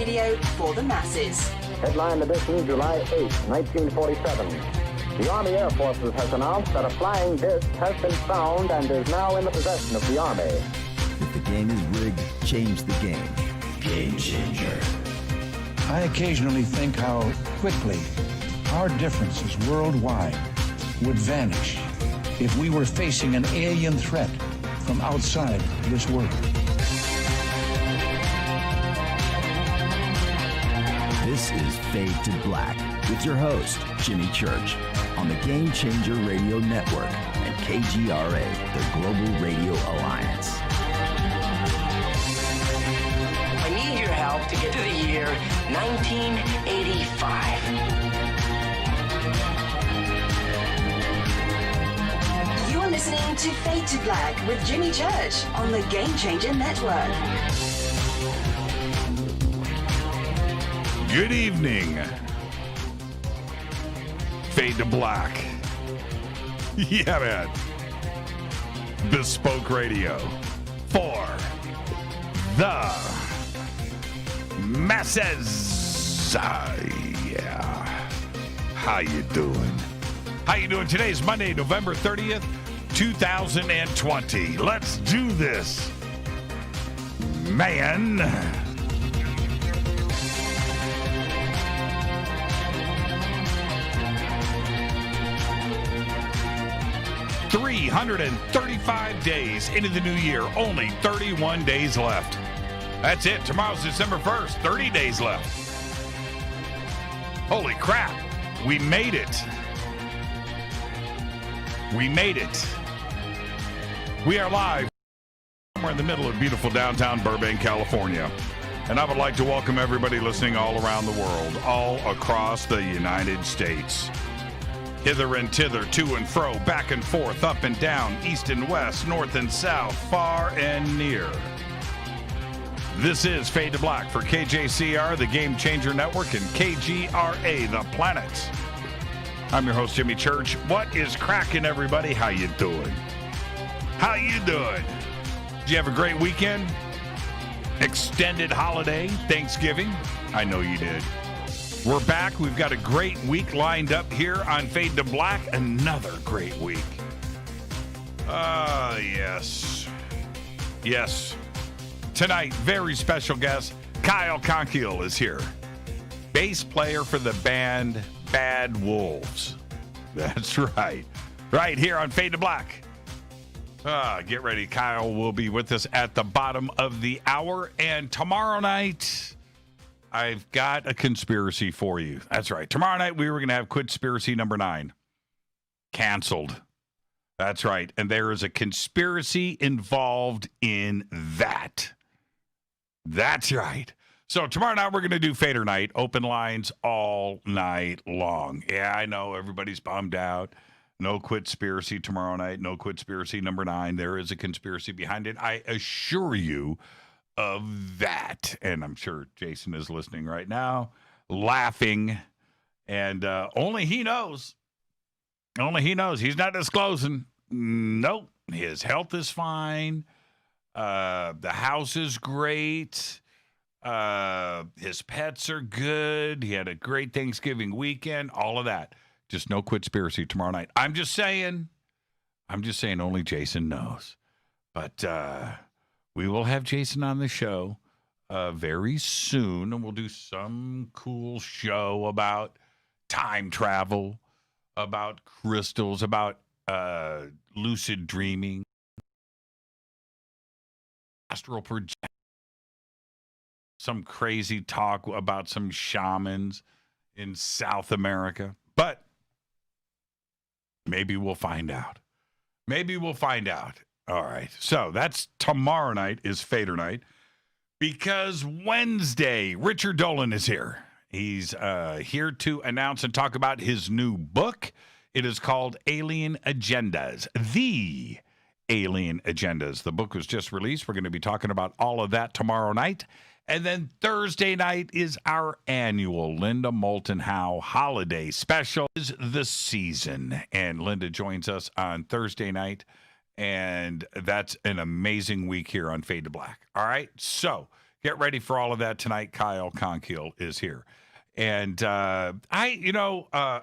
radio for the masses. Headline edition, July 8, 1947. The Army Air Forces has announced that a flying disc has been found and is now in the possession of the Army. If the game is rigged, change the game. Game changer. I occasionally think how quickly our differences worldwide would vanish if we were facing an alien threat from outside this world. This is Fade to Black with your host, Jimmy Church, on the Game Changer Radio Network and KGRA, the Global Radio Alliance. I need your help to get to the year 1985. You're listening to Fade to Black with Jimmy Church on the Game Changer Network. Good evening. Fade to Black. Yeah, man. Bespoke radio for the masses. Yeah. How you doing? How you doing? Today's Monday, November 30th, 2020. Let's do this, man. 335 days into the new year, only 31 days left. That's it. Tomorrow's December 1st, 30 days left. Holy crap. We made it. We made it. We are live somewhere in the middle of beautiful downtown Burbank, California. And I would like to welcome everybody listening all around the world, all across the United States. Hither and thither, to and fro, back and forth, up and down, east and west, north and south, far and near. This is Fade to Black for KJCR, the Game Changer Network, and KGRA, the planet. I'm your host, Jimmy Church. What is cracking, everybody? How you doing? How you doing? Did you have a great weekend? Extended holiday, Thanksgiving? I know you did. We're back. We've got a great week lined up here on Fade to Black. Another great week. Yes. Yes. Tonight, very special guest, Kyle Konkiel is here. Bass player for the band Bad Wolves. That's right. Right here on Fade to Black. Get ready. Kyle will be with us at the bottom of the hour. And tomorrow night, I've got a conspiracy for you. That's right. Tomorrow night, we were going to have conspiracy number 9. Canceled. That's right. And there is a conspiracy involved in that. That's right. So tomorrow night, we're going to do Fader Night. Open lines all night long. Yeah, I know everybody's bummed out. No conspiracy tomorrow night. No conspiracy number 9. There is a conspiracy behind it. I assure you of that. And I'm sure Jason is listening right now, laughing, and only he knows. Only he knows. He's not disclosing. Nope. His health is fine. The house is great. His pets are good. He had a great Thanksgiving weekend. All of that. Just no conspiracy tomorrow night. I'm just saying only Jason knows. But we will have Jason on the show very soon, and we'll do some cool show about time travel, about crystals, about lucid dreaming, astral projection, some crazy talk about some shamans in South America. But maybe we'll find out. Maybe we'll find out. All right, so that's tomorrow night is Fader Night, because Wednesday, Richard Dolan is here. He's here to announce and talk about his new book. It is called Alien Agendas, The Alien Agendas. The book was just released. We're going to be talking about all of that tomorrow night. And then Thursday night is our annual Linda Moulton Howe holiday special. Is the season, and Linda joins us on Thursday night. And that's an amazing week here on Fade to Black. All right, so get ready for all of that tonight. Kyle Konkiel is here. And a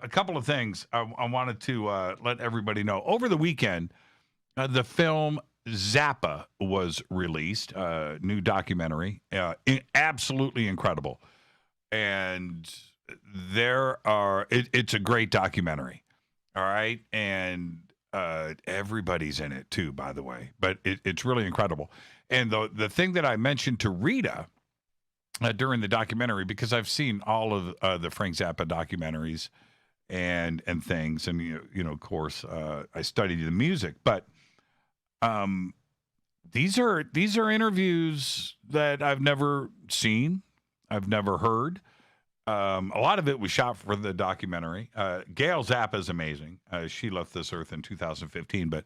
couple of things I wanted to let everybody know. Over the weekend, the film Zappa was released, new documentary, absolutely incredible. And it's a great documentary, all right? And everybody's in it too, by the way, but it's really incredible. And the thing that I mentioned to Rita during the documentary, because I've seen all of the Frank Zappa documentaries and things, and of course I studied the music, but these are interviews that I've never seen, I've never heard. A lot of it was shot for the documentary. Gail Zappa is amazing. She left this earth in 2015, but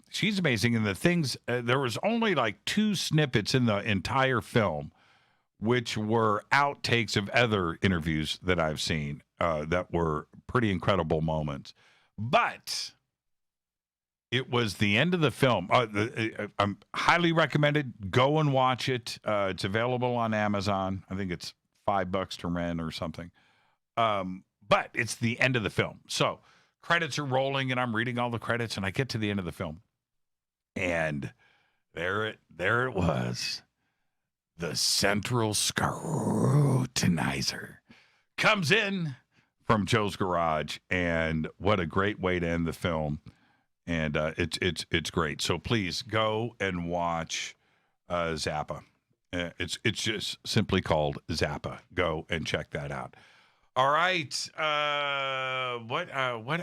she's amazing. And the things, there was only like 2 snippets in the entire film, which were outtakes of other interviews that I've seen that were pretty incredible moments. But it was the end of the film. I'm highly recommended. Go and watch it. It's available on Amazon. I think it's $5 to rent or something. But it's the end of the film. So credits are rolling, and I'm reading all the credits, and I get to the end of the film. And there it was. The central scrutinizer comes in from Joe's garage, and what a great way to end the film. And it's great. So please go and watch Zappa. It's just simply called Zappa. Go and check that out. All right. What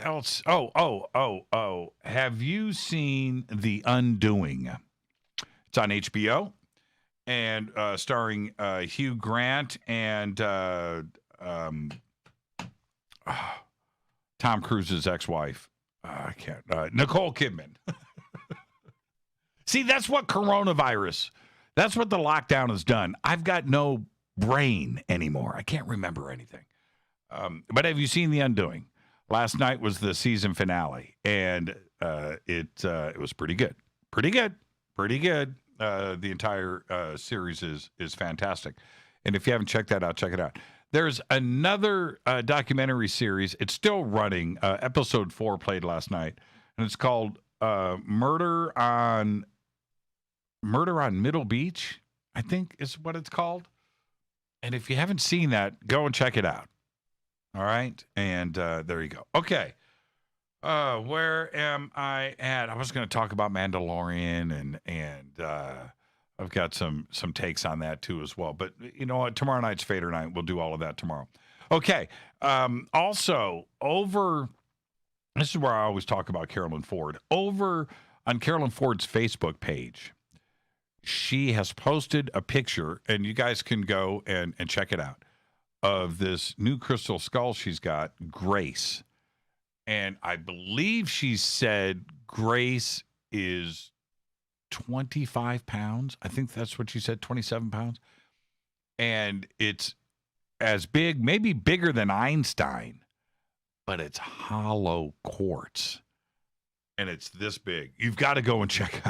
else? Oh. Have you seen The Undoing? It's on HBO. And starring Hugh Grant and Tom Cruise's ex-wife. I can't. Nicole Kidman. See, that's what coronavirus, that's what the lockdown has done. I've got no brain anymore. I can't remember anything. But have you seen The Undoing? Last night was the season finale, and it was pretty good. Pretty good. The entire series is fantastic. And if you haven't checked that out, check it out. There's another documentary series. It's still running. Episode 4 played last night, and it's called Murder on Middle Beach, I think is what it's called. And if you haven't seen that, go and check it out. All right? And there you go. Okay. Where am I at? I was going to talk about Mandalorian, and I've got some takes on that too as well. But you know what? Tomorrow night's Fader night. We'll do all of that tomorrow. Okay. Also, this is where I always talk about Carolyn Ford. Over on Carolyn Ford's Facebook page, she has posted a picture, and you guys can go and check it out, of this new crystal skull she's got, Grace. And I believe she said Grace is 25 pounds. I think that's what she said, 27 pounds. And it's as big, maybe bigger than Einstein, but it's hollow quartz. And it's this big. You've got to go and check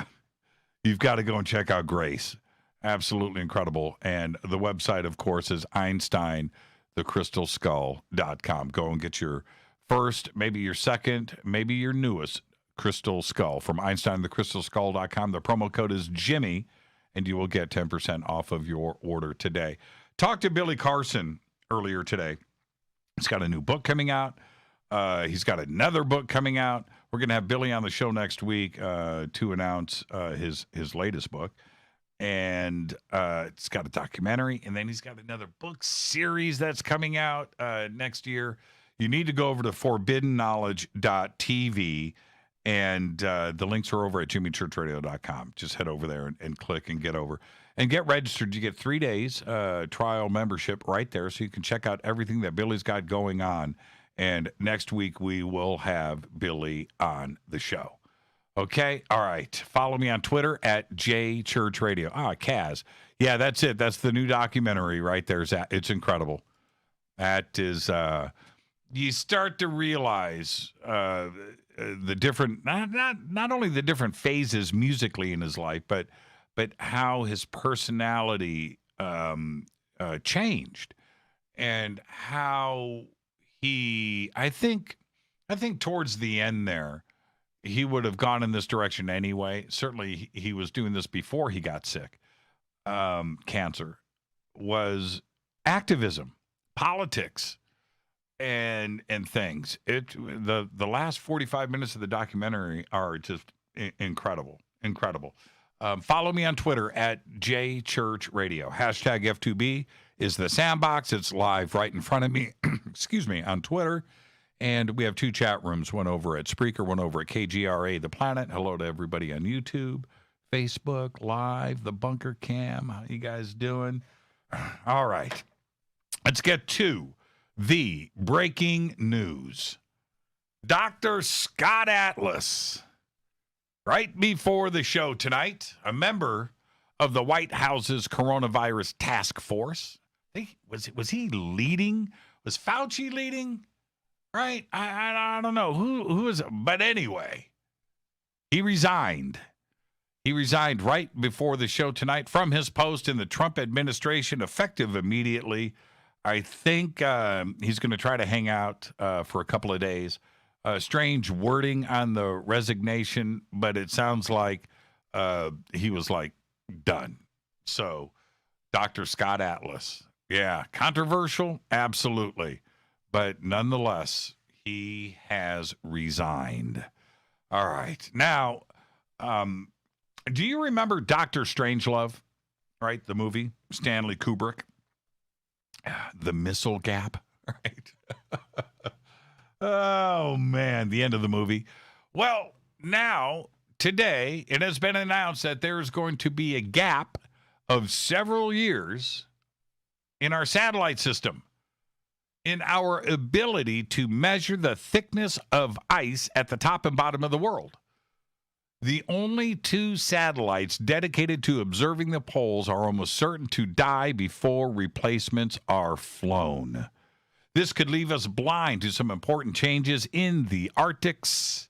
out Grace. Absolutely incredible. And the website, of course, is EinsteinTheCrystalSkull.com. Go and get your first, maybe your second, maybe your newest crystal skull from EinsteinTheCrystalSkull.com. The promo code is Jimmy, and you will get 10% off of your order today. Talked to Billy Carson earlier today. He's got a new book coming out. He's got another book coming out. We're going to have Billy on the show next week to announce his latest book. And it's got a documentary, and then he's got another book series that's coming out next year. You need to go over to forbiddenknowledge.tv, and the links are over at jimmychurchradio.com. Just head over there and click and get over. And get registered. You get 3 days trial membership right there, so you can check out everything that Billy's got going on. And next week, we will have Billy on the show. Okay? All right. Follow me on Twitter at JChurchRadio. Kaz. Yeah, that's it. That's the new documentary right there. It's incredible. That is... you start to realize the different, not only the different phases musically in his life, but how his personality changed, and how I think towards the end there, he would have gone in this direction anyway. Certainly, he was doing this before he got sick. Cancer was activism, politics, and things. The last 45 minutes of the documentary are just incredible. Follow me on Twitter at JChurchRadio. Hashtag F2B is the sandbox. It's live right in front of me. Excuse me, on Twitter. And we have 2 chat rooms, one over at Spreaker, one over at KGRA The Planet. Hello to everybody on YouTube, Facebook, Live, the Bunker Cam. How you guys doing? All right. Let's get to the breaking news. Dr. Scott Atlas, right before the show tonight, a member of the White House's coronavirus task force. Was he leading? Was Fauci leading? Right? I don't know. Who is it? But anyway, he resigned. He resigned right before the show tonight from his post in the Trump administration, effective immediately. I think he's going to try to hang out for a couple of days. Strange wording on the resignation, but it sounds like he was like done. So, Dr. Scott Atlas, yeah, controversial, absolutely. But nonetheless, he has resigned. All right. Now, do you remember Dr. Strangelove, right? The movie, Stanley Kubrick, The Missile Gap, right? Oh, man, the end of the movie. Well, now, today, it has been announced that there's going to be a gap of several years in our satellite system, in our ability to measure the thickness of ice at the top and bottom of the world. The only 2 satellites dedicated to observing the poles are almost certain to die before replacements are flown. This could leave us blind to some important changes in the Arctics.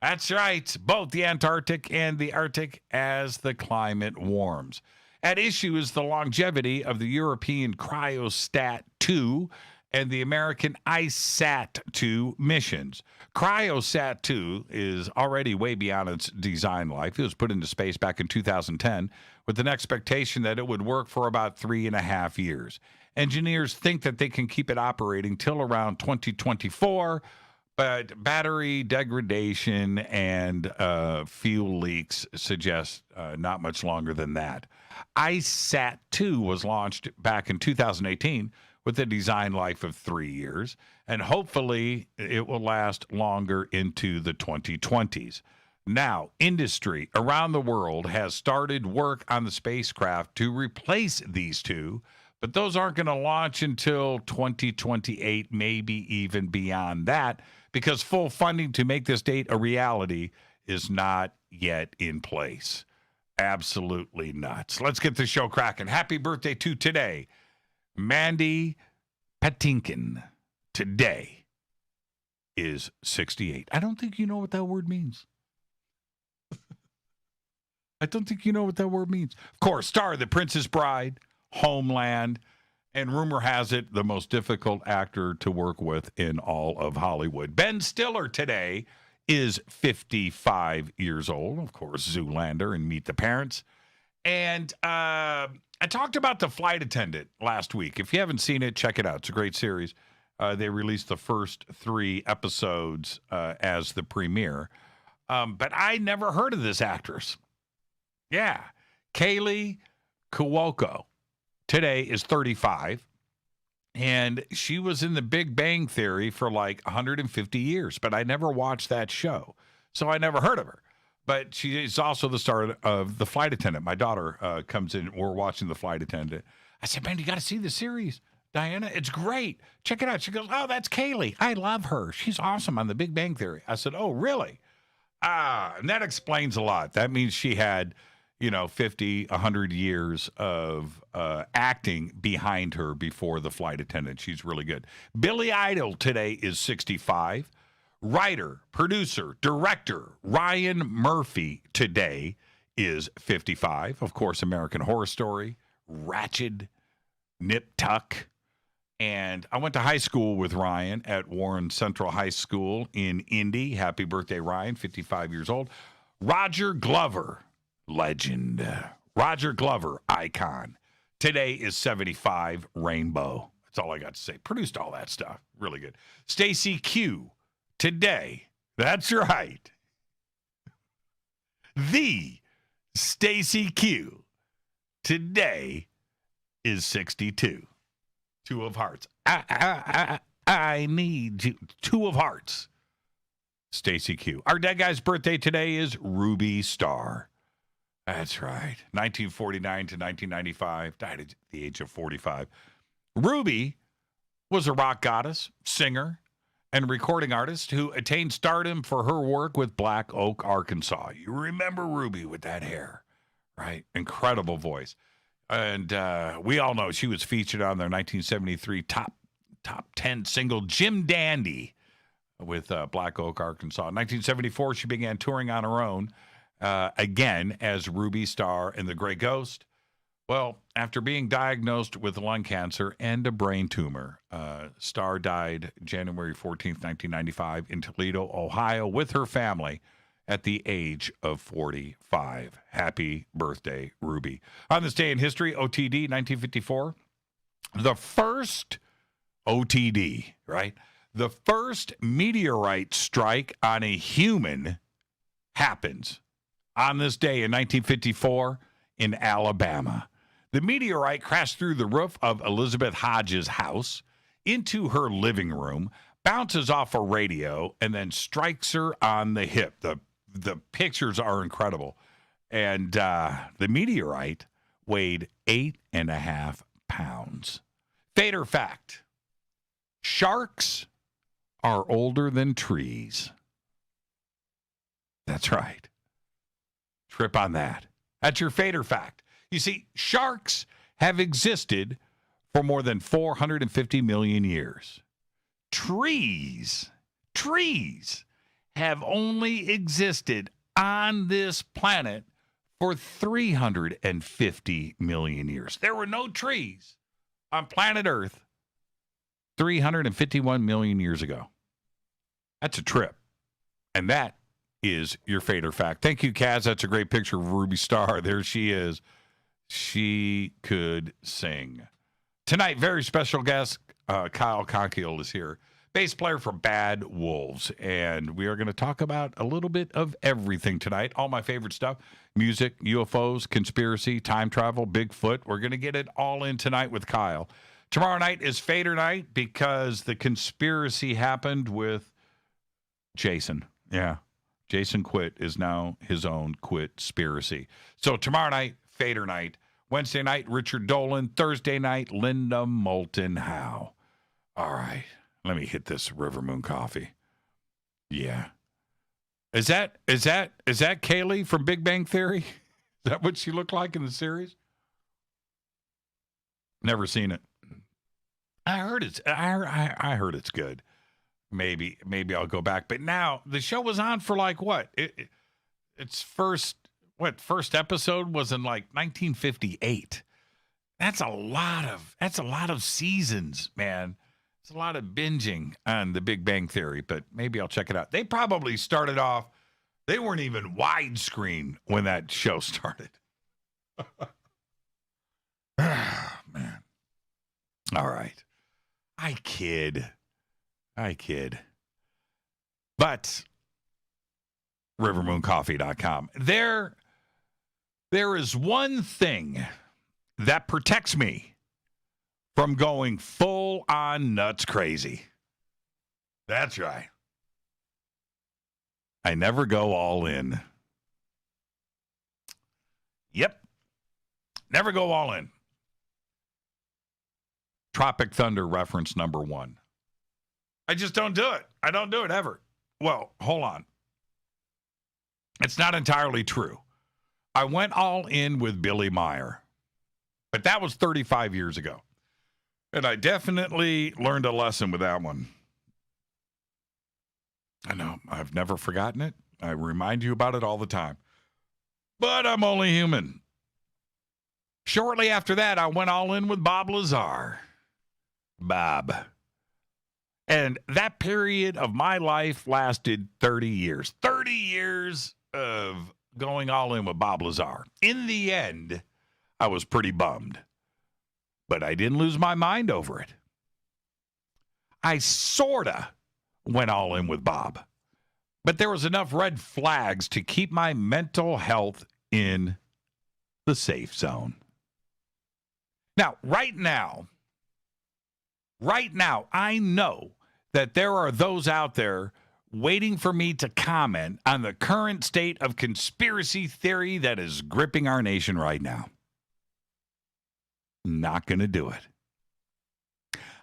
That's right, both the Antarctic and the Arctic as the climate warms. At issue is the longevity of the European Cryostat 2 and the American IceSat-2 missions. Cryosat-2 is already way beyond its design life. It was put into space back in 2010 with an expectation that it would work for about 3.5 years. Engineers think that they can keep it operating till around 2024, but battery degradation and fuel leaks suggest not much longer than that. IceSat-2 was launched back in 2018 with a design life of 3 years, and hopefully it will last longer into the 2020s. Now, industry around the world has started work on the spacecraft to replace these 2, but those aren't going to launch until 2028, maybe even beyond that, because full funding to make this date a reality is not yet in place. Absolutely nuts. Let's get the show cracking. Happy birthday to today, Mandy Patinkin. Today is 68. I don't think you know what that word means. I don't think you know what that word means. Of course, star of The Princess Bride, Homeland, and rumor has it the most difficult actor to work with in all of Hollywood. Ben Stiller today is 55 years old. Of course, Zoolander and Meet the Parents. And I talked about The Flight Attendant last week. If you haven't seen it, check it out. It's a great series. They released the first 3 episodes as the premiere. But I never heard of this actress. Yeah. Kaylee Cuoco today is 35. And she was in The Big Bang Theory for like 150 years. But I never watched that show. So I never heard of her. But she is also the star of The Flight Attendant. My daughter comes in. We're watching The Flight Attendant. I said, man, you got to see the series, Diana. It's great. Check it out. She goes, oh, that's Kaylee. I love her. She's awesome on The Big Bang Theory. I said, oh, really? And that explains a lot. That means she had, 50, 100 years of acting behind her before The Flight Attendant. She's really good. Billy Idol today is 65. Writer, producer, director Ryan Murphy today is 55. Of course, American Horror Story, Ratched, nip tuck. And I went to high school with Ryan at Warren Central High School in Indy. Happy birthday, Ryan, 55 years old. Roger Glover, legend. Roger Glover, icon. Today is 75, Rainbow. That's all I got to say. Produced all that stuff. Really good. Stacy Q, today. That's right. The Stacy Q, today is 62. Two of hearts. I need you. Two of hearts. Stacy Q. Our dead guy's birthday today is Ruby Starr. That's right. 1949 to 1995. Died at the age of 45. Ruby was a rock goddess, singer, and recording artist who attained stardom for her work with Black Oak, Arkansas. You remember Ruby with that hair, right? Incredible voice. And we all know she was featured on their 1973 top 10 single, Jim Dandy, with Black Oak, Arkansas. In 1974, she began touring on her own, again, as Ruby Starr and the Gray Ghost. Well, after being diagnosed with lung cancer and a brain tumor, Starr died January 14th, 1995, in Toledo, Ohio, with her family at the age of 45. Happy birthday, Ruby. On this day in history, OTD, 1954, the first OTD, right? The first meteorite strike on a human happens on this day in 1954 in Alabama. The meteorite crashed through the roof of Elizabeth Hodges' house into her living room, bounces off a radio, and then strikes her on the hip. The pictures are incredible. And the meteorite weighed 8.5 pounds. Fate or fact, sharks are older than trees. That's right. Trip on that. That's your fate or fact. You see, sharks have existed for more than 450 million years. Trees have only existed on this planet for 350 million years. There were no trees on planet Earth 351 million years ago. That's a trip. And that is your fate or fact. Thank you, Kaz. That's a great picture of Ruby Starr. There she is. She could sing. Tonight, very special guest, Kyle Konkiel is here. Bass player for Bad Wolves. And we are going to talk about a little bit of everything tonight. All my favorite stuff. Music, UFOs, conspiracy, time travel, Bigfoot. We're going to get it all in tonight with Kyle. Tomorrow night is Fader night because the conspiracy happened with Jason. Yeah. Jason Quit is now his own quit-spiracy. So tomorrow night, Fader night. Wednesday night, Richard Dolan. Thursday night, Linda Moulton Howe. All right. Let me hit this River Moon coffee. Yeah. Is that Kaylee from Big Bang Theory? Is that what she looked like in the series? Never seen it. I heard it's good. Maybe I'll go back. But now the show was on for like what? Its first episode was in like 1958. That's a lot of seasons, man. It's a lot of binging on the Big Bang Theory, but maybe I'll check it out. They probably started off, they weren't even widescreen when that show started. Man. All right. I kid. But rivermooncoffee.com. There is one thing that protects me from going full on nuts crazy. That's right. I never go all in. Yep. Never go all in. Tropic Thunder reference number 1. I just don't do it. I don't do it ever. Well, hold on. It's not entirely true. I went all in with Billy Meyer, but that was 35 years ago. And I definitely learned a lesson with that one. I know. I've never forgotten it. I remind you about it all the time. But I'm only human. Shortly after that, I went all in with Bob Lazar. Bob. And that period of my life lasted 30 years. 30 years of going all in with Bob Lazar. In the end, I was pretty bummed. But I didn't lose my mind over it. I sorta went all in with Bob. But there was enough red flags to keep my mental health in the safe zone. Now, right now, I know that there are those out there waiting for me to comment on the current state of conspiracy theory that is gripping our nation right now. Not going to do it.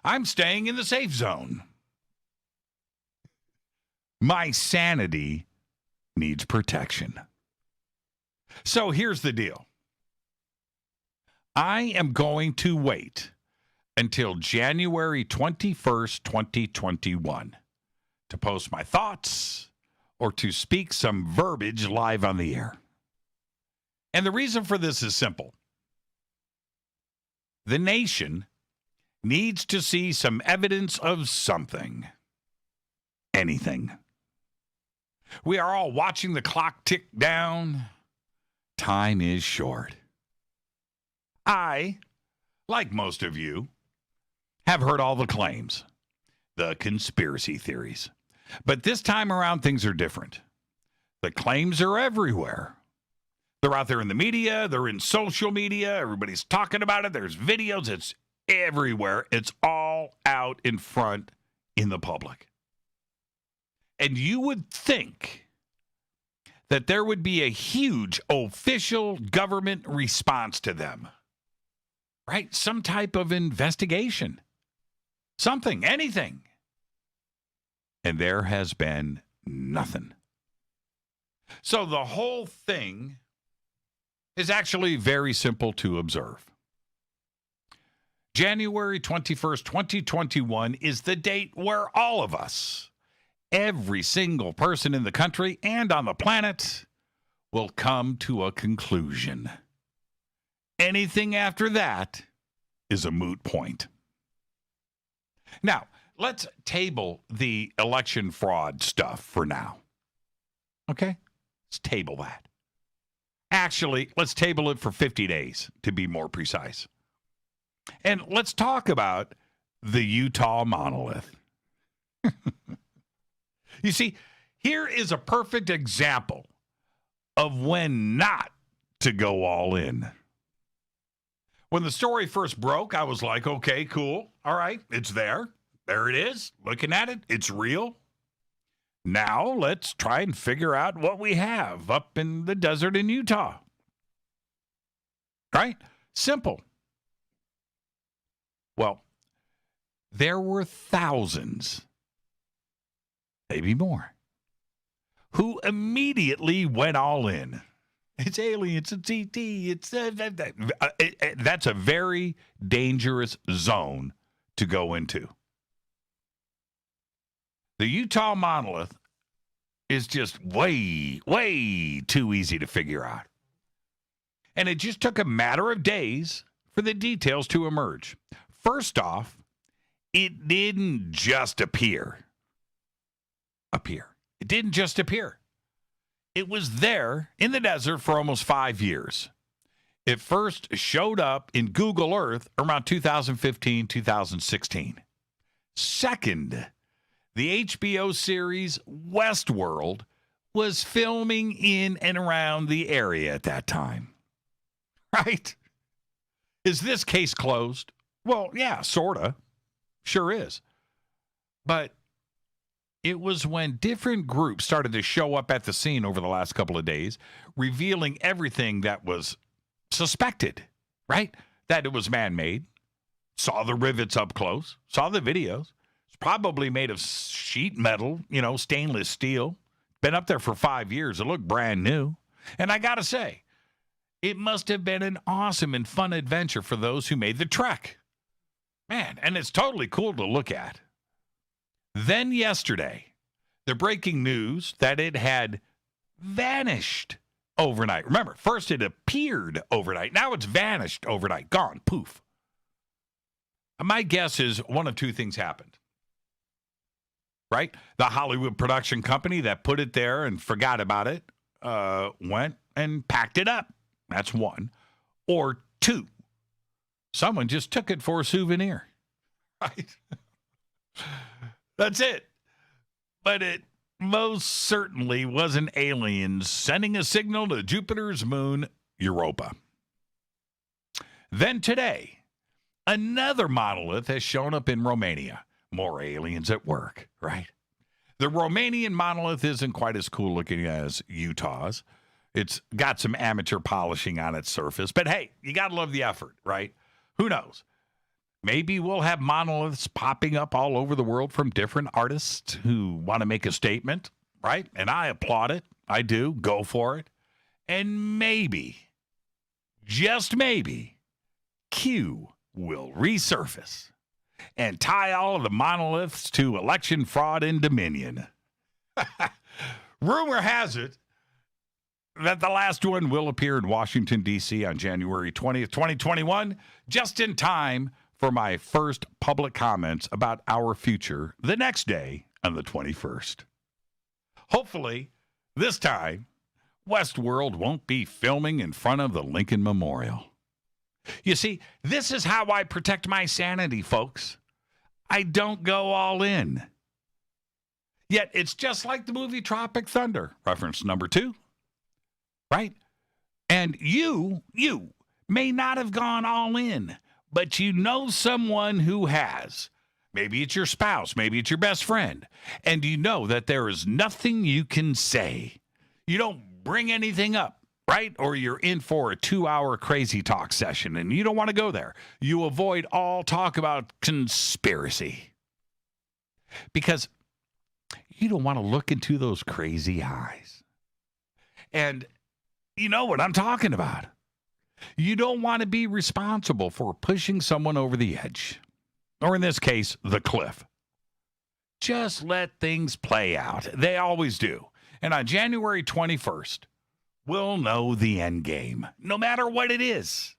I'm staying in the safe zone. My sanity needs protection. So here's the deal. I am going to wait until January 21st, 2021 to post my thoughts or to speak some verbiage live on the air. And the reason for this is simple. The nation needs to see some evidence of something. Anything. We are all watching the clock tick down. Time is short. I, like most of you, have heard all the claims, the conspiracy theories. But this time around, things are different. The claims are everywhere. They're out there in the media. They're in social media. Everybody's talking about it. There's videos. It's everywhere. It's all out in front in the public. And you would think that there would be a huge official government response to them, right? Some type of investigation, something, anything. And there has been nothing. So the whole thing is actually very simple to observe. January 21st, 2021 is the date where all of us, every single person in the country and on the planet, will come to a conclusion. Anything after that is a moot point. Now, let's table the election fraud stuff for now. Okay? Let's table that. Actually, let's table it for 50 days, to be more precise. And let's talk about the Utah monolith. You see, here is a perfect example of when not to go all in. When the story first broke, I was like, okay, cool. All right, it's there. There it is. Looking at it, it's real. Now let's try and figure out what we have up in the desert in Utah. Right? Simple. Well, there were thousands, maybe more, who immediately went all in. It's aliens, it's ET, that's a very dangerous zone to go into. The Utah monolith is just way, way too easy to figure out. And it just took a matter of days for the details to emerge. First off, it didn't just appear. It didn't just appear. It was there in the desert for almost 5 years. It first showed up in Google Earth around 2015, 2016. Second, the HBO series Westworld was filming in and around the area at that time. Right? Is this case closed? Well, yeah, sorta. Sure is. But it was when different groups started to show up at the scene over the last couple of days, revealing everything that was suspected, right? That it was man-made. Saw the rivets up close. Saw the videos. It's probably made of sheet metal, stainless steel. Been up there for 5 years. It looked brand new. And I got to say, it must have been an awesome and fun adventure for those who made the trek. Man, and it's totally cool to look at. Then yesterday, the breaking news that it had vanished overnight. Remember, first it appeared overnight. Now it's vanished overnight. Gone. Poof. My guess is one of two things happened. Right? The Hollywood production company that put it there and forgot about it went and packed it up. That's one. Or two, someone just took it for a souvenir. Right? That's it. But it most certainly wasn't aliens sending a signal to Jupiter's moon, Europa. Then today, another monolith has shown up in Romania. More aliens at work, right? The Romanian monolith isn't quite as cool looking as Utah's. It's got some amateur polishing on its surface. But hey, you got to love the effort, right? Who knows? Maybe we'll have monoliths popping up all over the world from different artists who want to make a statement, right? And I applaud it. I do. Go for it. And maybe, just maybe, Q will resurface and tie all of the monoliths to election fraud in Dominion. Rumor has it that the last one will appear in Washington, D.C. on January 20th, 2021, just in time for my first public comments about our future the next day on the 21st. Hopefully, this time, Westworld won't be filming in front of the Lincoln Memorial. You see, this is how I protect my sanity, folks. I don't go all in. Yet it's just like the movie Tropic Thunder, reference number 2, right? And you may not have gone all in, but you know someone who has. Maybe it's your spouse, maybe it's your best friend, and you know that there is nothing you can say. You don't bring anything up. Right? Or you're in for a 2-hour crazy talk session and you don't want to go there. You avoid all talk about conspiracy because you don't want to look into those crazy eyes. And you know what I'm talking about. You don't want to be responsible for pushing someone over the edge, or in this case, the cliff. Just let things play out. They always do. And on January 21st, we'll know the end game, no matter what it is,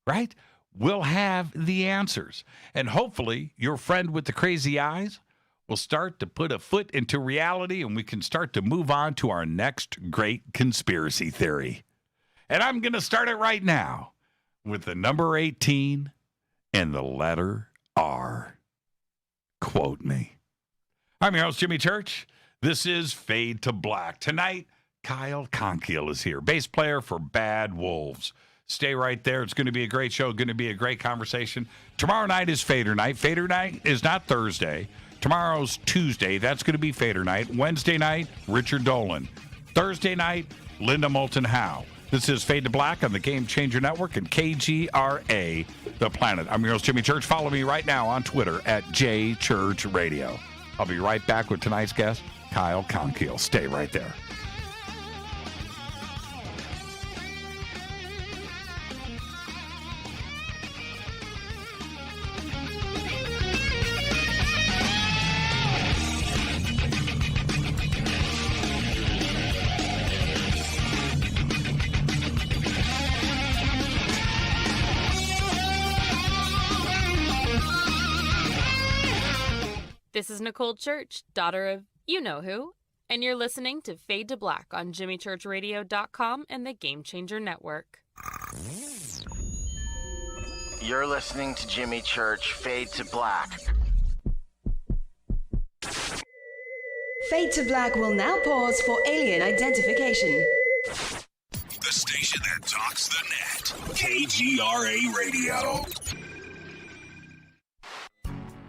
right? We'll have the answers. And hopefully your friend with the crazy eyes will start to put a foot into reality and we can start to move on to our next great conspiracy theory. And I'm going to start it right now with the number 18 and the letter R. Quote me. I'm your host, Jimmy Church. This is Fade to Black. Tonight, Kyle Konkiel is here, bass player for Bad Wolves. Stay right there. It's going to be a great show, going to be a great conversation. Tomorrow night is Fader Night. Fader Night is not Thursday. Tomorrow's Tuesday. That's going to be Fader Night. Wednesday night, Richard Dolan. Thursday night, Linda Moulton Howe. This is Fade to Black on the Game Changer Network and KGRA, The Planet. I'm your host, Jimmy Church. Follow me right now on Twitter at JChurchRadio. I'll be right back with tonight's guest, Kyle Konkiel. Stay right there. This is Nicole Church, daughter of you-know-who, and you're listening to Fade to Black on JimmyChurchRadio.com and the Game Changer Network. You're listening to Jimmy Church, Fade to Black. Fade to Black will now pause for alien identification. The station that talks the net. KGRA Radio.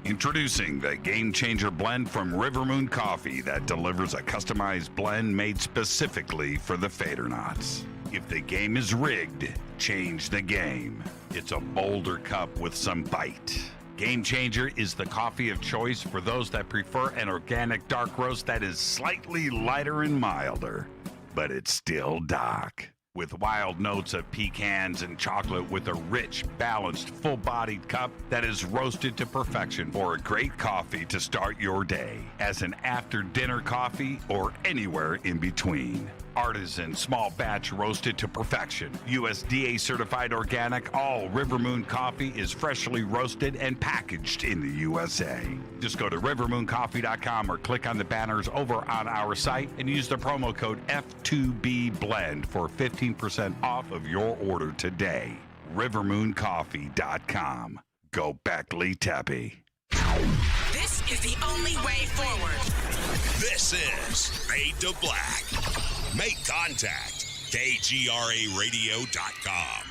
Introducing the Game Changer blend from River Moon Coffee that delivers a customized blend made specifically for the Fadernauts. If the game is rigged, change the game. It's a bolder cup with some bite. Game Changer is the coffee of choice for those that prefer an organic dark roast that is slightly lighter and milder, but it's still dark. With wild notes of pecans and chocolate with a rich, balanced, full-bodied cup that is roasted to perfection for a great coffee to start your day, as an after-dinner coffee or anywhere in between. Artisan, small batch roasted to perfection. USDA certified organic, all River Moon coffee is freshly roasted and packaged in the USA. Just go to rivermooncoffee.com or click on the banners over on our site and use the promo code F2BBLEND for 15% off of your order today. rivermooncoffee.com. Go Beckley Tappy. This is the only way forward. This is Fade to Black. Make contact. KGRAradio.com.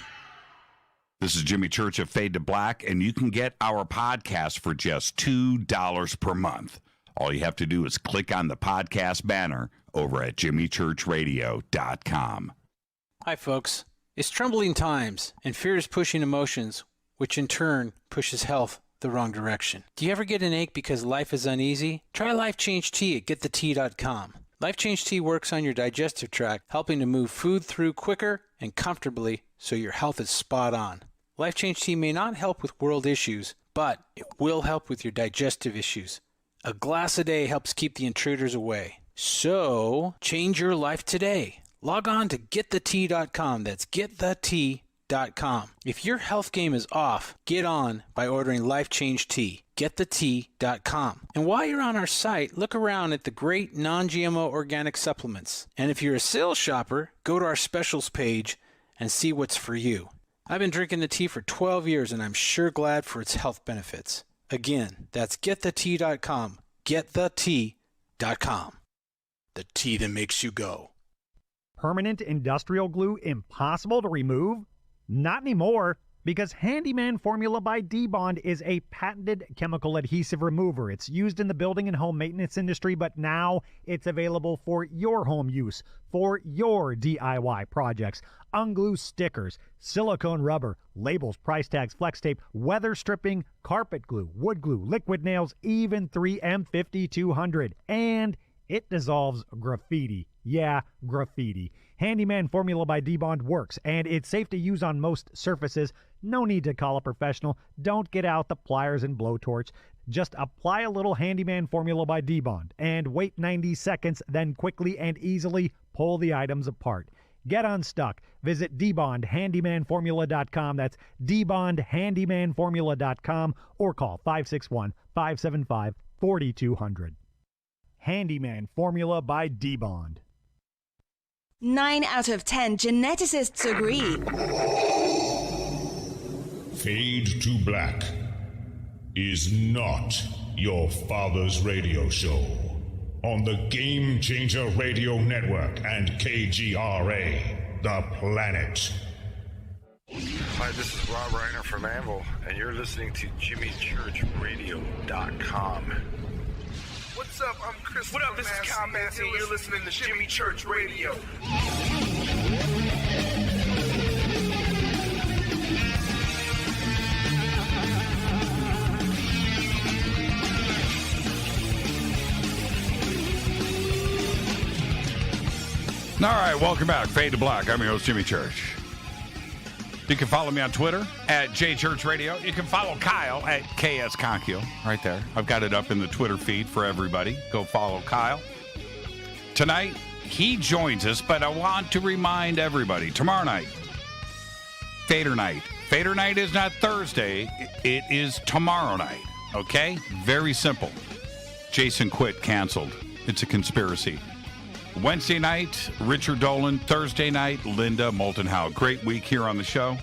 This is Jimmy Church of Fade to Black, and you can get our podcast for just $2 per month. All you have to do is click on the podcast banner over at jimmychurchradio.com. Hi, folks. It's troubling times, and fear is pushing emotions, which in turn pushes health the wrong direction. Do you ever get an ache because life is uneasy? Try Life Change Tea at getthetea.com. Life Change Tea works on your digestive tract, helping to move food through quicker and comfortably so your health is spot on. Life Change Tea may not help with world issues, but it will help with your digestive issues. A glass a day helps keep the intruders away. So, change your life today. Log on to getthetea.com. That's getthetea.com. If your health game is off, get on by ordering Life Change Tea. Getthetea.com. And while you're on our site, look around at the great non-GMO organic supplements. And if you're a sales shopper, go to our specials page and see what's for you. I've been drinking the tea for 12 years and I'm sure glad for its health benefits. Again, that's getthetea.com. Getthetea.com. The tea that makes you go. Permanent industrial glue impossible to remove? Not anymore, because Handyman Formula by D-Bond is a patented chemical adhesive remover. It's used in the building and home maintenance industry, but now it's available for your home use, for your DIY projects. Unglue stickers, silicone rubber, labels, price tags, flex tape, weather stripping, carpet glue, wood glue, liquid nails, even 3M 5200. And it dissolves graffiti. Yeah, graffiti. Handyman Formula by D-Bond works, and it's safe to use on most surfaces. No need to call a professional. Don't get out the pliers and blowtorch. Just apply a little Handyman Formula by D-Bond and wait 90 seconds, then quickly and easily pull the items apart. Get unstuck. Visit dbondhandymanformula.com. That's dbondhandymanformula.com or call 561-575-4200. Handyman Formula by D-Bond. 9 out of 10 geneticists agree. Fade to Black is not your father's radio show on the Game Changer Radio Network and KGRA, the planet. Hi, this is Rob Reiner from Anvil, and you're listening to JimmyChurchRadio.com. What's up? I'm Chris. What up? This is Kyle Massey, and you're listening to Jimmy Church Radio. All right, welcome back. Fade to Black. I'm your host, Jimmy Church. You can follow me on Twitter at JChurchRadio. You can follow Kyle at KS Konkiel right there. I've got it up in the Twitter feed for everybody. Go follow Kyle. Tonight, he joins us, but I want to remind everybody, tomorrow night, Fader Night. Fader Night is not Thursday. It is tomorrow night, okay? Very simple. Jason quit, canceled. It's a conspiracy. Wednesday night, Richard Dolan. Thursday night, Linda Moulton-Howe. Great week here on the show.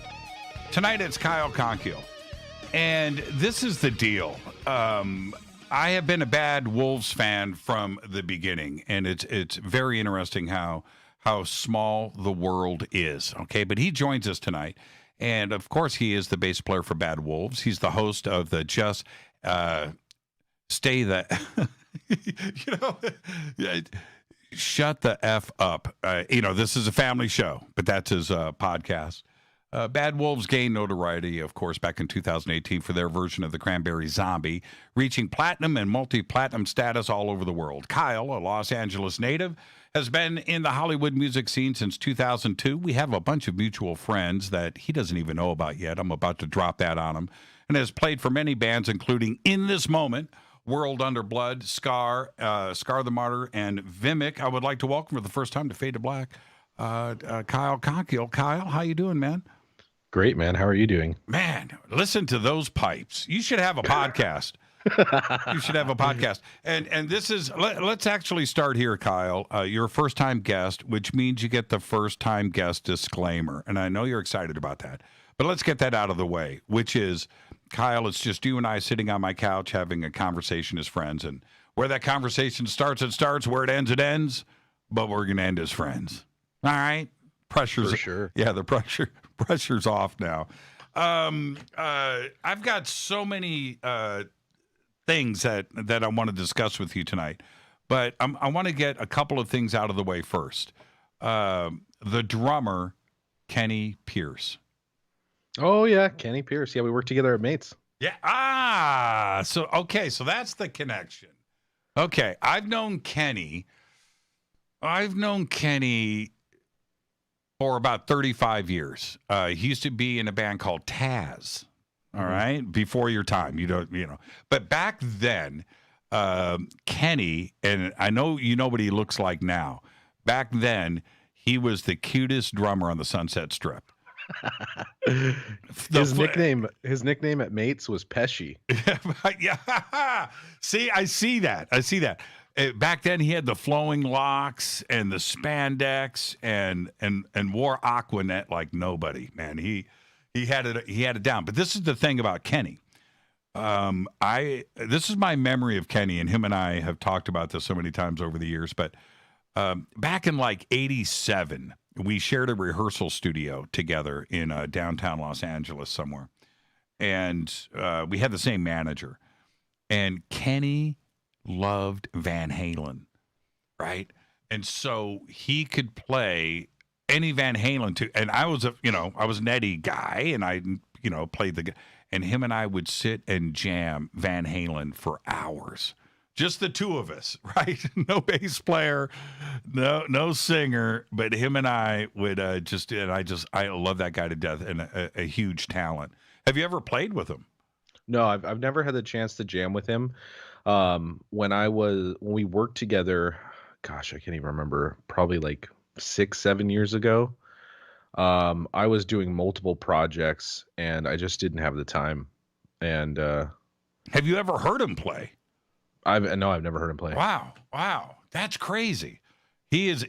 Tonight, it's Kyle Konkiel. And this is the deal. I have been a Bad Wolves fan from the beginning, and it's very interesting how small the world is, okay? But he joins us tonight, and, of course, he is the bass player for Bad Wolves. He's the host of the Just Stay the... Shut the F up. This is a family show, but that's his podcast. Bad Wolves gained notoriety, of course, back in 2018 for their version of the Cranberries Zombie, reaching platinum and multi-platinum status all over the world. Kyle, a Los Angeles native, has been in the Hollywood music scene since 2002. We have a bunch of mutual friends that he doesn't even know about yet. I'm about to drop that on him. And has played for many bands, including In This Moment, World Under Blood, Scar the Martyr, and Vimic. I would like to welcome for the first time to Fade to Black, Kyle Konkiel. Kyle, how you doing, man? Great, man. How are you doing? Man, listen to those pipes. You should have a podcast. You should have a podcast. And this is, let's actually start here, Kyle. You're a first-time guest, which means you get the first-time guest disclaimer. And I know you're excited about that. But let's get that out of the way, which is, Kyle, it's just you and I sitting on my couch having a conversation as friends. And where that conversation starts, it starts. Where it ends. But we're going to end as friends. All right? Pressure's, for sure. Yeah, the pressure's off now. I've got so many things that I want to discuss with you tonight, but I want to get a couple of things out of the way first. The drummer, Kenny Pierce. Oh yeah, Kenny Pierce. Yeah, we worked together at Mates. Yeah. So that's the connection. Okay, I've known Kenny for about 35 years. He used to be in a band called Taz. All right, before your time, But back then, Kenny, and I know you know what he looks like now. Back then, he was the cutest drummer on the Sunset Strip. His nickname at Mates was Pesci. Yeah. See, I see that. Back then, he had the flowing locks and the spandex and wore Aquanet like nobody. Man, he had it down. But this is the thing about Kenny. This is my memory of Kenny, and him and I have talked about this so many times over the years. But back in like '87, we shared a rehearsal studio together in downtown Los Angeles somewhere, and we had the same manager. And Kenny loved Van Halen, right? And so he could play any Van Halen too. And I was an Eddie guy, and I played and him and I would sit and jam Van Halen for hours. Just the two of us, right? No bass player, no singer, but him and I would I love that guy to death, and a huge talent. Have you ever played with him? No, I've never had the chance to jam with him. When we worked together, gosh, I can't even remember, probably like 6-7 years ago. I was doing multiple projects, and I just didn't have the time. And have you ever heard him play? I've never heard him play. Wow, that's crazy. He's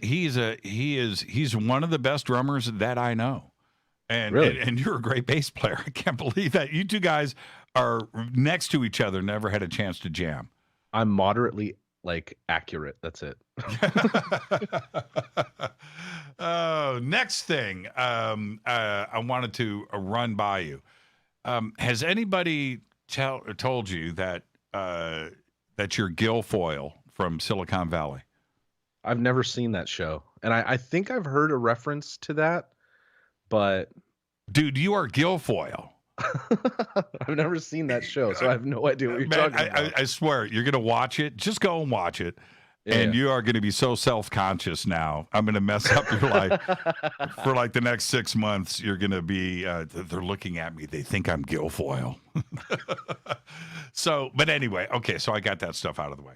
one of the best drummers that I know. And, really? and you're a great bass player. I can't believe that you two guys are next to each other, never had a chance to jam. I'm moderately accurate. That's it. Oh, next thing I wanted to run by you. Has anybody told you that you're Guilfoyle from Silicon Valley? I've never seen that show, and I think I've heard a reference to that, but dude, you are Guilfoyle. I've never seen that show, so I have no idea what you're talking about. I swear, you're gonna watch it. Just go and watch it. And you are going to be so self-conscious now. I'm going to mess up your life for like the next 6 months. You're going to be, they're looking at me. They think I'm Guilfoyle. But anyway, okay. So I got that stuff out of the way.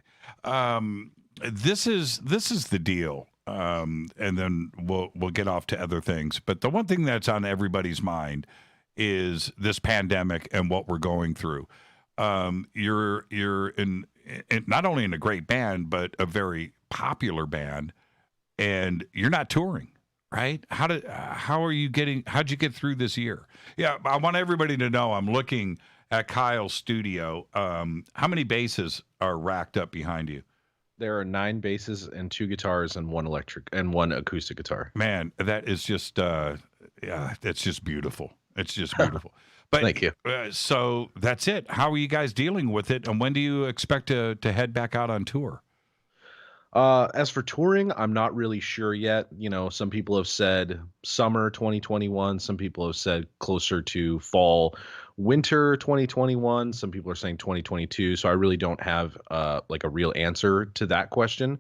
This is the deal. And then we'll get off to other things. But the one thing that's on everybody's mind is this pandemic and what we're going through. You're in not only in a great band, but a very popular band, and you're not touring, right? How'd you get through this year? Yeah, I want everybody to know I'm looking at Kyle's studio. How many basses are racked up behind you? There are 9 basses and 2 guitars and 1 electric and 1 acoustic guitar. Man, that is just that's just beautiful. It's just beautiful. But thank you. So that's it. How are you guys dealing with it, and when do you expect to head back out on tour? As for touring, I'm not really sure yet. Some people have said summer 2021. Some people have said closer to fall, winter 2021. Some people are saying 2022. So I really don't have a real answer to that question.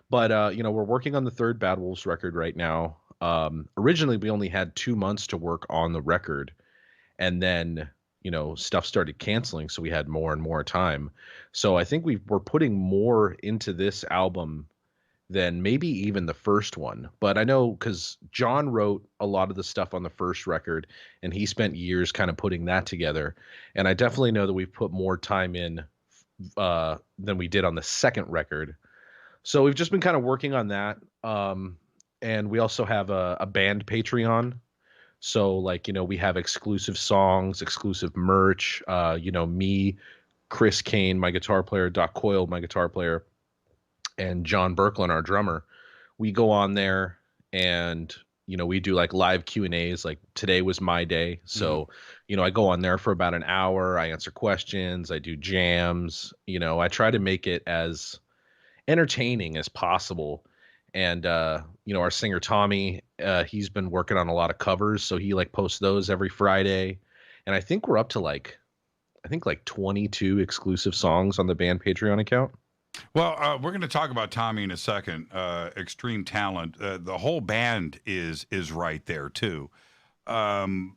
But we're working on the 3rd Bad Wolves record right now. Originally, we only had 2 months to work on the record. And then, stuff started canceling, so we had more and more time. So I think we're putting more into this album than maybe even the first one. But I know because John wrote a lot of the stuff on the first record, and he spent years kind of putting that together. And I definitely know that we've put more time in than we did on the second record. So we've just been kind of working on that. And we also have a band Patreon. So we have exclusive songs, exclusive merch, me, Chris Kane, my guitar player, Doc Coyle, my guitar player, and John Berkland, our drummer. We go on there and, we do live Q&As. Like today was my day. So, I go on there for about an hour. I answer questions. I do jams. I try to make it as entertaining as possible. And, our singer Tommy, he's been working on a lot of covers. So he posts those every Friday. And I think we're up to 22 exclusive songs on the band Patreon account. Well, we're going to talk about Tommy in a second. Extreme talent. The whole band is right there too. And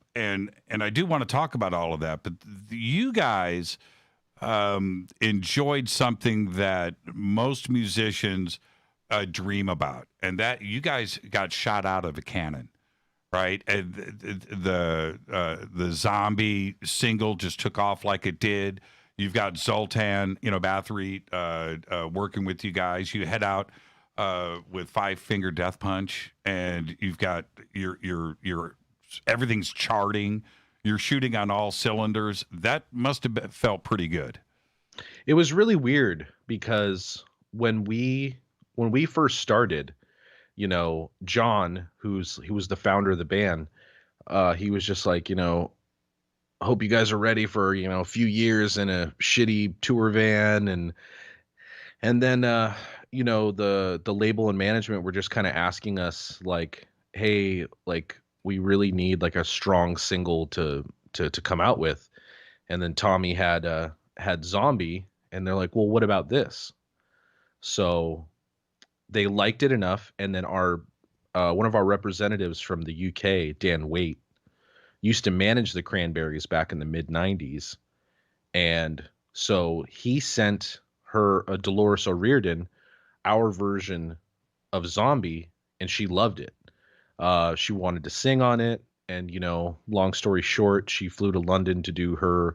I do want to talk about all of that, but you guys enjoyed something that most musicians dream about, and that you guys got shot out of a cannon, right? And the zombie single just took off like it did. You've got Zoltan, Bathory working with you guys. You head out with Five Finger Death Punch, and you've got your everything's charting. You're shooting on all cylinders. That must have felt pretty good. It was really weird because when we first started, John, he was the founder of the band, he was just like, I hope you guys are ready for, a few years in a shitty tour van. And then, the label and management were just kind of asking us hey, we really need a strong single to come out with. And then Tommy had Zombie, and they're like, well, what about this? So they liked it enough. And then our, one of our representatives from the UK, Dan Waite, used to manage the Cranberries back in the mid-90s. And so he sent her, Dolores O'Riordan, our version of Zombie, and she loved it. She wanted to sing on it. And, long story short, she flew to London to do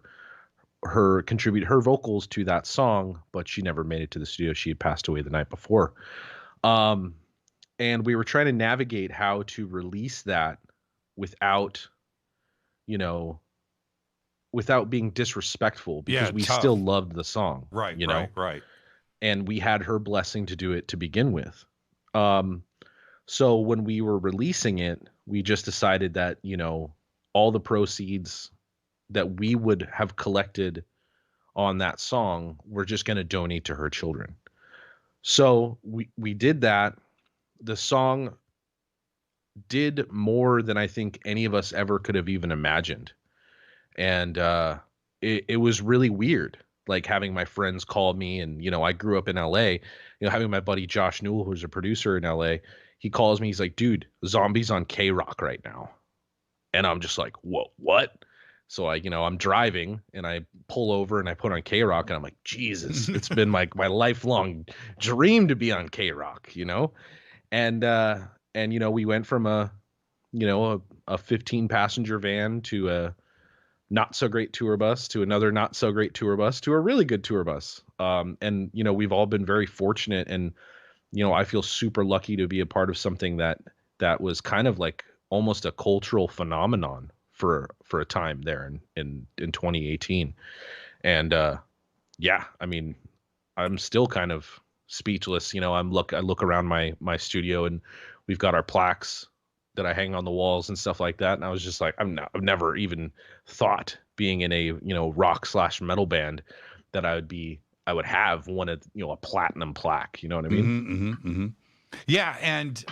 contribute her vocals to that song, but she never made it to the studio. She had passed away the night before. And we were trying to navigate how to release that without being disrespectful, because we tough. Still loved the song. Right. Right. And we had her blessing to do it to begin with. So when we were releasing it, we just decided that, all the proceeds that we would have collected on that song, we're just going to donate to her children. So we did that. The song did more than I think any of us ever could have even imagined. And it was really weird, having my friends call me. And, I grew up in LA, having my buddy Josh Newell, who's a producer in LA, he calls me. He's like, dude, Zombie's on K-Rock right now. And I'm just like, whoa, what? So I'm driving and I pull over and I put on K-Rock and I'm like, Jesus, it's been my lifelong dream to be on K-Rock, And we went from a 15 passenger van to a not so great tour bus to another not so great tour bus to a really good tour bus. And we've all been very fortunate, and I feel super lucky to be a part of something that was kind of almost a cultural phenomenon for a time there in 2018. And I'm still kind of speechless. I look around my studio and we've got our plaques that I hang on the walls and stuff like that. And I was just like, I've never even thought, being in a, rock/metal band, that I would have one of, a platinum plaque. You know what I mean? Mm-hmm, mm-hmm. Yeah. And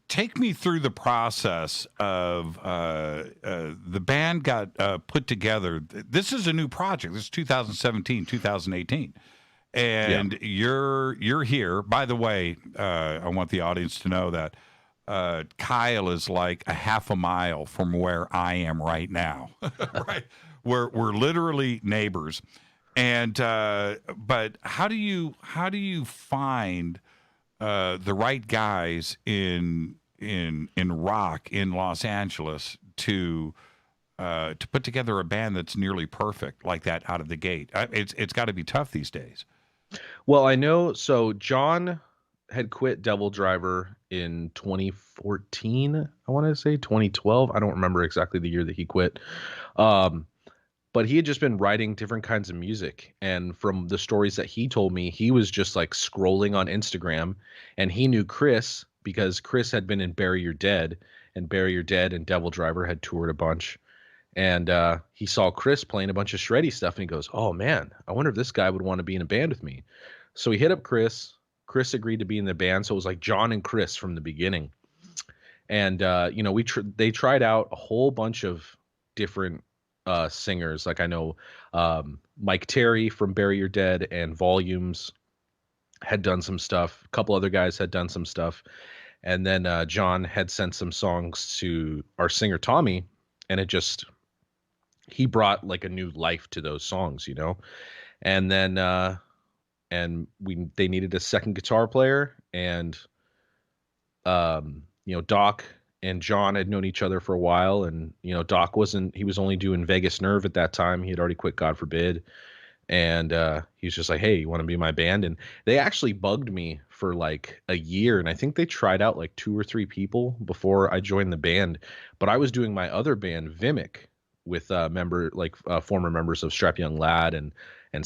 take me through the process of the band got put together. This is a new project. This is 2017, 2018. And you're here. By the way, I want the audience to know that Kyle is like a half a mile from where I am right now. Right. we're literally neighbors. And but how do you find the right guys in rock in Los Angeles to put together a band that's nearly perfect like that out of the gate? It's got to be tough these days. Well, I know. So John had quit Devil Driver in 2014. I want to say 2012. I don't remember exactly the year that he quit. But he had just been writing different kinds of music. And from the stories that he told me, he was just like scrolling on Instagram, and he knew Chris because Chris had been in Bury Your Dead, and Bury Your Dead and Devil Driver had toured a bunch. And he saw Chris playing a bunch of shreddy stuff, and he goes, "Oh man, I wonder if this guy would want to be in a band with me." So he hit up Chris. Chris agreed to be in the band. So it was like John and Chris from the beginning. And, you know, they tried out a whole bunch of different singers. Like I know Mike Terry from Bury Your Dead and Volumes had done some stuff. A couple other guys had done some stuff. And then John had sent some songs to our singer Tommy, and he brought like a new life to those songs, you know. And then they needed a second guitar player, and you know, Doc and John had known each other for a while, and you know, Doc he was only doing Vegas Nerve at that time. He had already quit God Forbid, and he was just like, "Hey, you want to be my band?" And they actually bugged me for like a year, and I think they tried out like 2 or 3 people before I joined the band. But I was doing my other band, Vimic, with former members of Strap Young Lad and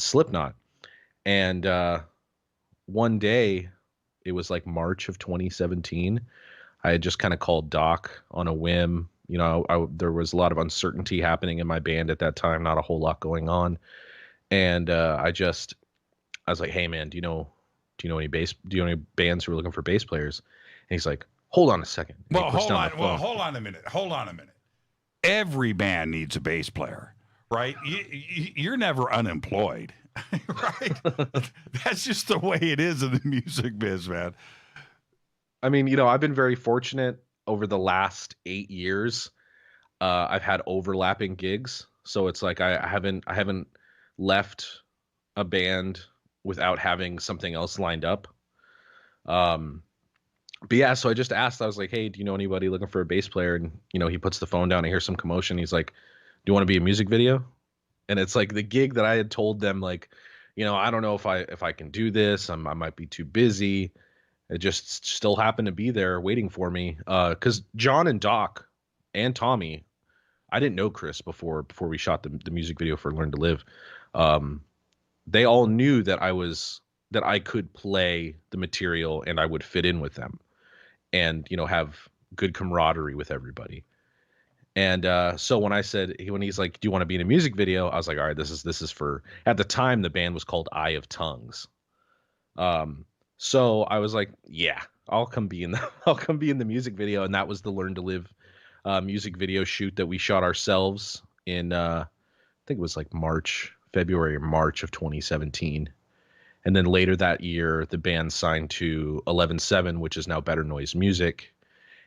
Slipknot. And one day, it was like March of 2017. I had just kind of called Doc on a whim. You know, there was a lot of uncertainty happening in my band at that time, not a whole lot going on. And I was like, "Hey man, do you know any bands who are looking for bass players?" And he's like, "Hold on a second." Hold on a minute. Every band needs a bass player, right? You're never unemployed, right? That's just the way it is in the music biz, man. I mean, you know, I've been very fortunate over the last 8 years. I've had overlapping gigs, so it's like I haven't left a band without having something else lined up. But yeah, so I just asked. I was like, "Hey, do you know anybody looking for a bass player?" And you know, he puts the phone down. I hear some commotion. He's like, "Do you want to be a music video?" And it's like the gig that I had told them, like, you know, I don't know if I can do this. I might be too busy. It just still happened to be there waiting for me. Because John and Doc and Tommy, I didn't know Chris before we shot the music video for Learn to Live. They all knew that I could play the material and I would fit in with them, and you know, have good camaraderie with everybody. And so when he's like, "Do you want to be in a music video?" I was like, "All right, this is for." At the time, the band was called Eye of Tongues. So I was like, "Yeah, I'll come be in the music video." And that was the Learn to Live music video shoot that we shot ourselves in. I think it was like February or March of 2017. And then later that year, the band signed to 11/7, which is now Better Noise Music.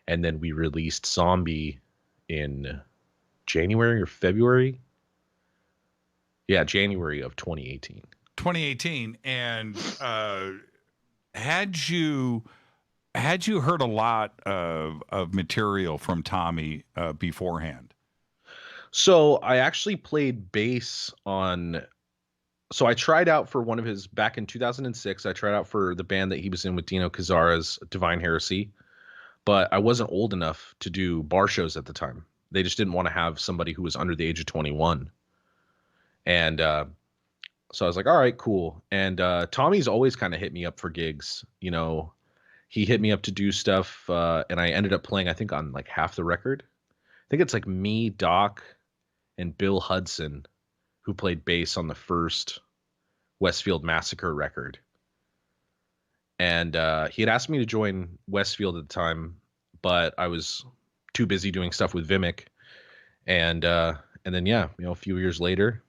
And then we released Zombie in January or February. Yeah, January of 2018. 2018. And had you heard a lot of material from Tommy beforehand? So I actually played bass on. So I tried out for one of his back in 2006. I tried out for the band that he was in with Dino Cazara's Divine Heresy, but I wasn't old enough to do bar shows at the time. They just didn't want to have somebody who was under the age of 21. And so I was like, all right, cool. And Tommy's always kind of hit me up for gigs. You know, he hit me up to do stuff, and I ended up playing, I think, on like half the record. I think it's like me, Doc, and Bill Hudson, who played bass on the first Westfield Massacre record. And he had asked me to join Westfield at the time, but I was too busy doing stuff with Vimic. And then, yeah, you know, a few years later,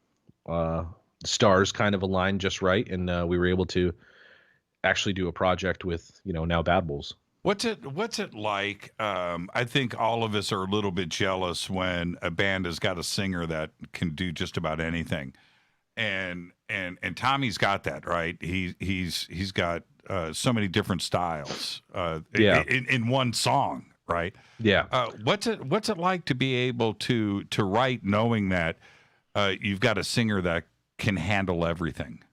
the stars kind of aligned just right, and we were able to actually do a project with, you know, now Bad Bulls. What's it like? I think all of us are a little bit jealous when a band has got a singer that can do just about anything, and Tommy's got that, right. He's got so many different styles in one song, right? Yeah. What's it like to be able to write knowing that you've got a singer that can handle everything?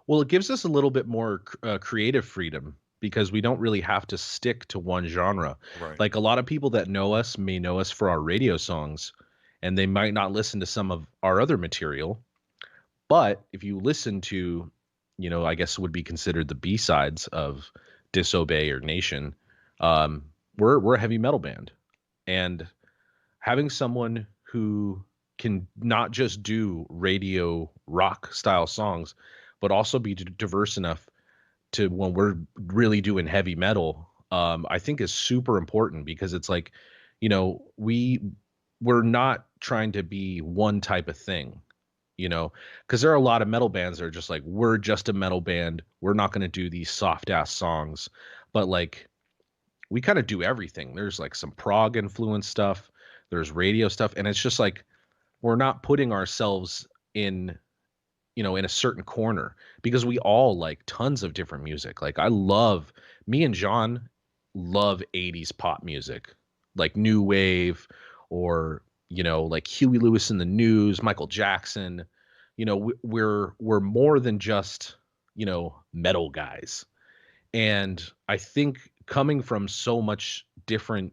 Well, it gives us a little bit more creative freedom because we don't really have to stick to one genre. Right. Like a lot of people that know us may know us for our radio songs, and they might not listen to some of our other material. But if you listen to, I guess would be considered the B-sides of Disobey or Nation, we're a heavy metal band. And having someone who can not just do radio rock style songs, but also be diverse enough to when we're really doing heavy metal, I think is super important because it's like, we're not trying to be one type of thing, because there are a lot of metal bands that are just like, we're just a metal band. We're not going to do these soft ass songs, but like we kind of do everything. There's like some prog influence stuff. There's radio stuff. And it's just like, we're not putting ourselves in a certain corner because we all like tons of different music. Like me and John love 80s pop music, like new wave or, like Huey Lewis and the News, Michael Jackson. We're more than just, metal guys. And I think coming from different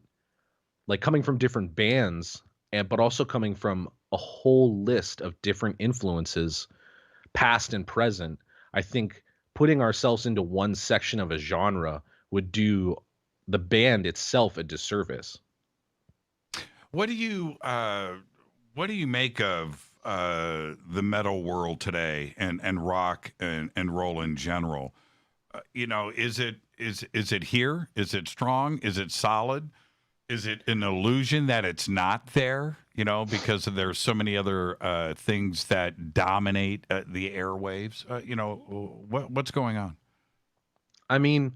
bands but also coming from a whole list of different influences, past and present, I think putting ourselves into one section of a genre would do the band itself a disservice. What do you make of the metal world today and rock and roll in general? Is it here? Is it strong? Is it solid? Is it an illusion that it's not there? Because there's so many other things that dominate the airwaves. What's going on? I mean,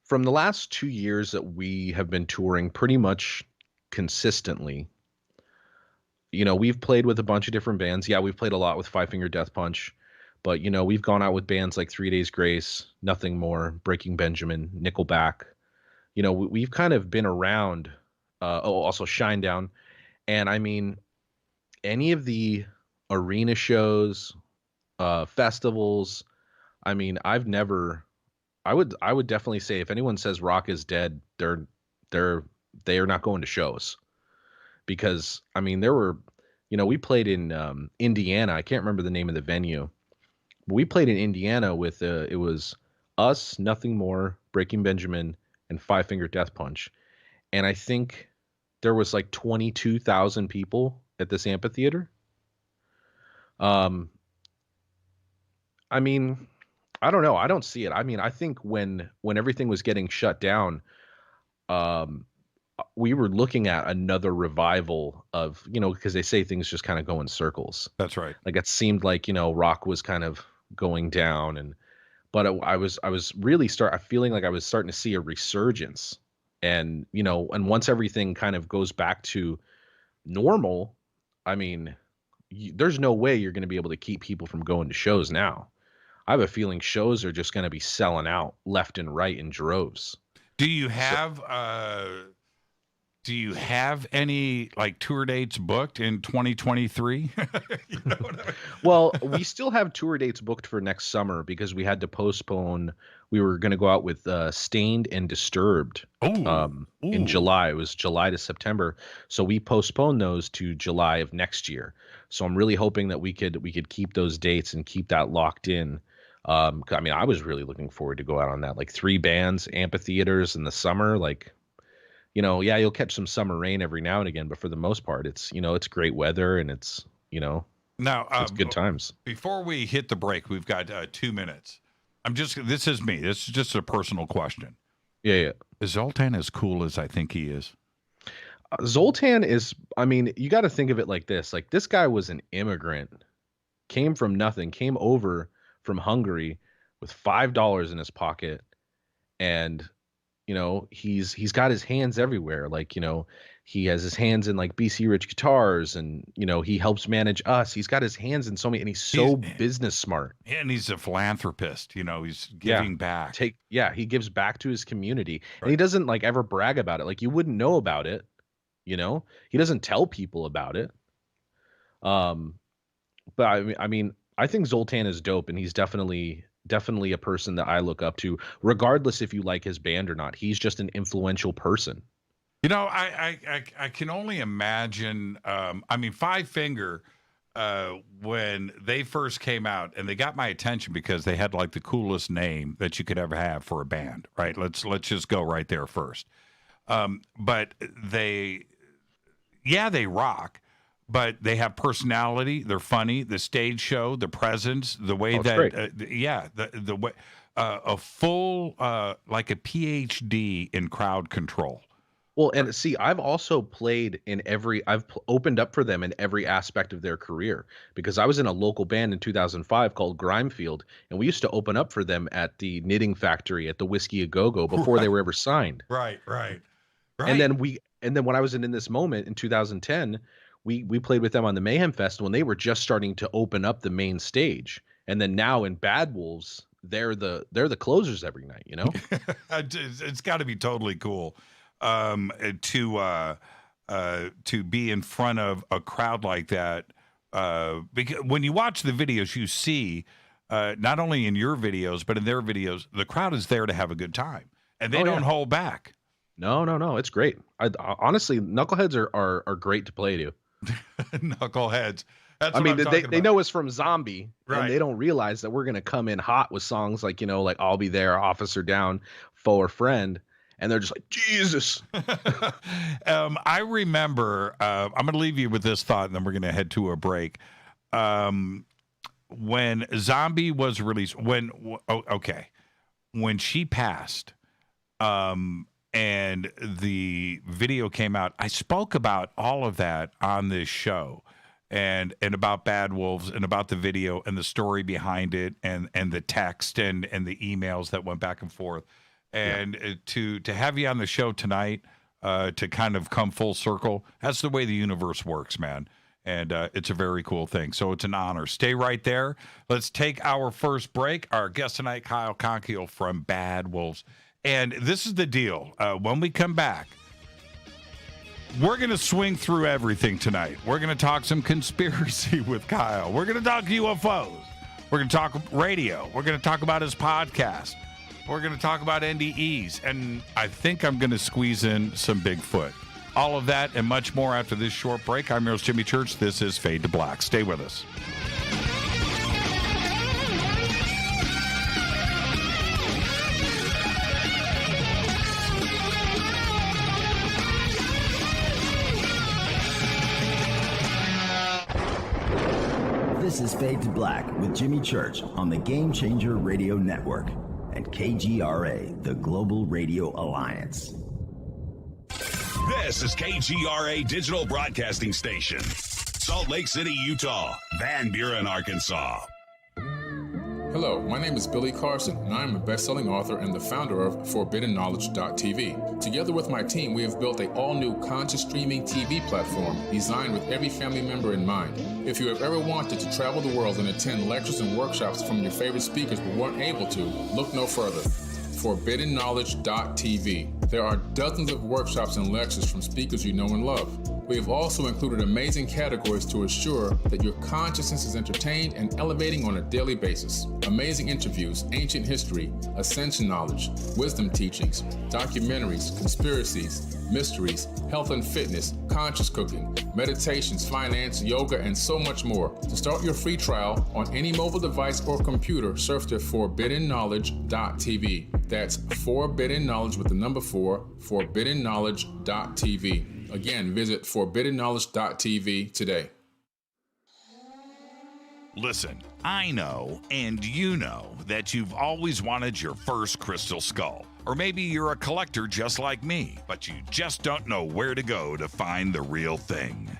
from the last 2 years that we have been touring pretty much consistently, we've played with a bunch of different bands. Yeah, we've played a lot with Five Finger Death Punch, but we've gone out with bands like 3 Days Grace, Nothing More, Breaking Benjamin, Nickelback. We've kind of been around. Also Shinedown. And I mean, any of the arena shows, festivals, I mean, I would definitely say if anyone says rock is dead, they are not going to shows. Because I mean, there were, we played in Indiana. I can't remember the name of the venue. But we played in Indiana with it was us, Nothing More, Breaking Benjamin, and Five Finger Death Punch. And I think there was like 22,000 people at this amphitheater. I mean, I don't know. I don't see it. I mean, I think when everything was getting shut down, we were looking at another revival of, because they say things just kind of go in circles. That's right. Like it seemed like, rock was kind of going down but I was really feeling like I was starting to see a resurgence. And, and once everything kind of goes back to normal, I mean, there's no way you're going to be able to keep people from going to shows now. I have a feeling shows are just going to be selling out left and right in droves. Do you have any like tour dates booked in 2023? Well, we still have tour dates booked for next summer because we had to postpone. We were going to go out with Stained and Disturbed in July. It was July to September. So we postponed those to July of next year. So I'm really hoping that we could keep those dates and keep that locked in. I mean, I was really looking forward to go out on that, like 3 bands, amphitheaters in the summer. Like, yeah, you'll catch some summer rain every now and again, but for the most part, it's, it's great weather and it's, now it's good times. Before we hit the break, we've got 2 minutes. This is me. This is just a personal question. Yeah. Is Zoltan as cool as I think he is? Zoltan is, I mean, you got to think of it like this. Like this guy was an immigrant, came from nothing, came over from Hungary with $5 in his pocket and you know, he's got his hands everywhere. Like, you know, he has his hands in like BC Rich Guitars, and, you know, he helps manage us. He's got his hands in so many, and he's business smart. And he's a philanthropist, you know, he's giving back. He gives back to his community. Right. And he doesn't like ever brag about it. Like, you wouldn't know about it, you know? He doesn't tell people about it. But I mean, I think Zoltan is dope, and he's definitely a person that I look up to, regardless if you like his band or not. He's just an influential person. You know, I can only imagine. I mean, Five Finger, when they first came out, and they got my attention because they had like the coolest name that you could ever have for a band, right? Let's just go right there first. But they rock, but they have personality. They're funny. The stage show, the presence, the way the way a full like a PhD in crowd control. Well, and see, I've also played in I've opened up for them in every aspect of their career, because I was in a local band in 2005 called Grimefield, and we used to open up for them at the Knitting Factory at the Whiskey A Go-Go before they were ever signed. Right. And then when I was in This Moment in 2010, we played with them on the Mayhem Festival, and they were just starting to open up the main stage. And then now in Bad Wolves, they're the closers every night, you know? It's got to be totally cool. To be in front of a crowd like that, because when you watch the videos, you see not only in your videos but in their videos, the crowd is there to have a good time, and they don't hold back. No, it's great. Honestly, Knuckleheads are great to play to. Knuckleheads. I mean, they know us from Zombie, right? And they don't realize that we're gonna come in hot with songs like, you know, like I'll Be There, Officer Down, Foe or Friend. And they're just like, Jesus. I remember, I'm going to leave you with this thought, and then we're going to head to a break. When Zombie was released, when she passed, and the video came out, I spoke about all of that on this show, and about Bad Wolves, and about the video, and the story behind it, and the text, and the emails that went back and forth. And to have you on the show tonight, to kind of come full circle, that's the way the universe works, man. And it's a very cool thing. So it's an honor. Stay right there. Let's take our first break. Our guest tonight, Kyle Konkiel from Bad Wolves. And this is the deal. When we come back, we're going to swing through everything tonight. We're going to talk some conspiracy with Kyle. We're going to talk UFOs. We're going to talk radio. We're going to talk about his podcast. We're going to talk about NDEs, and I think I'm going to squeeze in some Bigfoot. All of that and much more after this short break. I'm your host, Jimmy Church. This is Fade to Black. Stay with us. This is Fade to Black with Jimmy Church on the Game Changer Radio Network and KGRA, the Global Radio Alliance. This is KGRA Digital Broadcasting Station, Salt Lake City, Utah, Van Buren, Arkansas. Hello, my name is Billy Carson, and I am a best-selling author and the founder of ForbiddenKnowledge.tv. Together with my team, we have built an all-new conscious streaming TV platform designed with every family member in mind. If you have ever wanted to travel the world and attend lectures and workshops from your favorite speakers but weren't able to, look no further. ForbiddenKnowledge.tv. There are dozens of workshops and lectures from speakers you know and love. We have also included amazing categories to assure that your consciousness is entertained and elevating on a daily basis. Amazing interviews, ancient history, ascension knowledge, wisdom teachings, documentaries, conspiracies, mysteries, health and fitness, conscious cooking, meditations, finance, yoga, and so much more. To start your free trial on any mobile device or computer, surf to ForbiddenKnowledge.tv. That's Forbidden Knowledge with the number 4, ForbiddenKnowledge.tv. Again, visit ForbiddenKnowledge.tv today. Listen, I know, and you know, that you've always wanted your first crystal skull. Or maybe you're a collector just like me, but you just don't know where to go to find the real thing.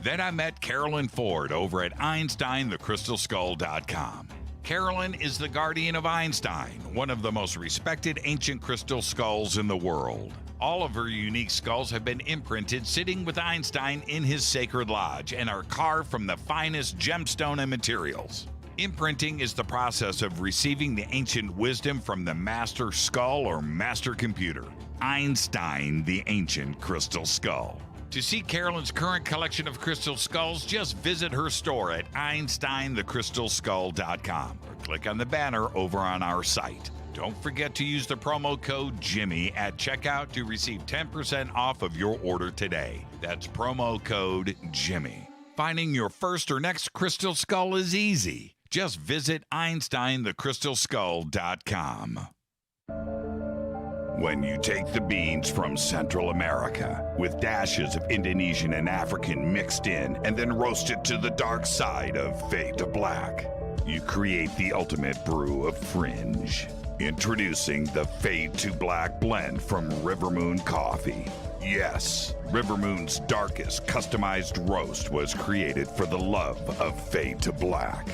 Then I met Carolyn Ford over at EinsteinTheCrystalSkull.com. Carolyn is the guardian of Einstein, one of the most respected ancient crystal skulls in the world. All of her unique skulls have been imprinted sitting with Einstein in his sacred lodge and are carved from the finest gemstone and materials. Imprinting is the process of receiving the ancient wisdom from the master skull or master computer, Einstein, the ancient crystal skull. To see Carolyn's current collection of crystal skulls, just visit her store at EinsteinTheCrystalSkull.com or click on the banner over on our site. Don't forget to use the promo code Jimmy at checkout to receive 10% off of your order today. That's promo code Jimmy. Finding your first or next crystal skull is easy. Just visit EinsteinTheCrystalSkull.com. When you take the beans from Central America with dashes of Indonesian and African mixed in and then roast it to the dark side of fade to black, you create the ultimate brew of fringe. Introducing the Fade to Black blend from River Moon Coffee. Yes, River Moon's darkest customized roast was created for the love of Fade to Black.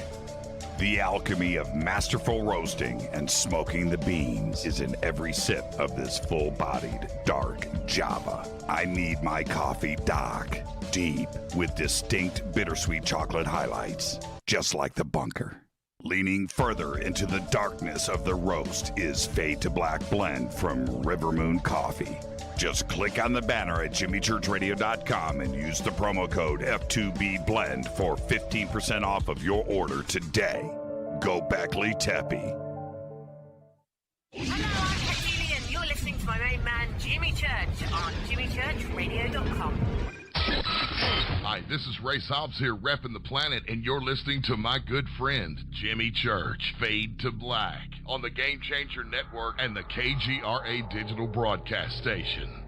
The alchemy of masterful roasting and smoking the beans is in every sip of this full-bodied, dark Java. I need my coffee dark, deep, with distinct bittersweet chocolate highlights, just like the bunker. Leaning further into the darkness of the roast is Fade to Black blend from River Moon Coffee. Just click on the banner at jimmychurchradio.com and use the promo code F2BBLEND for 15% off of your order today. Go Beckley Teppy. Hello, I'm Katie, and you're listening to my main man, Jimmy Church, on jimmychurchradio.com. Hi, this is Ray Hobbs here, repping the planet, and you're listening to my good friend, Jimmy Church, Fade to Black, on the Game Changer Network and the KGRA Digital Broadcast Station.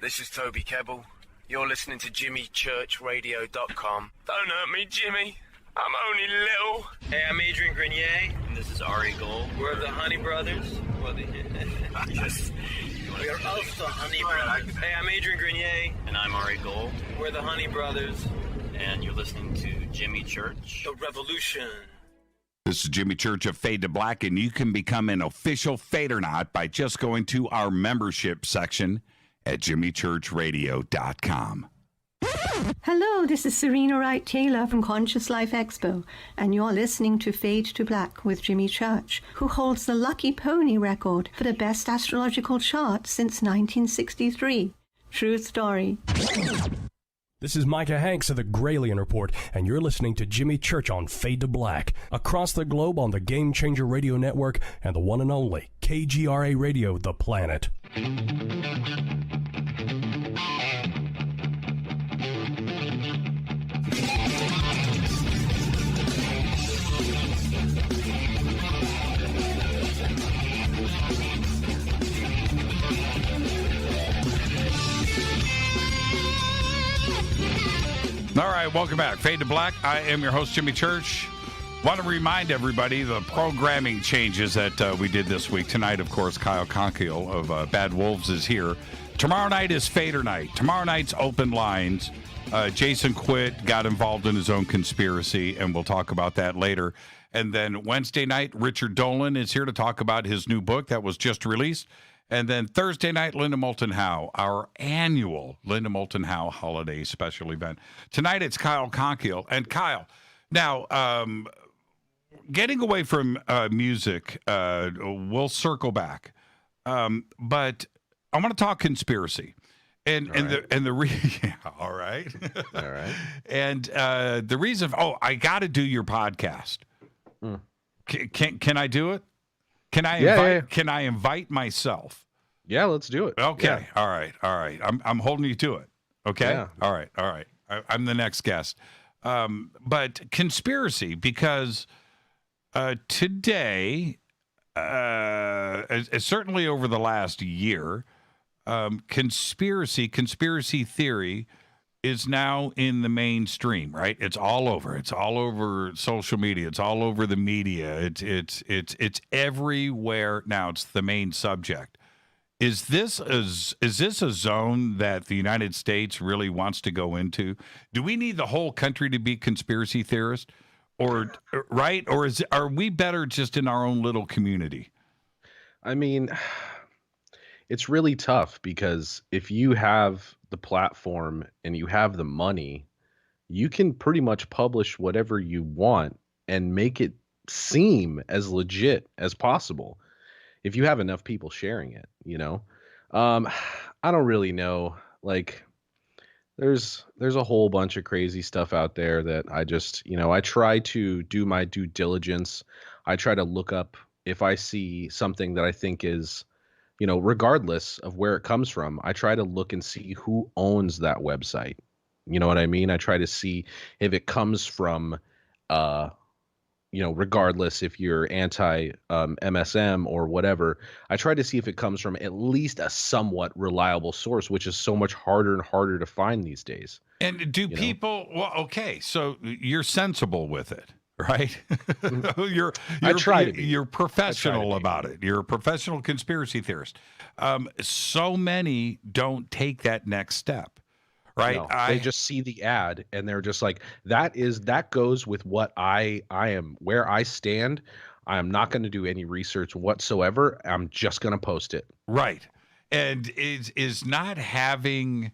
This is Toby Kebbell. You're listening to jimmychurchradio.com. Don't hurt me, Jimmy. I'm only little. Hey, I'm Adrian Grenier. And this is Ari Gold. We're the Honey Brothers. Yes. We are also Honey Brothers. Hey, I'm Adrian Grenier. And I'm Ari Gold. We're the Honey Brothers. And you're listening to Jimmy Church. The Revolution. This is Jimmy Church of Fade to Black, and you can become an official Fadernaut by just going to our membership section at jimmychurchradio.com. Hello, this is Serena Wright Taylor from Conscious Life Expo, and you're listening to Fade to Black with Jimmy Church, who holds the Lucky Pony record for the best astrological chart since 1963. True story. This is Micah Hanks of the Gralien Report, and you're listening to Jimmy Church on Fade to Black, across the globe on the Game Changer Radio Network and the one and only KGRA Radio, The Planet. All right, welcome back. Fade to Black. I am your host, Jimmy Church. Want to remind everybody the programming changes that we did this week. Tonight, of course, Kyle Konkiel of Bad Wolves is here. Tomorrow night is Fader night. Tomorrow night's open lines. Jason quit, got involved in his own conspiracy, and we'll talk about that later. And then Wednesday night, Richard Dolan is here to talk about his new book that was just released. And then Thursday night, Linda Moulton Howe, our annual Linda Moulton Howe holiday special event. Tonight, it's Kyle Konkiel. And Kyle, now, getting away from music, we'll circle back. But I want to talk conspiracy. And yeah, all right. All right. And the reason, I got to do your podcast. Can I do it? Can I invite myself? Yeah, let's do it. Okay. Yeah. All right. I'm holding you to it. Okay. Yeah. All right. I'm the next guest. But conspiracy, because today, certainly over the last year, conspiracy theory is now in the mainstream, right? It's all over. It's all over social media. It's all over the media. It's everywhere now. It's the main subject. Is this a zone that the United States really wants to go into? Do we need the whole country to be conspiracy theorists, Or right? Or are we better just in our own little community? I mean, it's really tough because if you have the platform and you have the money, you can pretty much publish whatever you want and make it seem as legit as possible if you have enough people sharing it, you know? I don't really know. Like, there's a whole bunch of crazy stuff out there that I just, I try to do my due diligence. I try to look up if I see something that I think is, regardless of where it comes from, I try to look and see who owns that website. You know what I mean? I try to see if it comes from, regardless if you're anti MSM or whatever, I try to see if it comes from at least a somewhat reliable source, which is so much harder and harder to find these days. And do people, well, okay, so you're sensible with it, right? I try to be. You're professional about it. You're a professional conspiracy theorist. So many don't take that next step. Right. No, they just see the ad and they're just like, that goes with what I am, where I stand. I am not going to do any research whatsoever. I'm just going to post it. Right. And is not having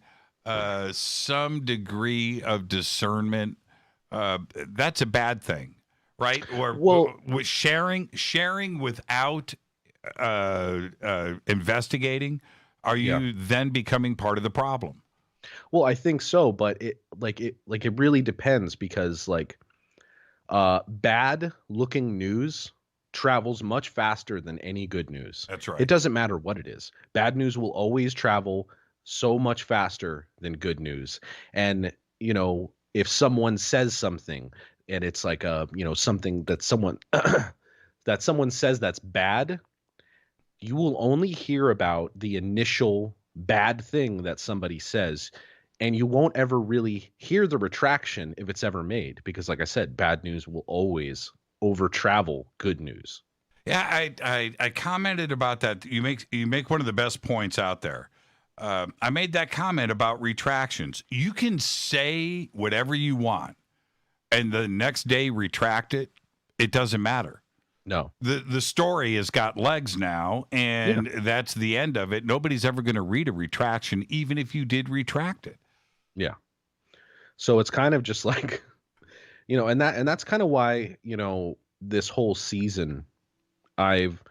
some degree of discernment, that's a bad thing. Right. Or with sharing without investigating, are you then becoming part of the problem? Well, I think so, but it really depends because bad looking news travels much faster than any good news. That's right. It doesn't matter what it is. Bad news will always travel so much faster than good news. And, if someone says something and it's like something that someone says that's bad, you will only hear about the initial bad thing that somebody says, and you won't ever really hear the retraction if it's ever made, because like I said, bad news will always over travel good news. Yeah, I commented about that. You make one of the best points out there. I made that comment about retractions. You can say whatever you want and the next day retract it. It doesn't matter. No. The story has got legs now, and that's the end of it. Nobody's ever going to read a retraction, even if you did retract it. Yeah. So it's kind of just like, and that's kind of why, this whole season, I've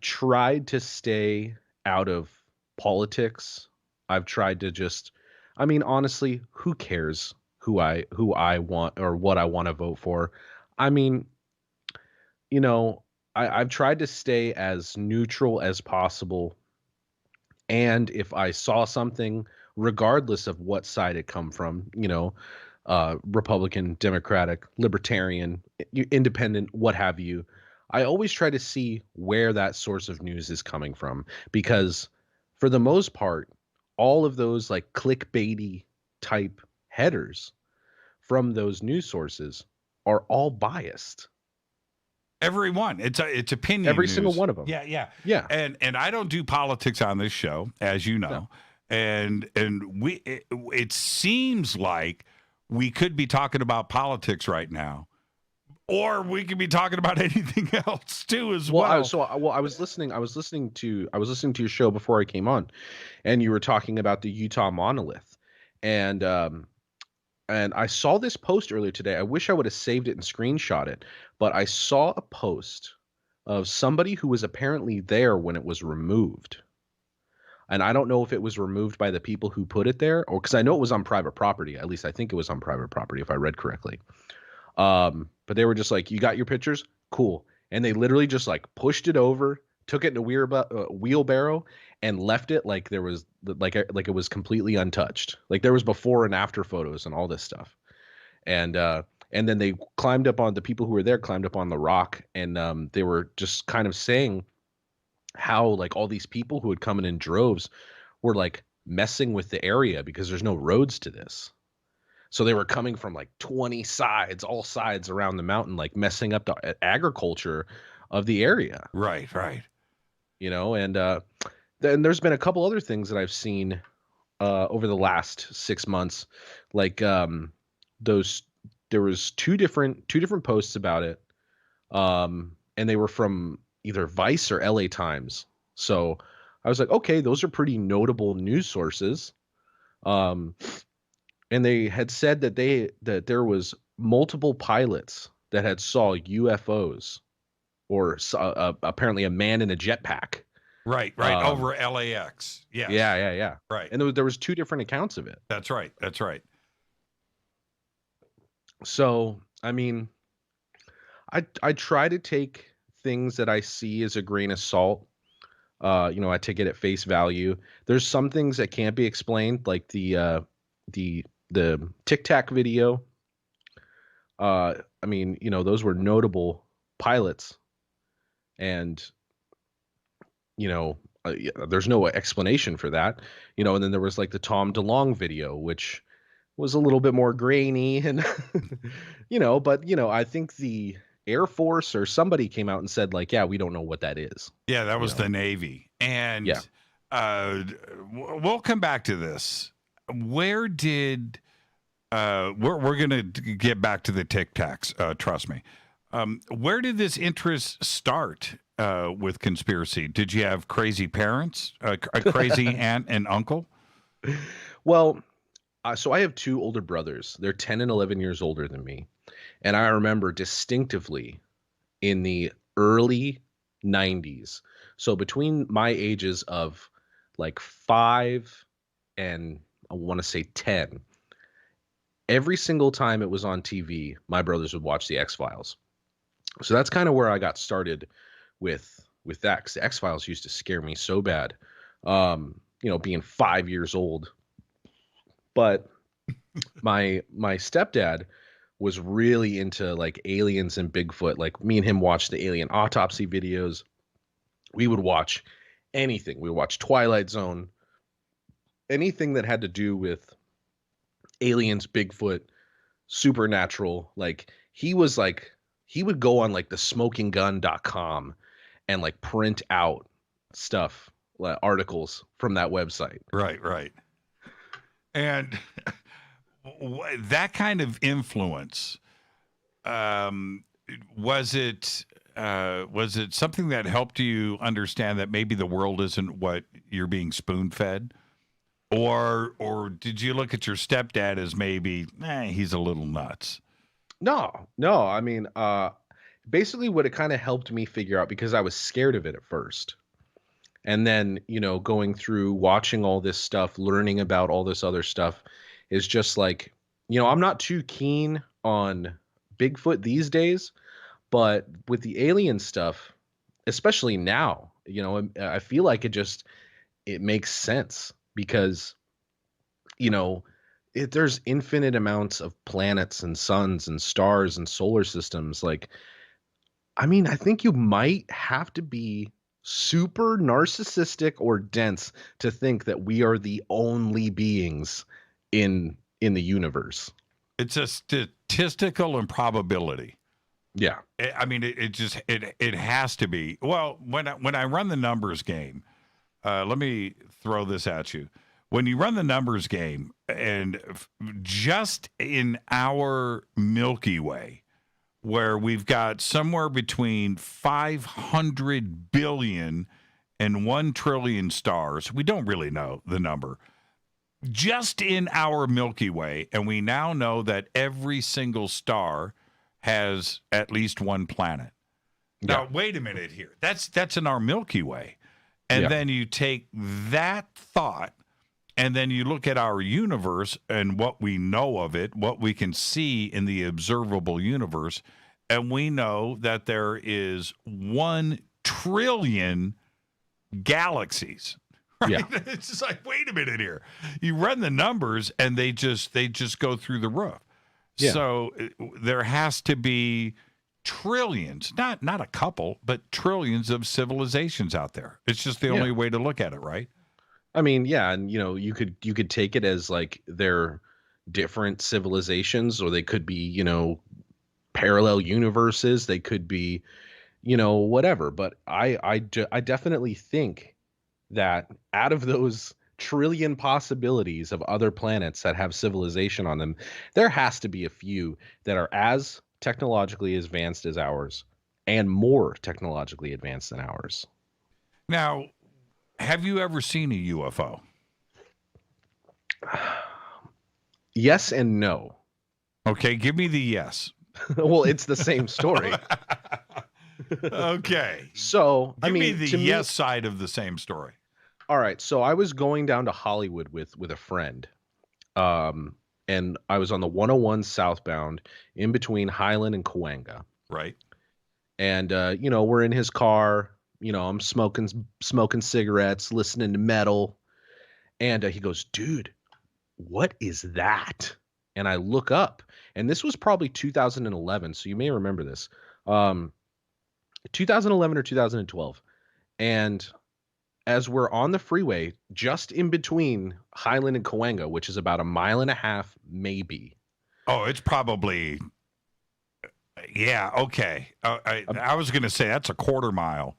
tried to stay out of politics. I've tried to just, honestly, who cares who I want or what I want to vote for? I've tried to stay as neutral as possible. And if I saw something, regardless of what side it come from, Republican, Democratic, Libertarian, Independent, what have you, I always try to see where that source of news is coming from. Because for the most part, all of those like clickbaity type headers from those news sources are all biased. Every one. It's opinion. Every news. single one of them. Yeah. Yeah. And I don't do politics on this show, as you know. No. And it seems like we could be talking about politics right now, or we could be talking about anything else too as well. I was listening to your show before I came on, and you were talking about the Utah monolith, and I saw this post earlier today. I wish I would have saved it and screenshot it, but I saw a post of somebody who was apparently there when it was removed. And I don't know if it was removed by the people who put it there, or because I know it was on private property. At least I think it was on private property, if I read correctly. But they were just like, "You got your pictures? Cool." And they literally just like pushed it over, took it in a wheelbarrow, and left it like there was like it was completely untouched. Like there was before and after photos and all this stuff. And then they climbed up on the people who were there, climbed up on the rock, and they were just kind of saying how like all these people who had come in droves were like messing with the area because there's no roads to this. So they were coming from like 20 sides, all sides around the mountain, like messing up the agriculture of the area. Right. And then there's been a couple other things that I've seen over the last 6 months, like those there was two different posts about it, and they were from either Vice or LA Times. So I was like, okay, those are pretty notable news sources. And they had said that there was multiple pilots that had saw UFOs, or apparently a man in a jetpack. Right, over LAX. Yes. Yeah. Right. And there was two different accounts of it. That's right. So, I mean, I try to take things that I see as a grain of salt. I take it at face value. There's some things that can't be explained, like the Tic Tac video. I mean, those were notable pilots, and there's no explanation for that. And then there was like the Tom DeLonge video, which was a little bit more grainy, and but I think the Air Force or somebody came out and said, like, yeah, we don't know what that is. Yeah, that was the Navy. And we'll come back to this. Where did we're going to get back to the Tic Tacs, trust me. Where did this interest start with conspiracy? Did you have crazy parents, a crazy aunt and uncle? Well, so I have two older brothers. They're 10 and 11 years older than me. And I remember distinctively in the early 90s. So between my ages of like 5 and I want to say 10, every single time it was on TV, my brothers would watch the X-Files. So that's kind of where I got started with that, because the X-Files used to scare me so bad, being 5 years old. But my stepdad was really into like aliens and Bigfoot. Like, me and him watched the alien autopsy videos. We would watch anything. We would watch Twilight Zone, anything that had to do with aliens, Bigfoot, supernatural. Like, he would go on like the smokinggun.com and like print out stuff, like articles from that website. Right. And that kind of influence, was it something that helped you understand that maybe the world isn't what you're being spoon-fed? Or did you look at your stepdad as maybe, he's a little nuts? No. I mean, basically what it kind of helped me figure out, because I was scared of it at first. And then, going through watching all this stuff, learning about all this other stuff, is just like, I'm not too keen on Bigfoot these days, but with the alien stuff, especially now, I feel like it makes sense, because, there's infinite amounts of planets and suns and stars and solar systems. Like, I mean, I think you might have to be super narcissistic or dense to think that we are the only beings in the universe. It's a statistical improbability. Yeah. I mean, it has to be. Well, when I run the numbers game, let me throw this at you. When you run the numbers game, and just in our Milky Way, where we've got somewhere between 500 billion and 1 trillion stars, we don't really know the number, just in our Milky Way, and we now know that every single star has at least one planet. Now, wait a minute here. That's in our Milky Way. And then you take that thought, and then you look at our universe and what we know of it, what we can see in the observable universe, and we know that there is 1 trillion galaxies. Right? Yeah. It's just like, wait a minute here. You run the numbers, and they just go through the roof. Yeah. So there has to be trillions, not a couple, but trillions of civilizations out there. It's just the only way to look at it, right? I mean, yeah, and you could take it as like they're different civilizations, or they could be, parallel universes. They could be, whatever. But I definitely think that out of those trillion possibilities of other planets that have civilization on them, there has to be a few that are as technologically advanced as ours and more technologically advanced than ours. Now, have you ever seen a UFO? Yes and no. Okay, give me the yes. Well, it's the same story. Okay. So, give me to the yes side of the same story. All right. So I was going down to Hollywood with a friend. And I was on the 101 southbound in between Highland and Cahuenga. Right. And, we're in his car. I'm smoking cigarettes, listening to metal. And he goes, dude, what is that? And I look up. And this was probably 2011. So you may remember this. 2011 or 2012. And as we're on the freeway, just in between Highland and Cahuenga, which is about 1.5 miles, maybe. Oh, it's probably, yeah, okay. I was going to say that's a 1/4 mile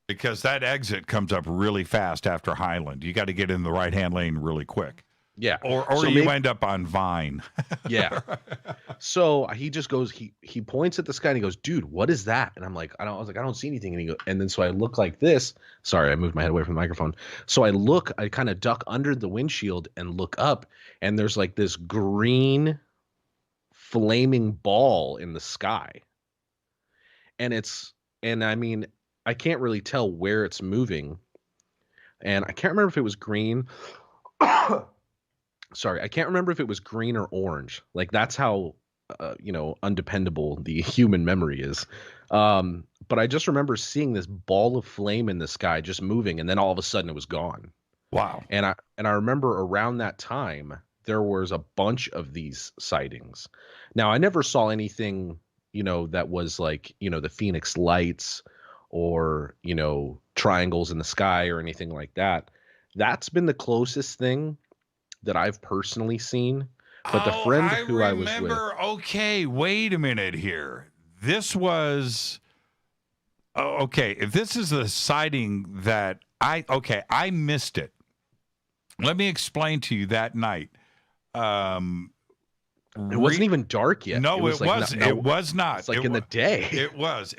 because that exit comes up really fast after Highland. You got to get in the right-hand lane really quick. Yeah. Or so you end up on Vine. Yeah. So he just goes, he points at the sky and he goes, dude, what is that? And I'm like, I was like, I don't see anything. And then so I look like this. Sorry, I moved my head away from the microphone. So I kind of duck under the windshield and look up, and there's like this green flaming ball in the sky. And I mean, I can't really tell where it's moving. And I can't remember if it was green. Sorry, I can't remember if it was green or orange. Like that's how, undependable the human memory is. But I just remember seeing this ball of flame in the sky just moving, and then all of a sudden it was gone. Wow. And I remember around that time there was a bunch of these sightings. Now I never saw anything, that was like, the Phoenix Lights or, triangles in the sky or anything like that. That's been the closest thing that I've personally seen. But the friend who I was with. Okay, wait a minute here. This was okay. If this is the sighting that I missed it. Let me explain to you that night. It wasn't even dark yet. No, it was not. It's like in the day. It was.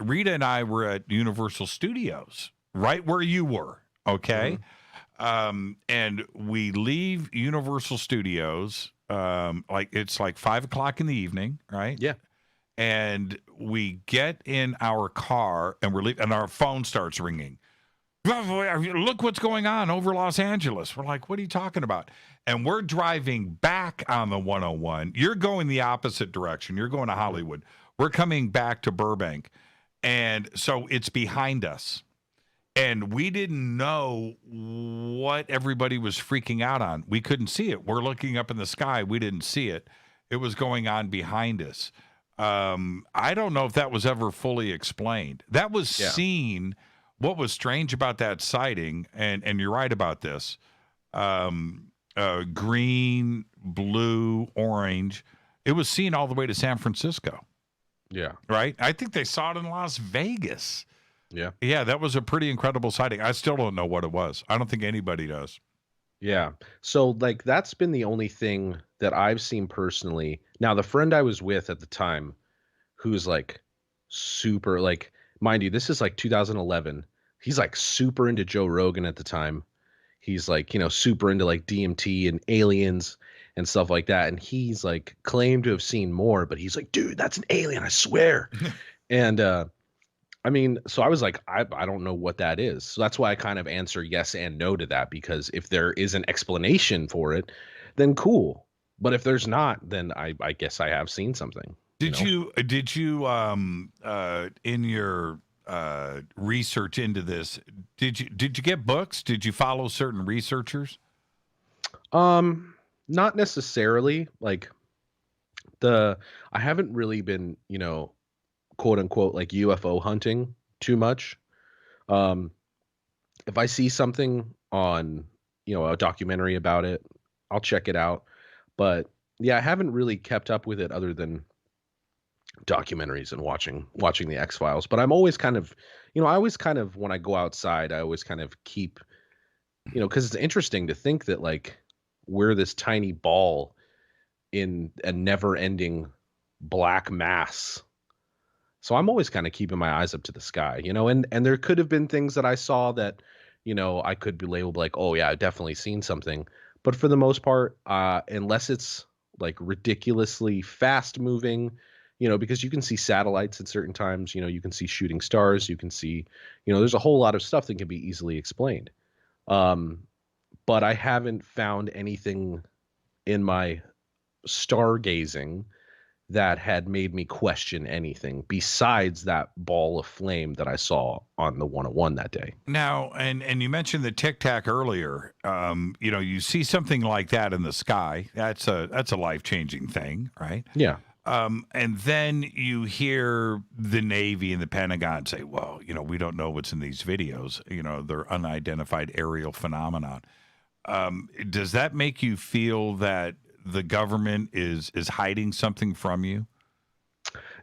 Rita and I were at Universal Studios, right where you were. Okay. Mm-hmm. And we leave Universal Studios, it's like 5:00 in the evening, right? Yeah. And we get in our car and we're leaving, and our phone starts ringing. Look what's going on over Los Angeles. We're like, what are you talking about? And we're driving back on the 101. You're going the opposite direction. You're going to Hollywood. We're coming back to Burbank. And so it's behind us. And we didn't know what everybody was freaking out on. We couldn't see it. We're looking up in the sky. We didn't see it. It was going on behind us. I don't know if that was ever fully explained. That was seen. What was strange about that sighting, and you're right about this, green, blue, orange, it was seen all the way to San Francisco. Yeah. Right? I think they saw it in Las Vegas. Yeah. Yeah, that was a pretty incredible sighting. I still don't know what it was. I don't think anybody does. Yeah. So, that's been the only thing that I've seen personally. Now, the friend I was with at the time, who's super, mind you, this is 2011. He's super into Joe Rogan at the time. He's super into DMT and aliens and stuff like that. And he's claimed to have seen more, but he's dude, that's an alien, I swear. And, so I was I don't know what that is. So that's why I kind of answer yes and no to that, because if there is an explanation for it, then cool. But if there's not, then I guess I have seen something. Did you in your research into this, did you get books? Did you follow certain researchers? Not necessarily. I haven't really been, quote unquote, UFO hunting too much. If I see something on, a documentary about it, I'll check it out. But yeah, I haven't really kept up with it other than documentaries and watching the X-Files. But I'm always kind of, when I go outside, I always kind of keep because it's interesting to think that like we're this tiny ball in a never-ending black mass. So I'm always kind of keeping my eyes up to the sky, and there could have been things that I saw that, I could be labeled like, oh yeah, I've definitely seen something. But for the most part, unless it's like ridiculously fast moving, because you can see satellites at certain times, you can see shooting stars, you can see, there's a whole lot of stuff that can be easily explained. But I haven't found anything in my stargazing that had made me question anything besides that ball of flame that I saw on the 101 that day. Now, and you mentioned the Tic Tac earlier. You see something like that in the sky. That's a life-changing thing, right? Yeah. And then you hear the Navy and the Pentagon say, well, we don't know what's in these videos. They're unidentified aerial phenomenon. Does that make you feel that the government is hiding something from you?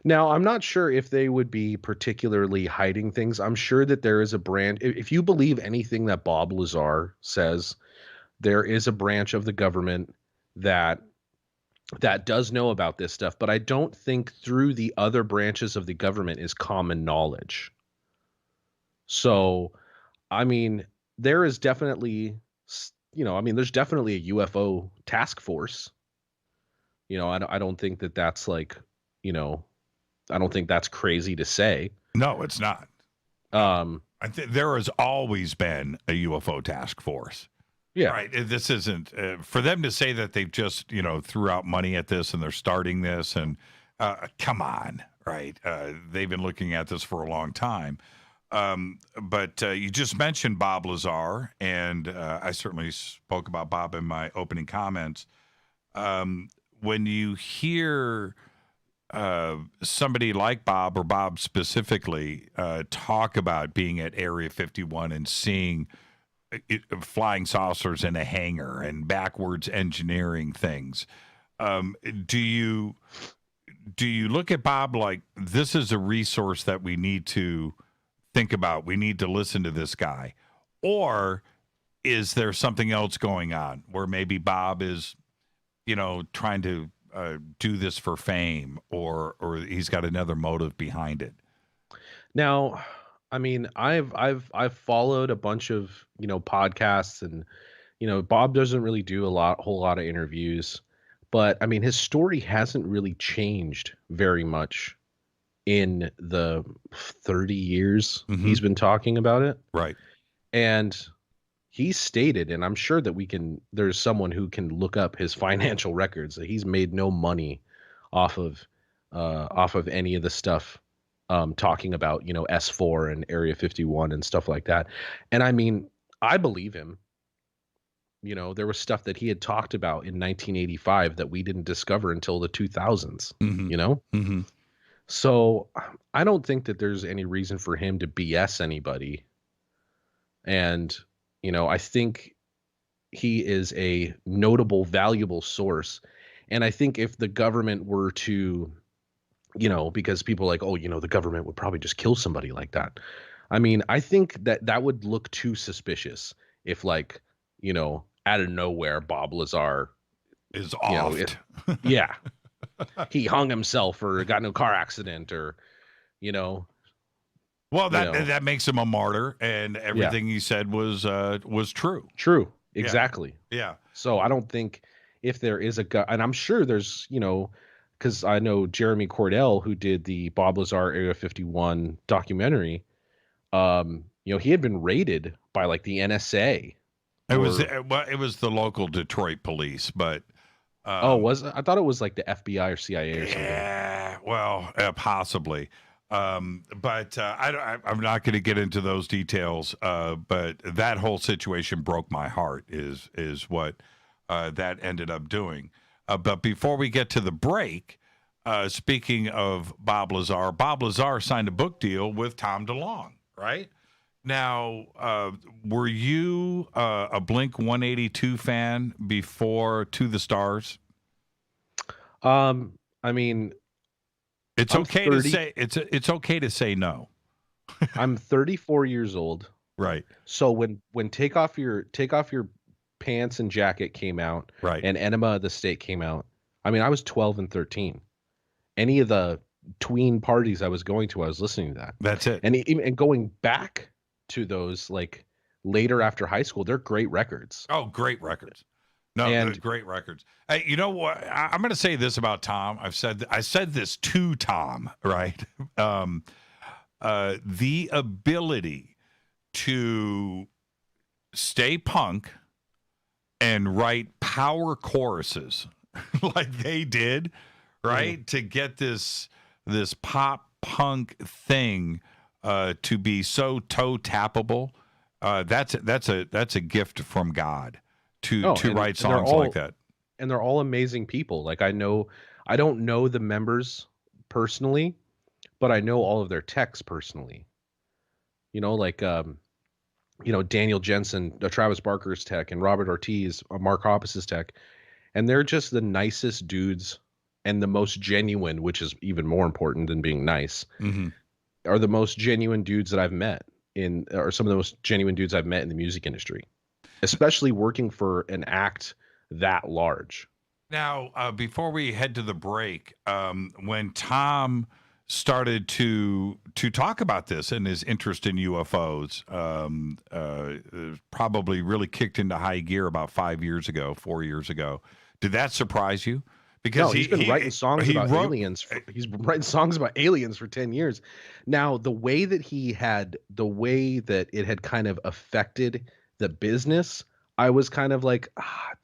Now, I'm not sure if they would be particularly hiding things. I'm sure that there is a branch. If you believe anything that Bob Lazar says, there is a branch of the government that does know about this stuff. But I don't think through the other branches of the government is common knowledge. So, I mean, there is definitely, there's definitely a UFO task force. I don't think that that's like, I don't think that's crazy to say. No, it's not. I think there has always been a UFO task force. Yeah. Right. This isn't for them to say that they've just, threw out money at this and they're starting this. And come on. Right. They've been looking at this for a long time. But you just mentioned Bob Lazar, and I certainly spoke about Bob in my opening comments. When you hear somebody like Bob, or Bob specifically, talk about being at Area 51 and seeing flying saucers in a hangar and backwards engineering things, do you look at Bob like this is a resource that we need to think about? We need to listen to this guy? Or is there something else going on where maybe Bob is, trying to do this for fame, or he's got another motive behind it? Now, I mean, I've followed a bunch of, podcasts, and, Bob doesn't really do whole lot of interviews, but I mean, his story hasn't really changed very much in the 30 years he's been talking about it. Right. And he stated, and I'm sure that there's someone who can look up his financial records, that he's made no money off of any of the stuff, talking about, S4 and Area 51 and stuff like that. And I mean, I believe him. There was stuff that he had talked about in 1985 that we didn't discover until the 2000s, So I don't think that there's any reason for him to BS anybody. And, I think he is a notable, valuable source. And I think if the government were to, because people are like, oh, the government would probably just kill somebody like that. I mean, I think that would look too suspicious if, like, out of nowhere, Bob Lazar is off. Yeah. He hung himself or got in a car accident, or, Well, that makes him a martyr, and everything he said was true. True. Exactly. Yeah. So I don't think if there is and I'm sure there's, because I know Jeremy Cordell, who did the Bob Lazar Area 51 documentary, he had been raided by like the NSA. It was the local Detroit police, but was it? I thought it was like the FBI or CIA or something. Yeah, well, possibly. But I'm not going to get into those details. But that whole situation broke my heart. Is what that ended up doing. But before we get to the break, speaking of Bob Lazar signed a book deal with Tom DeLonge, right? Now, were you a Blink 182 fan before To the Stars? I mean, it's okay to say it's okay to say no. I'm 34 years old. Right. So when Take Off Your Pants and Jacket came out, right, and Enema of the State came out, I mean, I was 12 and 13. Any of the tween parties I was going to, I was listening to that. That's it. And going back to those like later after high school, they're great records. Oh, great records. No, they're great records. Hey, you know what? I'm going to say this about Tom. I said this to Tom, right? The ability to stay punk and write power choruses like they did, right? To get this pop punk thing to be so toe tappable, that's a gift from God to write songs like that. And they're all amazing people. Like I don't know the members personally, but I know all of their techs personally. You know, like Daniel Jensen, Travis Barker's tech, and Robert Ortiz, Mark Hoppus's tech, and they're just the nicest dudes and the most genuine, which is even more important than being nice. Mm-hmm. Are the most genuine dudes that I've met or some of the most genuine dudes I've met in the music industry, especially working for an act that large. Now, before we head to the break, when Tom started to talk about this and his interest in UFOs, probably really kicked into high gear about 4 years ago. Did that surprise you? Because he's been writing songs about aliens. He's been writing songs about aliens for 10 years. Now, the way that it had kind of affected the business, I was kind of like,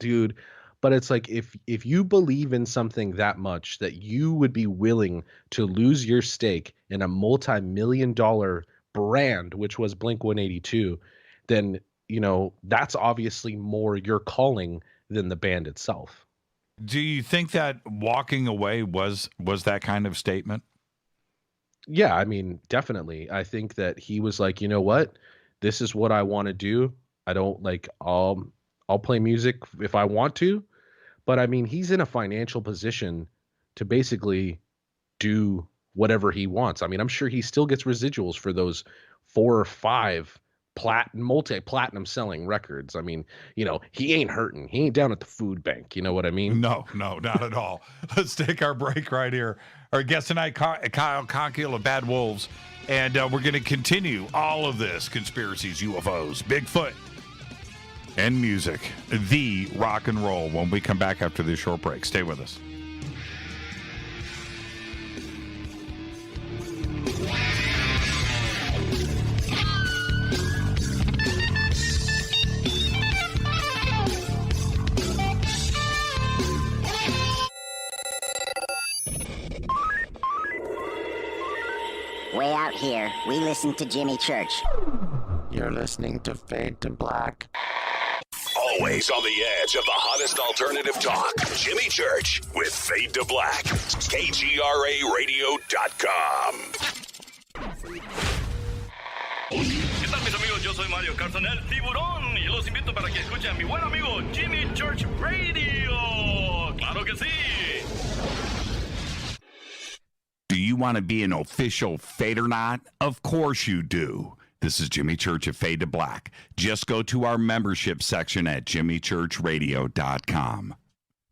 dude. But it's like if you believe in something that much that you would be willing to lose your stake in a multi-million-dollar brand, which was Blink-182, then that's obviously more your calling than the band itself. Do you think that walking away was that kind of statement? Yeah, I mean, definitely. I think that he was like, you know what? This is what I want to do. I don't like I'll play music if I want to, but I mean, he's in a financial position to basically do whatever he wants. I mean, I'm sure he still gets residuals for those 4 or 5 multi-platinum selling records. I mean, he ain't hurting. He ain't down at the food bank. You know what I mean? No, not at all. Let's take our break right here. Our guest tonight, Kyle Konkiel of Bad Wolves, and we're going to continue all of this: conspiracies, UFOs, Bigfoot, and music, the rock and roll, when we come back after this short break. Stay with us. Way out here, we listen to Jimmy Church. You're listening to Fade to Black. Always on the edge of the hottest alternative talk. Jimmy Church with Fade to Black. KGRARadio.com. ¿Qué tal, mis amigos? Yo soy Mario Carson, el tiburón, y los invito para que escuchen a mi buen amigo Jimmy Church Radio. ¡Claro que sí! Do you want to be an official Fadernaut? Of course you do. This is Jimmy Church of Fade to Black. Just go to our membership section at jimmychurchradio.com.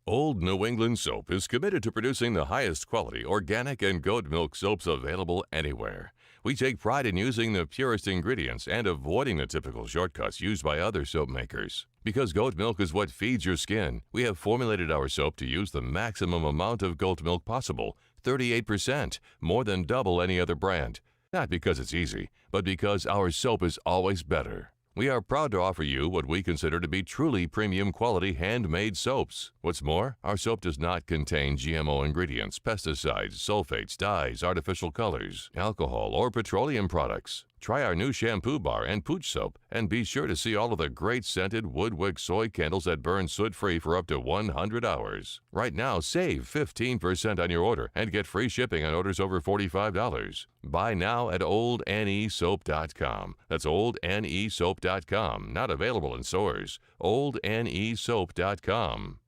Old New England Soap is committed to producing the highest quality organic and goat milk soaps available anywhere. We take pride in using the purest ingredients and avoiding the typical shortcuts used by other soap makers. Because goat milk is what feeds your skin, we have formulated our soap to use the maximum amount of goat milk possible, 38%, more than double any other brand. Not because it's easy, but because our soap is always better. We are proud to offer you what we consider to be truly premium quality handmade soaps. What's more, our soap does not contain GMO ingredients, pesticides, sulfates, dyes, artificial colors, alcohol, or petroleum products. Try our new shampoo bar and pooch soap, and be sure to see all of the great scented Woodwick soy candles that burn soot-free for up to 100 hours. Right now, save 15% on your order and get free shipping on orders over $45. Buy now at oldnesoap.com. That's oldnesoap.com. Not available in stores. oldnesoap.com.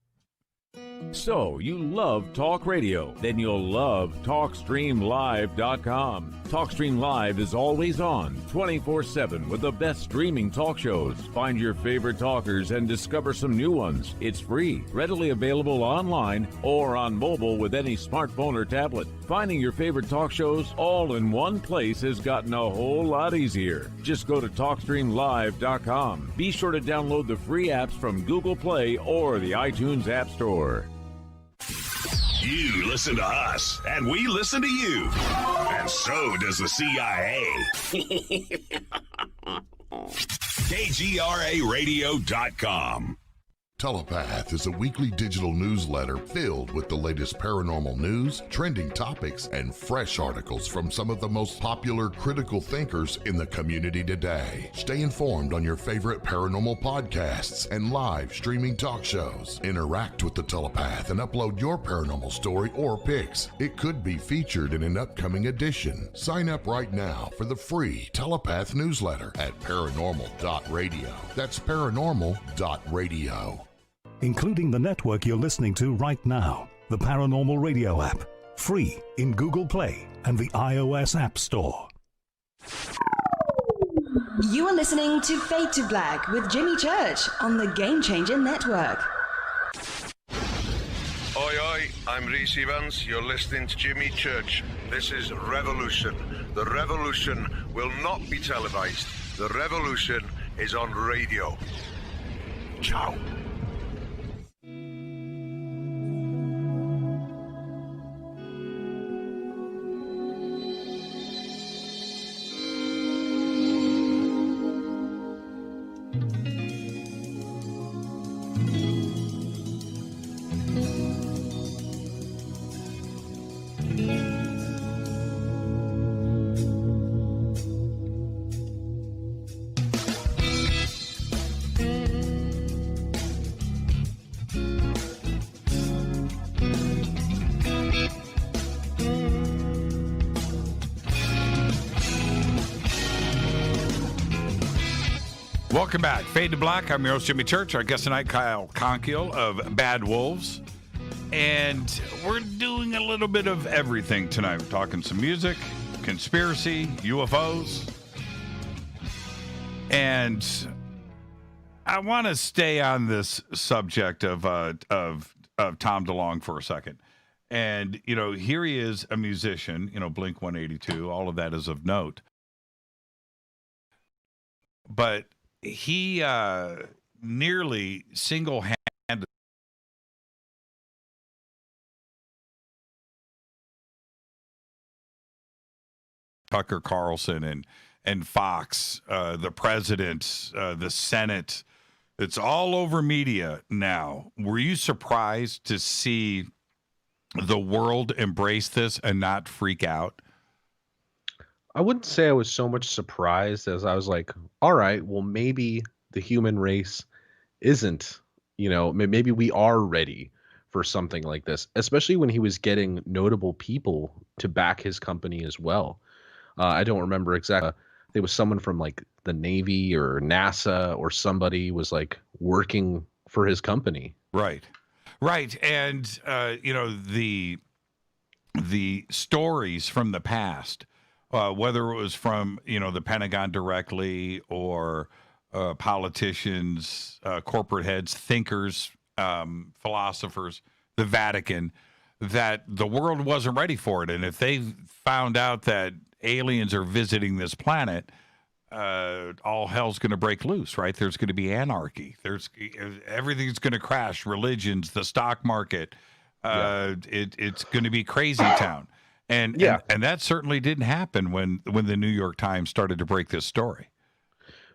So, you love talk radio? Then you'll love TalkStreamLive.com. TalkStream Live is always on, 24/7, with the best streaming talk shows. Find your favorite talkers and discover some new ones. It's free, readily available online or on mobile with any smartphone or tablet. Finding your favorite talk shows all in one place has gotten a whole lot easier. Just go to TalkStreamLive.com. Be sure to download the free apps from Google Play or the iTunes App Store. You listen to us, and we listen to you. And so does the CIA. KGRARadio.com. Telepath is a weekly digital newsletter filled with the latest paranormal news, trending topics, and fresh articles from some of the most popular critical thinkers in the community today. Stay informed on your favorite paranormal podcasts and live streaming talk shows. Interact with the Telepath and upload your paranormal story or pics. It could be featured in an upcoming edition. Sign up right now for the free Telepath newsletter at paranormal.radio. That's paranormal.radio. Including the network you're listening to right now, the Paranormal Radio app, free in Google Play and the iOS App Store. You are listening to Fade to Black with Jimmy Church on the Game Changer Network. Oi, oi, I'm Reese Evans. You're listening to Jimmy Church. This is Revolution. The revolution will not be televised. The revolution is on radio. Ciao. Welcome back. Fade to Black. I'm your host, Jimmy Church. Our guest tonight, Kyle Konkiel of Bad Wolves. And we're doing a little bit of everything tonight. We're talking some music, conspiracy, UFOs. And I want to stay on this subject of Tom DeLonge for a second. And, you know, here he is, a musician, you know, Blink 182, all of that is of note. But he nearly single-handedly Tucker Carlson and Fox, the president, the Senate. It's all over media now. Were you surprised to see the world embrace this and not freak out? I wouldn't say I was so much surprised as I was like, all right, well, maybe the human race isn't, you know, maybe we are ready for something like this, especially when he was getting notable people to back his company as well. I don't remember exactly. There was someone from like the Navy or NASA or somebody was like working for his company. Right. Right. And, you know, the stories from the past, whether it was from, you know, the Pentagon directly or politicians, corporate heads, thinkers, philosophers, the Vatican, that the world wasn't ready for it. And if they found out that aliens are visiting this planet, all hell's going to break loose, right? There's going to be anarchy. Everything's going to crash. Religions, the stock market. It's going to be crazy town. And that certainly didn't happen when the New York Times started to break this story.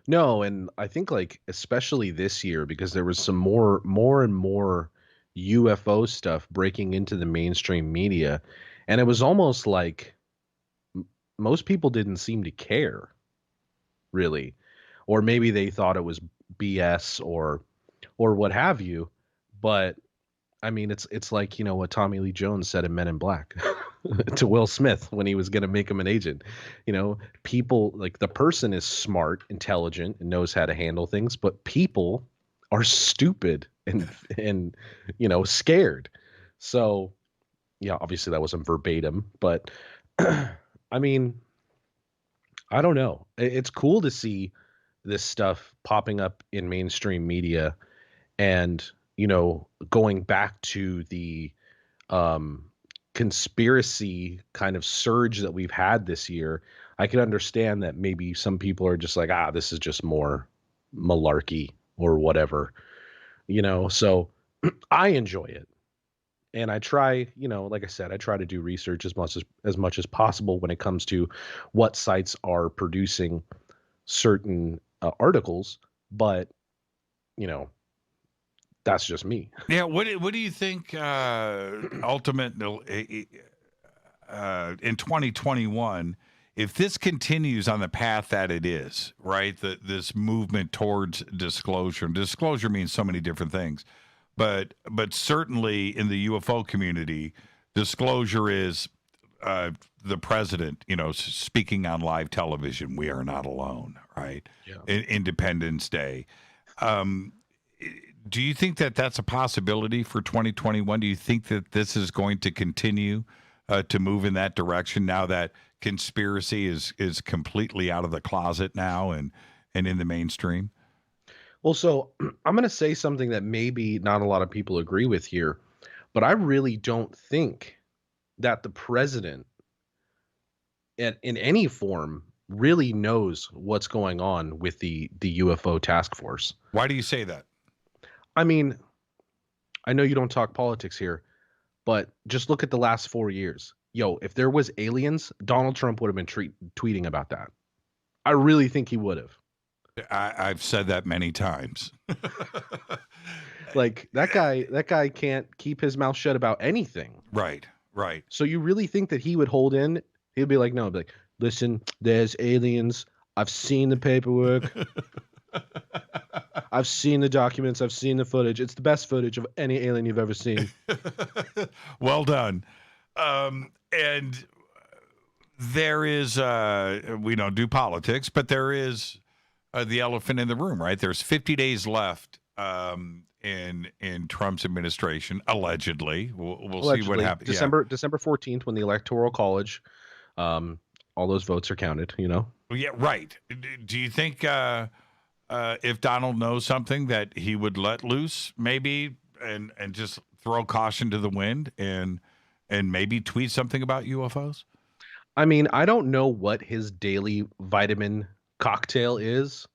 No, and I think like especially this year because there was some more and more UFO stuff breaking into the mainstream media, and it was almost like most people didn't seem to care, really, or maybe they thought it was BS or what have you. But I mean, it's like, you know, what Tommy Lee Jones said in Men in Black to Will Smith when he was going to make him an agent. You know, people, like, the person is smart, intelligent, and knows how to handle things, but people are stupid and scared. So yeah, obviously that wasn't verbatim, but I mean, I don't know. It's cool to see this stuff popping up in mainstream media, and going back to the conspiracy kind of surge that we've had this year. I can understand that maybe some people are just like, this is just more malarkey or whatever, so I enjoy it. And I try, like I said, I try to do research as much as possible when it comes to what sites are producing certain articles, but that's just me. Yeah. What do you think? Ultimate in 2021, if this continues on the path that it is, right? This movement towards disclosure. Disclosure means so many different things, but certainly in the UFO community, disclosure is the president, speaking on live television. We are not alone, right? Yeah. Independence Day. Do you think that that's a possibility for 2021? Do you think that this is going to continue to move in that direction now that conspiracy is completely out of the closet now and in the mainstream? Well, so I'm going to say something that maybe not a lot of people agree with here, but I really don't think that the president in any form really knows what's going on with the UFO task force. Why do you say that? I mean, I know you don't talk politics here, but just look at the last 4 years. If there was aliens, Donald Trump would have been tweeting about that. I really think he would have. I've said that many times. Like that guy can't keep his mouth shut about anything. Right. So you really think that he would hold in? He'd be like, no, be like, listen, there's aliens. I've seen the paperwork. I've seen the documents. I've seen the footage. It's the best footage of any alien you've ever seen. Well done. And there is, we don't do politics, but there is the elephant in the room, right? There's 50 days left in Trump's administration, allegedly. We'll see what happens. December 14th, when the Electoral College, all those votes are counted, Yeah, right. Do you think if Donald knows something that he would let loose maybe and just throw caution to the wind and maybe tweet something about UFOs? I mean, I don't know what his daily vitamin cocktail is,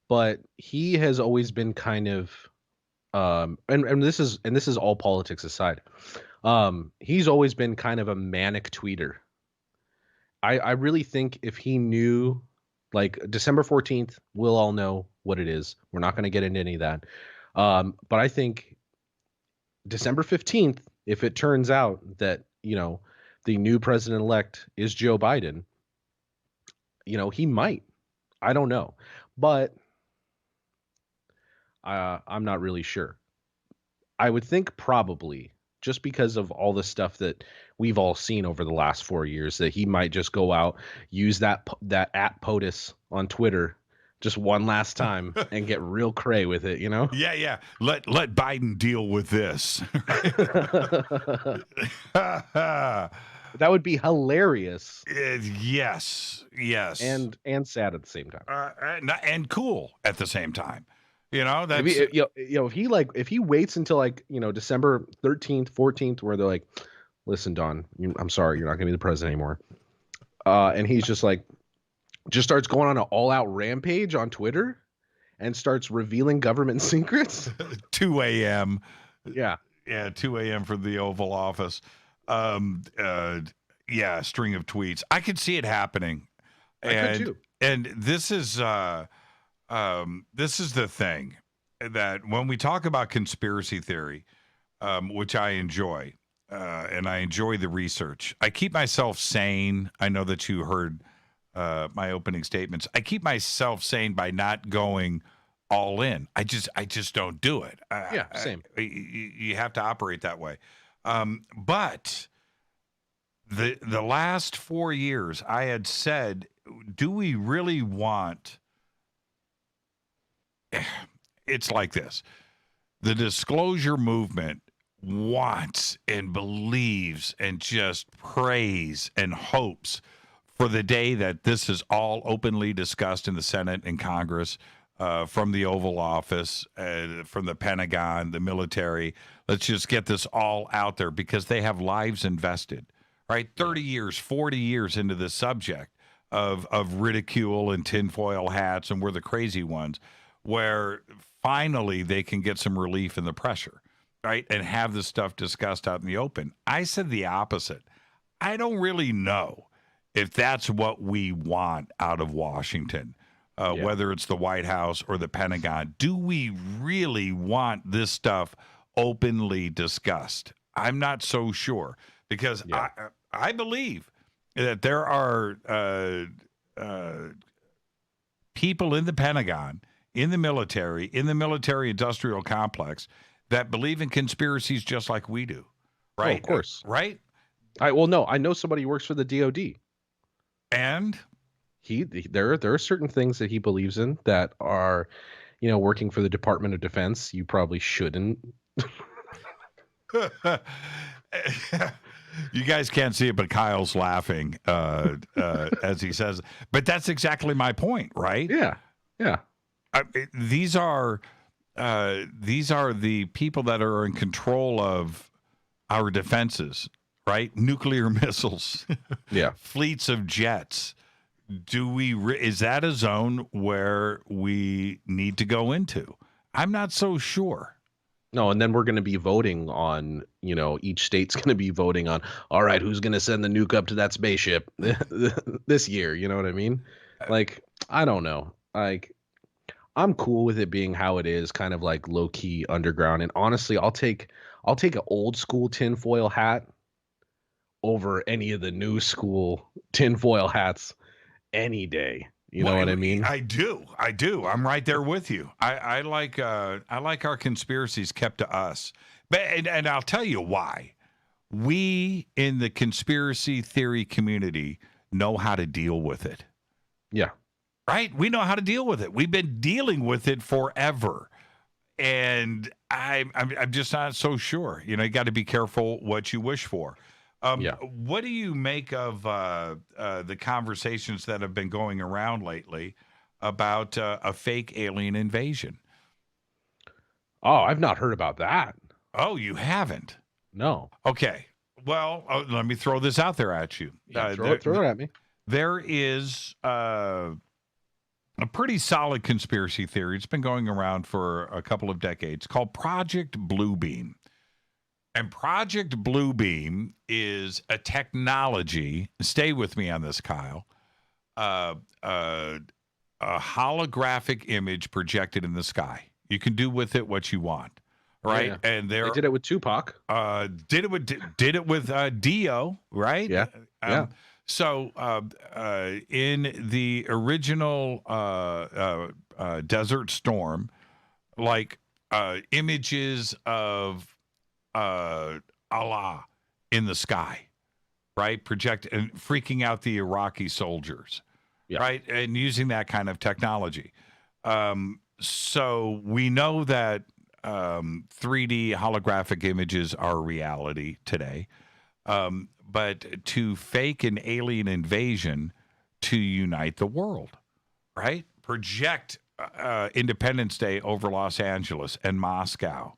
but he has always been kind of and this is all politics aside. He's always been kind of a manic tweeter. I really think if he knew, like, December 14th, we'll all know what it is. We're not going to get into any of that. But I think December 15th, if it turns out that, the new president-elect is Joe Biden, he might. I don't know. But I'm not really sure. I would think probably, just because of all the stuff that we've all seen over the last 4 years, that he might just go out, use that at POTUS on Twitter just one last time and get real cray with it, Yeah. Let Biden deal with this. That would be hilarious. Yes. And sad at the same time. And cool at the same time. That's if he waits until December 13th, 14th, where they're like, listen, Don, I'm sorry, you're not gonna be the president anymore. And he's just starts going on an all-out rampage on Twitter and starts revealing government secrets. 2 a.m. Yeah, 2 a.m. for the Oval Office. String of tweets. I could see it happening. I could too. And this is the thing, that when we talk about conspiracy theory, which I enjoy, and I enjoy the research, I keep myself sane. I know that you heard my opening statements. I keep myself sane by not going all in. I just don't do it. Same. You have to operate that way. But the last 4 years, I had said, do we really want? It's like this. The disclosure movement wants and believes and just prays and hopes for the day that this is all openly discussed in the Senate and Congress, from the Oval Office, from the Pentagon, the military. Let's just get this all out there because they have lives invested, right? 30 years, 40 years into this subject of ridicule and tinfoil hats, and we're the crazy ones, where finally they can get some relief in the pressure, right? And have this stuff discussed out in the open. I said the opposite. I don't really know if that's what we want out of Washington, whether it's the White House or the Pentagon. Do we really want this stuff openly discussed? I'm not so sure, because I believe that there are people in the Pentagon, in the military industrial complex that believe in conspiracies just like we do, right? Oh, of course. Right? I know somebody who works for the DOD. And there are certain things that he believes in that are, working for the Department of Defense. You probably shouldn't. You guys can't see it, but Kyle's laughing as he says. But that's exactly my point, right? Yeah. These are the people that are in control of our defenses, right? Nuclear missiles, fleets of jets. Is that a zone where we need to go into? I'm not so sure. No, and then we're going to be voting on, each state's going to be voting on, all right, who's going to send the nuke up to that spaceship this year? You know what I mean? Like, I don't know. Like, I'm cool with it being how it is, kind of like low key underground. And honestly, I'll take an old school tinfoil hat over any of the new school tinfoil hats any day. You know what I mean? I do. I'm right there with you. I like our conspiracies kept to us. But and I'll tell you why. We in the conspiracy theory community know how to deal with it. Yeah. Right? We know how to deal with it. We've been dealing with it forever. And I'm just not so sure. You got to be careful what you wish for. What do you make of the conversations that have been going around lately about a fake alien invasion? Oh, I've not heard about that. Oh, you haven't? No. Okay. Well, let me throw this out there at you. Throw it at me. There is a pretty solid conspiracy theory. It's been going around for a couple of decades called Project Bluebeam. And Project Bluebeam is a technology, stay with me on this, Kyle, a holographic image projected in the sky. You can do with it what you want, right? Yeah. And they did it with Tupac. Did it with Dio, right? Yeah. So in the original Desert Storm, like images of Allah in the sky, right? Project and freaking out the Iraqi soldiers, right? And using that kind of technology. So we know that 3D holographic images are reality today. But to fake an alien invasion to unite the world, right? Project Independence Day over Los Angeles and Moscow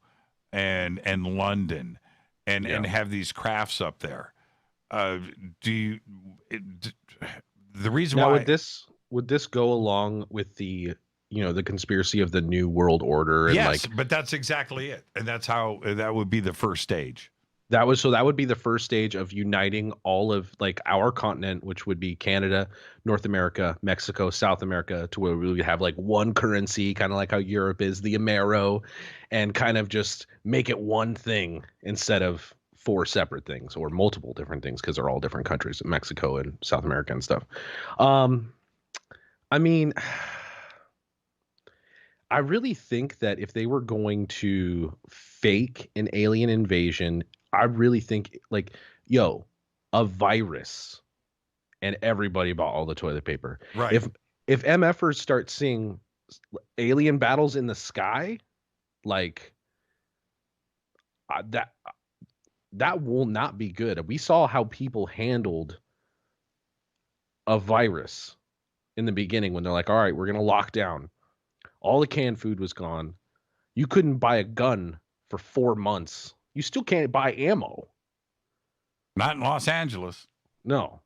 and London and have these crafts up there. The reason now, why would this go along with the the conspiracy of the New World Order? And yes, but that's exactly it, and that's how that would be the first stage. That would be the first stage of uniting all of our continent, which would be Canada, North America, Mexico, South America, to where we would have one currency, kind of like how Europe is the Amero, and kind of just make it one thing instead of four separate things or multiple different things, because they're all different countries, Mexico and South America and stuff. I mean, I really think that if they were going to fake an alien invasion, I really think a virus, and everybody bought all the toilet paper. Right. If MFers start seeing alien battles in the sky, that will not be good. We saw how people handled a virus in the beginning when they're like, all right, we're going to lock down. All the canned food was gone. You couldn't buy a gun for 4 months. You still can't buy ammo. Not in Los Angeles. No.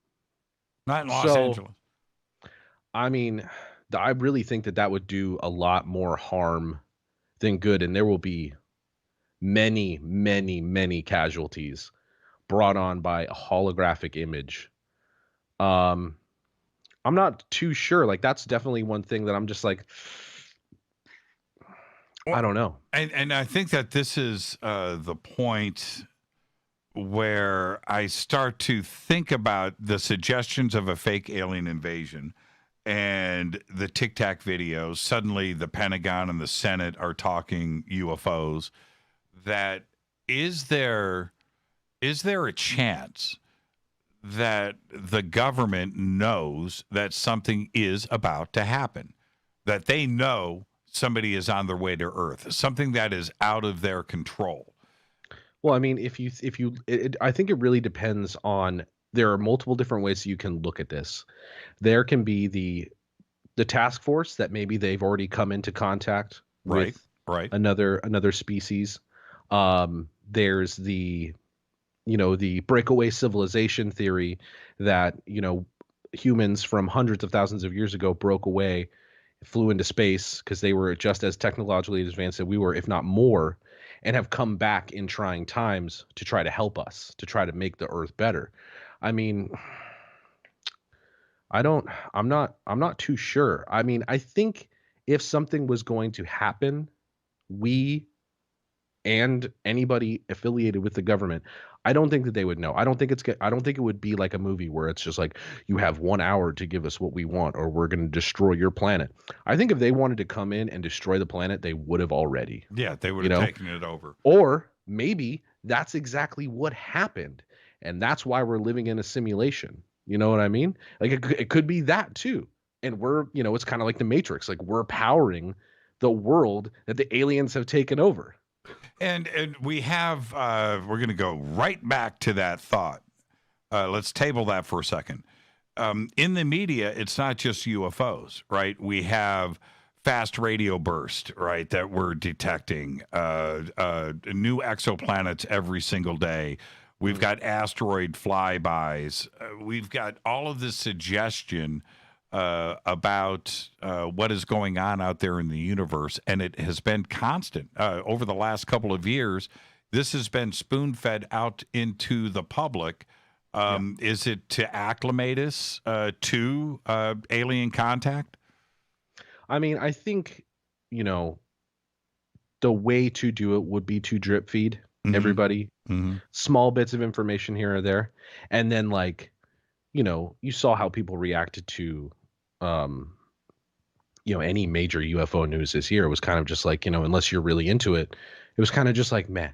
Not in Los Angeles. I mean, I really think that would do a lot more harm than good. And there will be many, many, many casualties brought on by a holographic image. I'm not too sure. Like, that's definitely one thing that I'm just like, I don't know. And I think that this is the point where I start to think about the suggestions of a fake alien invasion and the Tic Tac videos. Suddenly the Pentagon and the Senate are talking UFOs. That is there a chance that the government knows that something is about to happen, that they know somebody is on their way to Earth, something that is out of their control? Well, I mean, I think it really depends on, there are multiple different ways you can look at this. There can be the task force that maybe they've already come into contact with another species. There's the breakaway civilization theory that, humans from hundreds of thousands of years ago broke away, flew into space because they were just as technologically advanced as we were, if not more, and have come back in trying times to try to help us, to try to make the Earth better. I mean, I'm not too sure. I mean, I think if something was going to happen, we and anybody affiliated with the government, I don't think that they would know. I don't think it would be like a movie where it's just like, you have 1 hour to give us what we want, or we're going to destroy your planet. I think if they wanted to come in and destroy the planet, they would have already. Yeah, they would have taken it over. Or maybe that's exactly what happened, and that's why we're living in a simulation. You know what I mean? Like, it could be that too. And we're, it's kind of like the Matrix. Like, we're powering the world that the aliens have taken over. And we have, we're going to go right back to that thought. Let's table that for a second. In the media, it's not just UFOs, right? We have fast radio burst, right, that we're detecting, new exoplanets every single day. We've got asteroid flybys. We've got all of this suggestion about what is going on out there in the universe, and it has been constant over the last couple of years. This has been spoon-fed out into the public. Is it to acclimate us to alien contact? I mean, I think, the way to do it would be to drip feed everybody small bits of information here or there. And then, like, you saw how people reacted to any major UFO news this year. It was kind of just like, unless you're really into it, it was kind of just like, meh.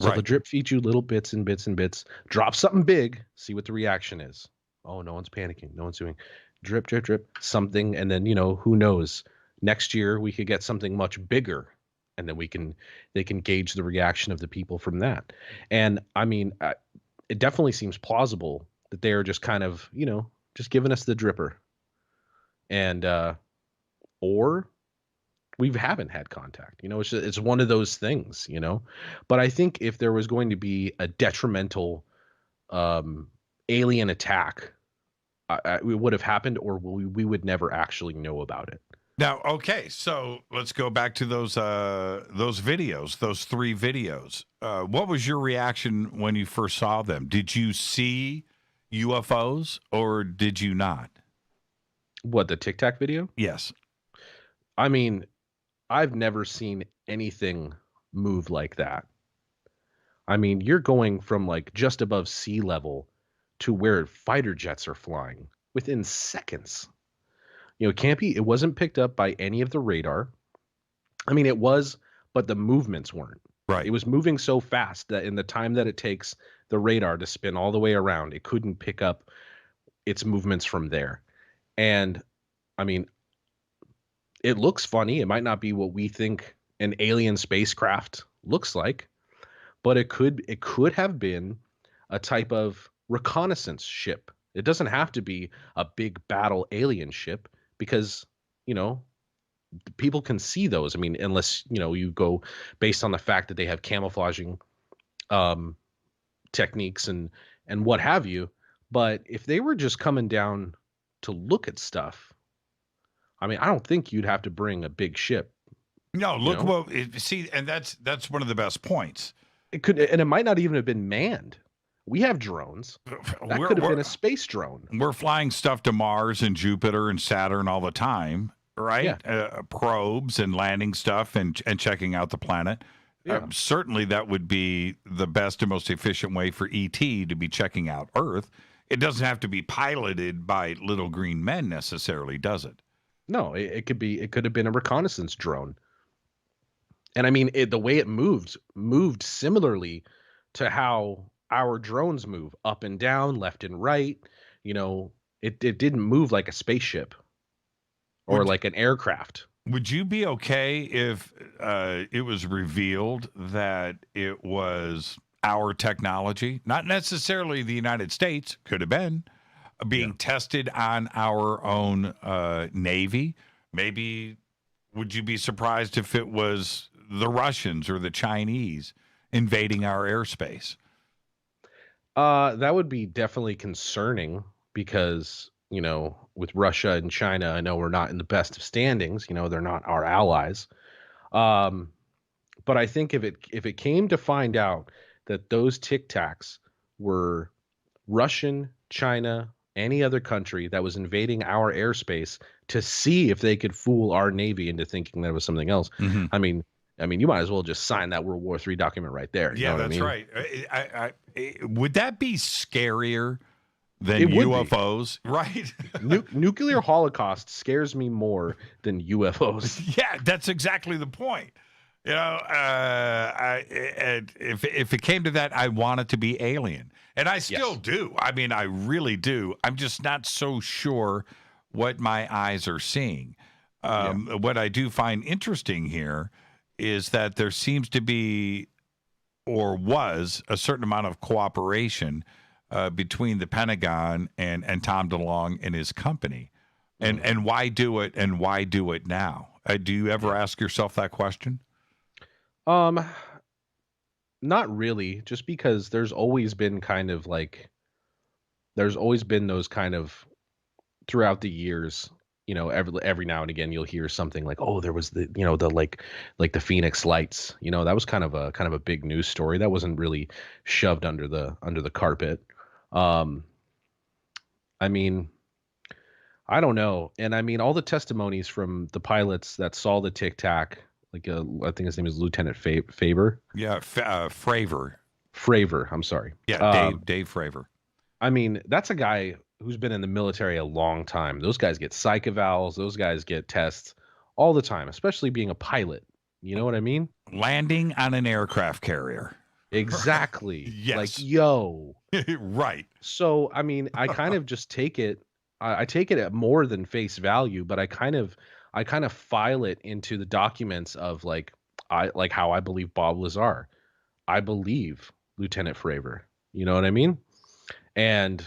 So they'll drip feed you little bits and bits and bits, drop something big, see what the reaction is. Oh, no one's panicking. No one's doing drip, drip, drip, something. And then, who knows, next year we could get something much bigger, and then they can gauge the reaction of the people from that. And I mean, it definitely seems plausible that they are just kind of, just giving us the dripper. And, or we haven't had contact, it's one of those things, but I think if there was going to be a detrimental, alien attack, it would have happened, or we would never actually know about it. Now, okay, so let's go back to those videos, those 3 videos. What was your reaction when you first saw them? Did you see UFOs or did you not? What, the Tic Tac video? Yes. I mean, I've never seen anything move like that. I mean, you're going from like just above sea level to where fighter jets are flying within seconds. It wasn't picked up by any of the radar. I mean, it was, but the movements weren't. Right. It was moving so fast that in the time that it takes the radar to spin all the way around, it couldn't pick up its movements from there. And I mean, it looks funny. It might not be what we think an alien spacecraft looks like, but it could have been a type of reconnaissance ship. It doesn't have to be a big battle alien ship because, you know, people can see those. I mean, unless, you know, you go based on the fact that they have camouflaging techniques and what have you. But if they were just coming down to look at stuff, I mean, I don't think you'd have to bring a big ship. No, look, you know? well, see, and that's one of the best points. It could, and it might not even have been manned. We have drones. That could have been a space drone. We're flying stuff to Mars and Jupiter and Saturn all the time, right? Yeah. Probes and landing stuff and checking out the planet. Yeah. Certainly, that would be the best and most efficient way for ET to be checking out Earth. It doesn't have to be piloted by little green men necessarily, does it? No, it could have been a reconnaissance drone. And I mean, the way it moved similarly to how our drones move, up and down, left and right. You know, it didn't move like a spaceship or like an aircraft. Would you be okay if it was revealed that it was our technology, not necessarily the United States, could have been, being tested on our own Navy? Maybe would you be surprised if it was the Russians or the Chinese invading our airspace? That would be definitely concerning because, you know, with Russia and China, I know we're not in the best of standings. You know, they're not our allies. But I think if it came to find out that those Tic Tacs were Russian, China, any other country that was invading our airspace to see if they could fool our Navy into thinking that it was something else. Mm-hmm. I mean, you might as well just sign that World War III document right there. You know what that's I mean? right. Would that be scarier than UFOs? Right? Nuclear holocaust scares me more than UFOs. Yeah, that's exactly the point. You know, if it came to that, I want it to be alien. And I still do. I mean, I really do. I'm just not so sure what my eyes are seeing. What I do find interesting here is that there seems to be, or was, a certain amount of cooperation between the Pentagon and Tom DeLonge and his company. And why do it, and why do it now? Do you ever ask yourself that question? Not really, just because there's always been those kind of throughout the years, you know, every now and again you'll hear something like, oh, there was the Phoenix Lights, you know, that was kind of a big news story that wasn't really shoved under the carpet. I mean, I don't know. And I mean, all the testimonies from the pilots that saw the Tic Tac, like I think his name is Lieutenant Faber. Yeah, Fravor. Fravor, I'm sorry. Yeah, Dave Fravor. I mean, that's a guy who's been in the military a long time. Those guys get psych evals. Those guys get tests all the time, especially being a pilot. You know what I mean? Landing on an aircraft carrier. Exactly. Yes. Like, yo. Right. So, I mean, I kind of just take it. I take it at more than face value, but I kind of file it into the documents of how I believe Bob Lazar. I believe Lieutenant Fravor. You know what I mean? And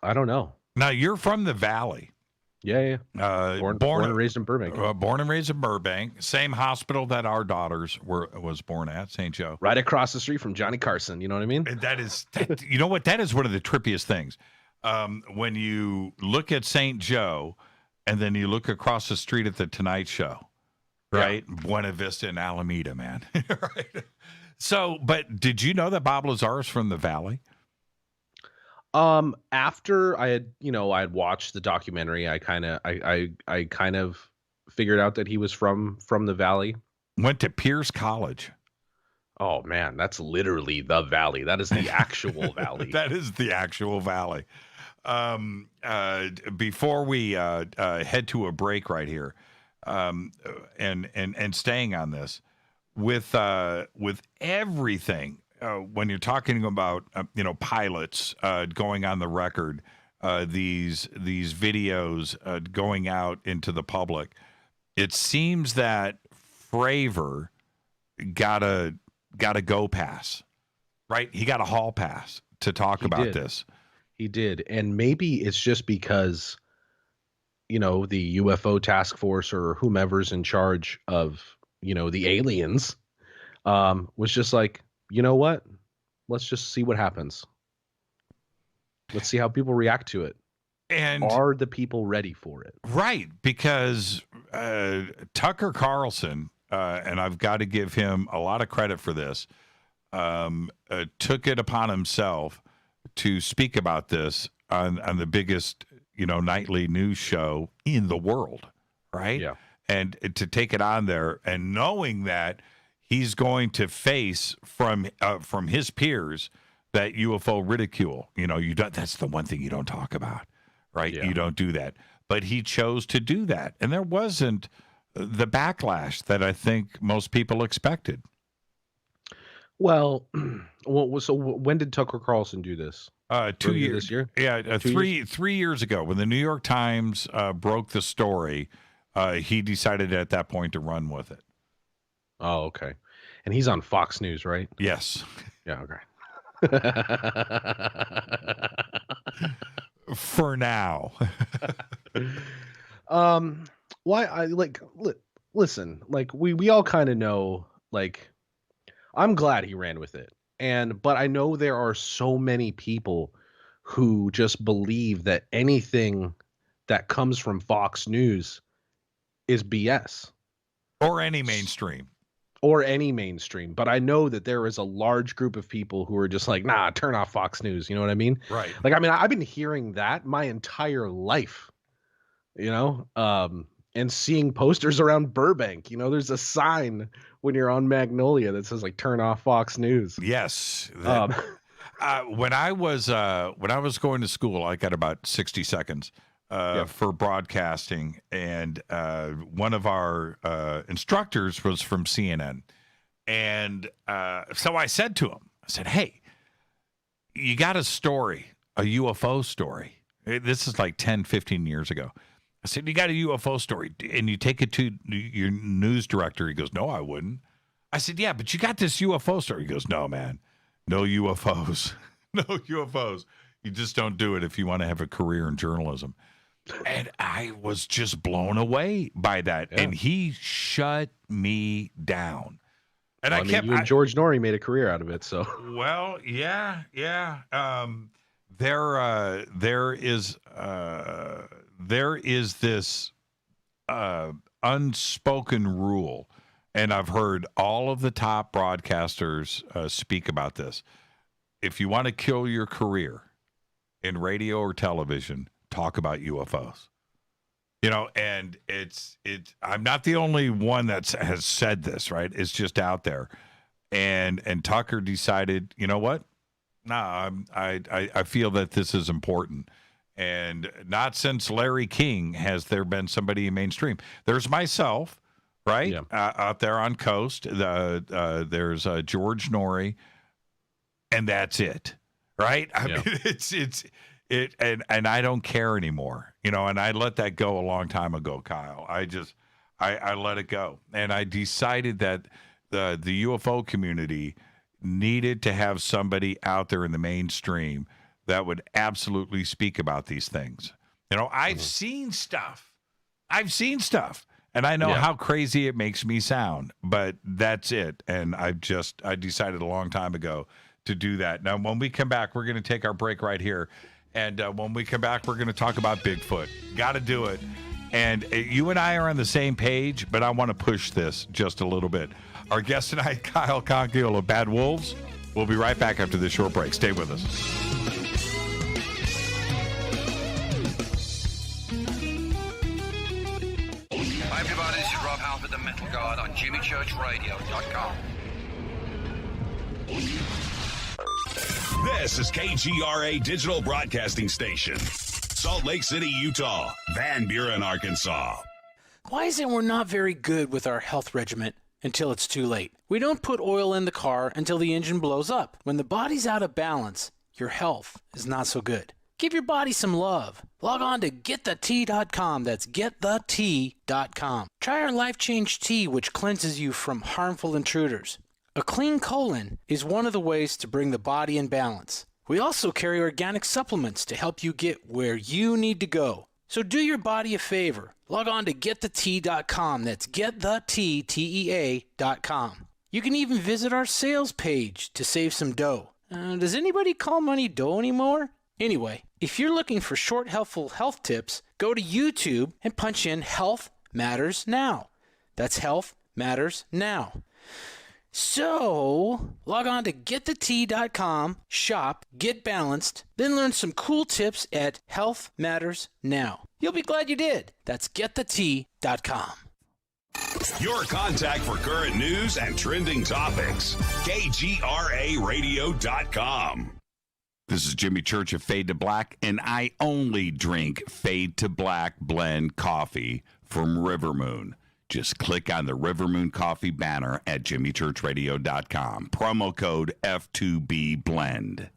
I don't know. Now, you're from the Valley. Yeah. Born and raised in Burbank. Born and raised in Burbank. Same hospital that our daughters was born at, St. Joe. Right across the street from Johnny Carson. You know what I mean? And you know what? That is one of the trippiest things. When you look at St. Joe and then you look across the street at the Tonight Show, right? Yeah. Buena Vista and Alameda, man. Right. So, but did you know that Bob Lazar is from the Valley? After I had watched the documentary, I kind of figured out that he was from the Valley. Went to Pierce College. Oh man, that's literally the Valley. That is the actual Valley. That is the actual Valley. Before we head to a break right here, and staying on this with everything. When you're talking about pilots going on the record, these videos going out into the public, it seems that Fravor got a got a go pass, right? He got a hall pass to talk about this. He did. And maybe it's just because, the UFO task force or whomever's in charge of, the aliens was just like, you know what? Let's just see what happens. Let's see how people react to it. And are the people ready for it? Right. Because Tucker Carlson, and I've got to give him a lot of credit for this, took it upon himself to speak about this on the biggest, nightly news show in the world, right? Yeah. And to take it on there and knowing that he's going to face from his peers that UFO ridicule. That's the one thing you don't talk about, right? Yeah. You don't do that. But he chose to do that. And there wasn't the backlash that I think most people expected. Well, so when did Tucker Carlson do this? 2 years. This year? Yeah, 3 years ago, when the New York Times broke the story, he decided at that point to run with it. Oh, okay. And he's on Fox News, right? Yes. Yeah, okay. For now. Why I listen, we all kind of know, I'm glad he ran with it. But I know there are so many people who just believe that anything that comes from Fox News is BS. Or any mainstream. But I know that there is a large group of people who are just like, nah, turn off Fox News. You know what I mean? Right. I've been hearing that my entire life, and seeing posters around Burbank. There's a sign when you're on Magnolia that says turn off Fox News. Yes. When I was going to school, I got about 60 seconds for broadcasting, and one of our instructors was from CNN, and so I said to him, I said, "Hey, you got a UFO story. This is 10, 15 years ago. I said, you got a UFO story, and you take it to your news director." He goes, "No, I wouldn't." I said, "Yeah, but you got this UFO story." He goes, "No, man, no UFOs, no UFOs. You just don't do it if you want to have a career in journalism." And I was just blown away by that. Yeah. And he shut me down. And you and George Norrie made a career out of it. So, well, yeah. There is this unspoken rule, and I've heard all of the top broadcasters speak about this. If you want to kill your career in radio or television, talk about UFOs. And I'm not the only one that has said this, right? It's just out there. And Tucker decided, you know what? No, I feel that this is important. And not since Larry King has there been somebody in mainstream. There's myself, right? Yeah. Out there on Coast. There's George Norrie, and that's it, right? I mean, it's and I don't care anymore, and I let that go a long time ago, Kyle. I let it go, and I decided that the UFO community needed to have somebody out there in the mainstream that would absolutely speak about these things. I've seen stuff, and I know how crazy it makes me sound, but that's it. And I decided a long time ago to do that. Now, when we come back, we're going to take our break right here. And when we come back, we're going to talk about Bigfoot. Got to do it. And you and I are on the same page, but I want to push this just a little bit. Our guest tonight, Kyle Konkiel of Bad Wolves. We'll be right back after this short break. Stay with us. Hi, everybody. This is Rob Halford, the Metal Guard on JimmyChurchRadio.com. This is KGRA Digital Broadcasting Station, Salt Lake City, Utah, Van Buren, Arkansas. Why is it we're not very good with our health regimen until it's too late? We don't put oil in the car until the engine blows up. When the body's out of balance, your health is not so good. Give your body some love. Log on to GetTheT.com. That's GetTheT.com. Try our Life Change Tea, which cleanses you from harmful intruders. A clean colon is one of the ways to bring the body in balance. We also carry organic supplements to help you get where you need to go. So do your body a favor. Log on to getthetea.com. That's getthetea.com. You can even visit our sales page to save some dough. Does anybody call money dough anymore? Anyway, if you're looking for short, helpful health tips, go to YouTube and punch in Health Matters Now. That's Health Matters Now. So, log on to getthetea.com, shop, get balanced, then learn some cool tips at Health Matters Now. You'll be glad you did. That's getthetea.com. Your contact for current news and trending topics. KGRAradio.com. This is Jimmy Church of Fade to Black, and I only drink Fade to Black blend coffee from Rivermoon. Just click on the Rivermoon Coffee banner at jimmychurchradio.com. Promo code F2B Blend.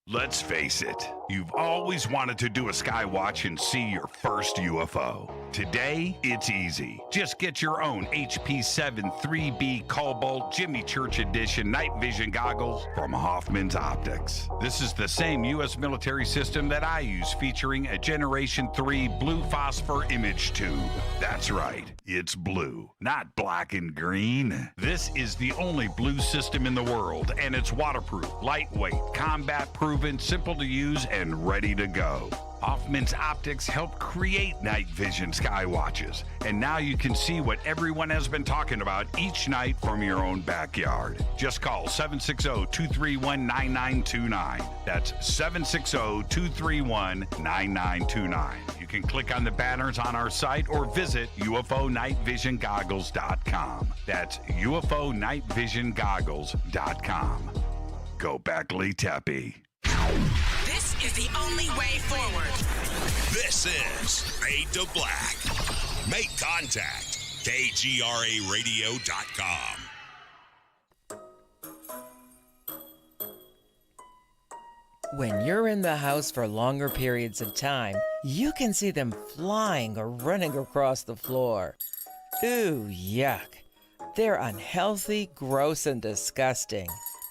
Let's face it, you've always wanted to do a sky watch and see your first UFO. Today, it's easy. Just get your own HP7 3B Cobalt Jimmy Church Edition night vision goggles from Hoffman's Optics. This is the same U.S. military system that I use, featuring a Generation 3 blue phosphor image tube. That's right, it's blue, not black and green. This is the only blue system in the world, and it's waterproof, lightweight, combat-proven, simple to use, and ready to go. Hoffman's Optics helped create night vision sky watches, and now you can see what everyone has been talking about each night from your own backyard. Just call 760-231-9929. That's 760-231-9929. You can click on the banners on our site or visit UFOnightvisiongoggles.com. That's UFOnightvisiongoggles.com. Go back, Lee Tappy. This is the only way forward. This is Fade to Black. Make contact. KGRAradio.com. When you're in the house for longer periods of time, you can see them flying or running across the floor. Ooh, yuck. They're unhealthy, gross, and disgusting.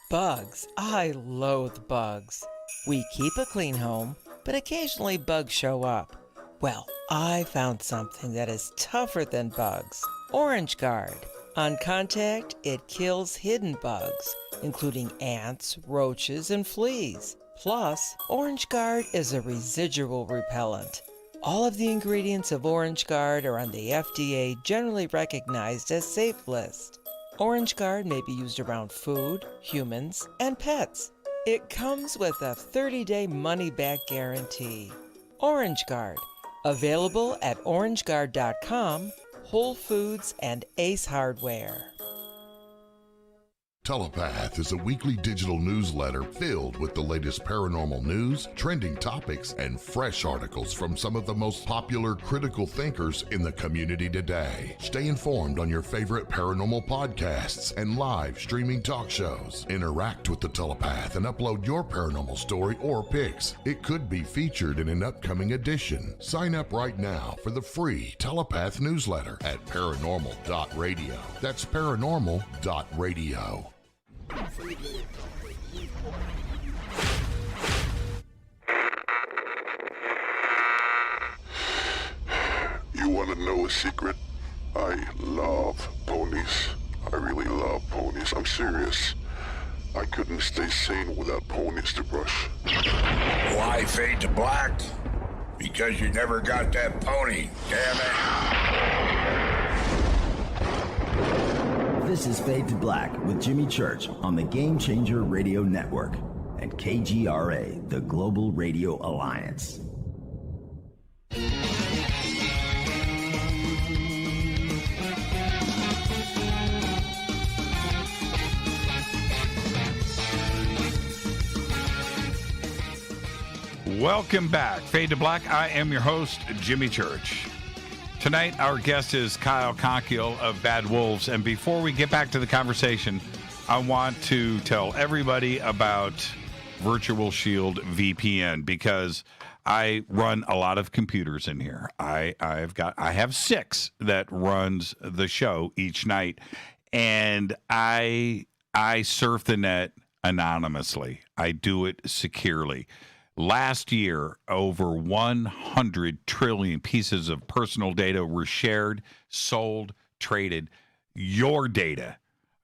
Bugs. I loathe bugs. We keep a clean home, but occasionally bugs show up. Well, I found something that is tougher than bugs. Orange Guard. On contact, it kills hidden bugs, including ants, roaches, and fleas. Plus, Orange Guard is a residual repellent. All of the ingredients of Orange Guard are on the FDA generally recognized as safe list. Orange Guard may be used around food, humans, and pets. It comes with a 30-day money-back guarantee. Orange Guard. Available at orangeguard.com, Whole Foods, and Ace Hardware. Telepath is a weekly digital newsletter filled with the latest paranormal news, trending topics, and fresh articles from some of the most popular critical thinkers in the community today. Stay informed on your favorite paranormal podcasts and live streaming talk shows. Interact with the Telepath and upload your paranormal story or pics. It could be featured in an upcoming edition. Sign up right now for the free Telepath newsletter at paranormal.radio. That's paranormal.radio. You want to know a secret? I love ponies. I really love ponies. I'm serious. I couldn't stay sane without ponies to brush. Why fade to black? Because you never got that pony, damn it. This is Fade to Black with Jimmy Church on the Game Changer Radio Network and KGRA, the Global Radio Alliance. Welcome back. Fade to Black. I am your host, Jimmy Church. Tonight, our guest is Kyle Konkiel of Bad Wolves. And before we get back to the conversation, I want to tell everybody about Virtual Shield VPN because I run a lot of computers in here. I have 6 that runs the show each night. And I I surf the net anonymously. I do it securely. Last year, over 100 trillion pieces of personal data were shared, sold, traded. Your data.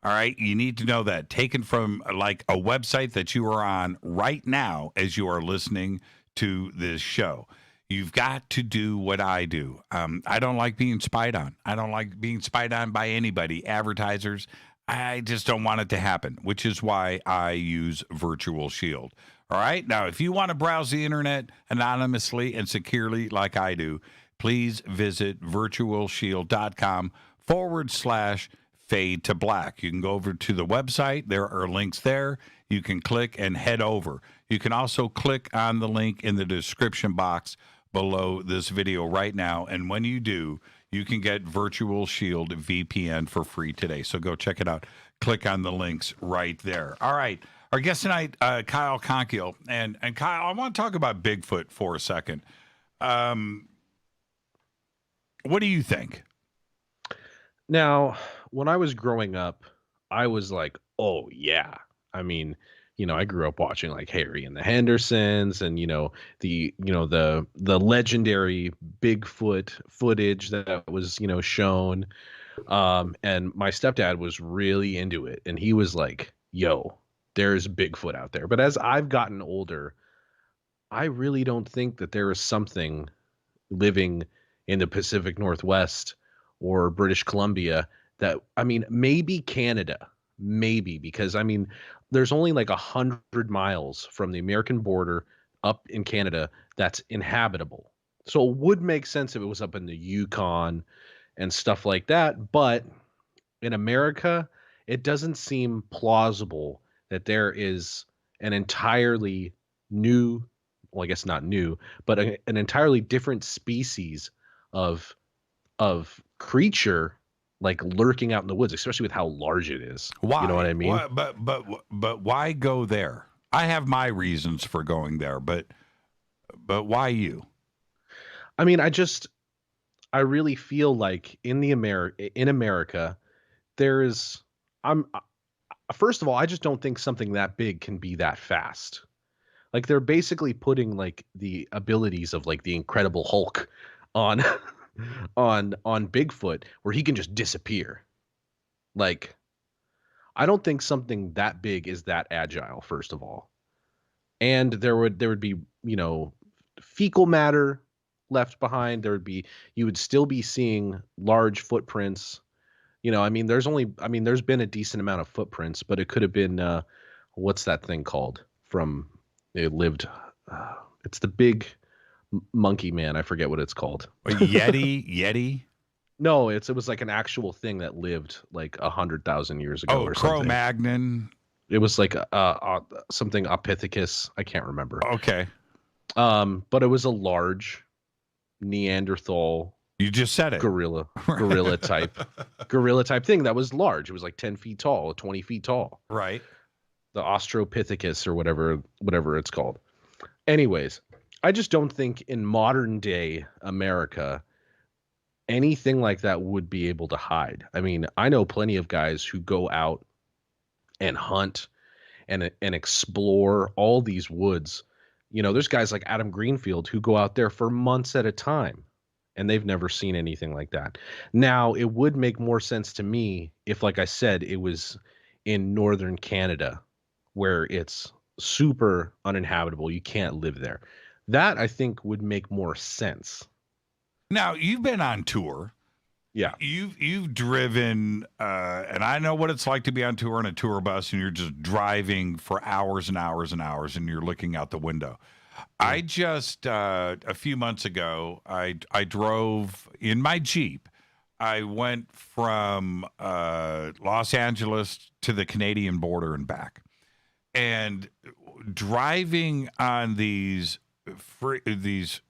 All right. You need to know that. Taken from like a website that you are on right now as you are listening to this show. You've got to do what I do. I don't like being spied on. I don't like being spied on by anybody, advertisers. I just don't want it to happen, which is why I use Virtual Shield. All right. Now, if you want to browse the internet anonymously and securely like I do, please visit virtualshield.com/fade to black. You can go over to the website. There are links there. You can click and head over. You can also click on the link in the description box below this video right now. And when you do, you can get Virtual Shield VPN for free today. So go check it out. Click on the links right there. All right. Our guest tonight, Kyle Konkiel. And Kyle, I want to talk about Bigfoot for a second. What do you think? Now, when I was growing up, I was like, oh, yeah. I mean, I grew up watching like Harry and the Hendersons and, the legendary Bigfoot footage that was, shown. And my stepdad was really into it. And he was like, yo, there's Bigfoot out there. But as I've gotten older, I really don't think that there is something living in the Pacific Northwest or British Columbia that, maybe Canada, because there's only like 100 miles from the American border up in Canada that's inhabitable. So it would make sense if it was up in the Yukon and stuff like that. But in America, it doesn't seem plausible that there is an entirely new, well, I guess not new, but an entirely different species of creature like lurking out in the woods, especially with how large it is. Why? You know what I mean? But why go there? I have my reasons for going there, but why you? I really feel like in America, first of all, I just don't think something that big can be that fast. Like they're basically putting like the abilities of like the Incredible Hulk on Bigfoot where he can just disappear. Like, I don't think something that big is that agile, first of all. And there would be, fecal matter left behind. You would still be seeing large footprints. There's been a decent amount of footprints, but it could have been, what's that thing called it's the big monkey man. I forget what it's called. A Yeti? No, it was like an actual thing that lived like 100,000 years ago. Oh, Cro-Magnon. It was like something Opithecus. I can't remember. Okay. But it was a large Neanderthal. You just said it. Gorilla type thing that was large. It was like 10 feet tall, 20 feet tall. Right. The Australopithecus or whatever it's called. Anyways, I just don't think in modern day America anything like that would be able to hide. I know plenty of guys who go out and hunt and explore all these woods. There's guys like Adam Greenfield who go out there for months at a time and they've never seen anything like that. Now, it would make more sense to me if, like I said, it was in northern Canada where it's super uninhabitable. You can't live there. That, I think, would make more sense. Now, you've been on tour. Yeah. You've driven, and I know what it's like to be on tour in a tour bus, and you're just driving for hours and hours and hours, and you're looking out the window. I just, a few months ago, I drove in my Jeep. I went from Los Angeles to the Canadian border and back. And driving on these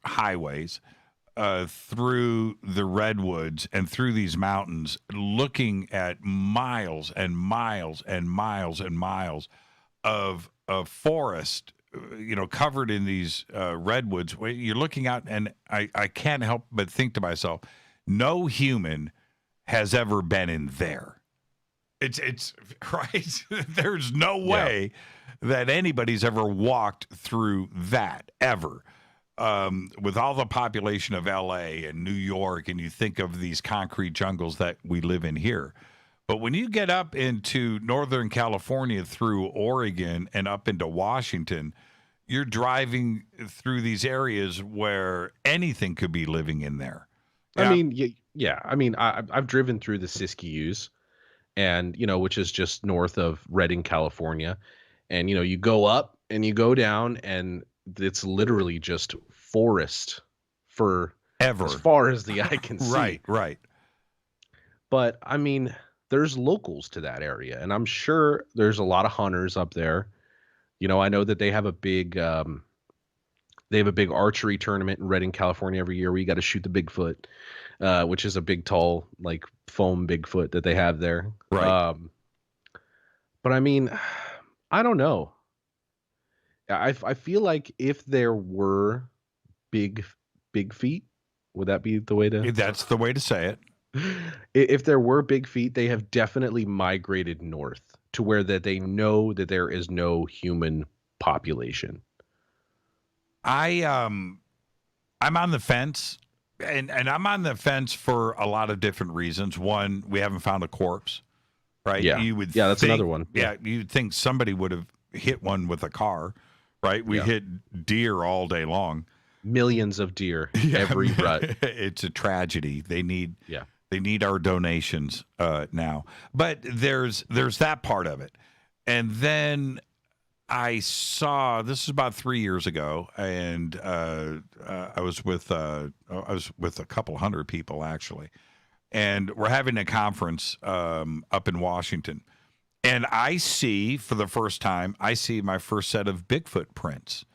highways through the redwoods and through these mountains, looking at miles and miles and miles and miles of forest, covered in these redwoods. You're looking out, and I can't help but think to myself, no human has ever been in there. It's right. There's no way that anybody's ever walked through that ever. With all the population of LA and New York, and you think of these concrete jungles that we live in here. But when you get up into Northern California through Oregon and up into Washington, you're driving through these areas where anything could be living in there. I mean, yeah. I mean, I've driven through the Siskiyous, and which is just north of Redding, California, and you go up and you go down, and it's literally just forest for ever as far as the eye can see. Right. But I mean, there's locals to that area, and I'm sure there's a lot of hunters up there. I know that they have a big archery tournament in Redding, California every year where you got to shoot the Bigfoot, which is a big, tall, like foam Bigfoot that they have there. Right. But I mean, I don't know. I feel like if there were big feet, would that be the way to? That's the way to say it. If there were big feet, they have definitely migrated north to where that they know that there is no human population. I'm on the fence, and I'm on the fence for a lot of different reasons. One, we haven't found a corpse, right? Yeah, that's another one. Yeah, you'd think somebody would have hit one with a car, right? We hit deer all day long. Millions of deer every rut. It's a tragedy. They need our donations now. But there's that part of it. And then I saw, this is about 3 years ago, and I was with a couple hundred people actually, and we're having a conference up in Washington, and I see for the first time my first set of Bigfoot prints,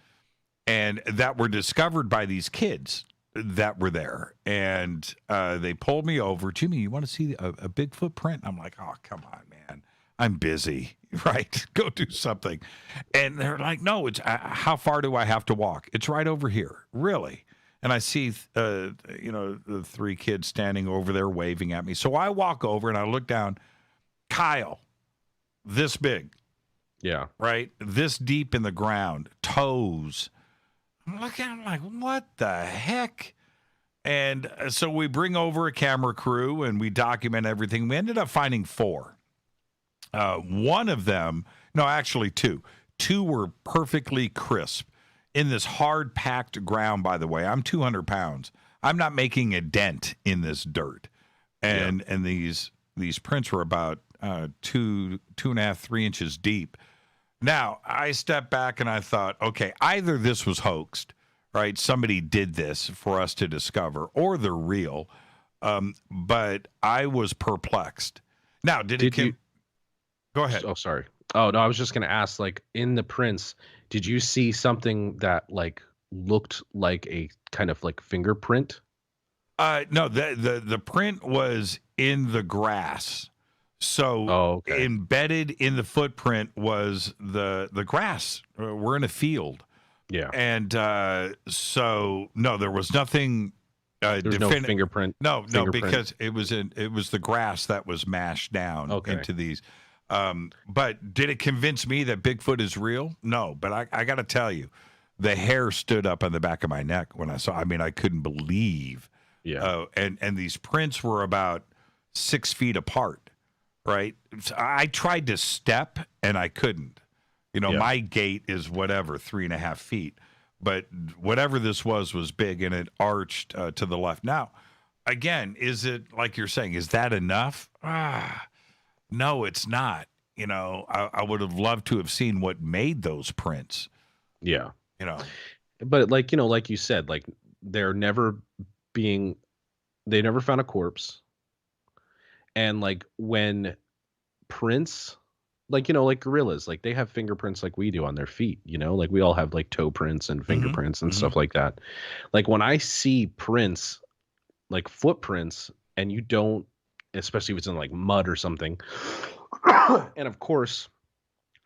and that were discovered by these kids that were there, and they pulled me over. Jimmy, you want to see a Bigfoot print? I'm like, oh, come on, man, I'm busy. Right, go do something. And they're like, no, it's how far do I have to walk? It's right over here. Really? And I see the three kids standing over there waving at me. So I walk over and I look down. Kyle, this big. Yeah. Right? This deep in the ground. Toes. I'm looking, I'm like, what the heck? And so we bring over a camera crew and we document everything. We ended up finding 4. One of them, no, actually 2. 2 were perfectly crisp in this hard packed ground. By the way, I'm 200 pounds. I'm not making a dent in this dirt. And these prints were about 2.5, 3 inches deep. Now I stepped back and I thought, okay, either this was hoaxed, right? Somebody did this for us to discover, or they're real. But I was perplexed. Now, go ahead. Oh, sorry. Oh, no, I was just going to ask, like, in the prints, did you see something that, like, looked like a kind of, like, fingerprint? No, the print was in the grass. So embedded in the footprint was the grass. We're in a field. Yeah. And so, no, there was nothing. There's no fingerprint. No, because it was the grass that was mashed down into these. But did it convince me that Bigfoot is real? No, but I got to tell you, the hair stood up on the back of my neck when I saw. I mean, I couldn't believe. Yeah. And these prints were about 6 feet apart, right? So I tried to step and I couldn't. My gait is 3.5 feet, but whatever this was big, and it arched to the left. Now, again, is it like you're saying? Is that enough? No, it's not. I would have loved to have seen what made those prints. Yeah. But like you said, like they never found a corpse. And like when prints, like gorillas, like they have fingerprints like we do on their feet, like we all have like toe prints and fingerprints and stuff like that. Like when I see prints, like footprints, and you don't, especially if it's in like mud or something. And of course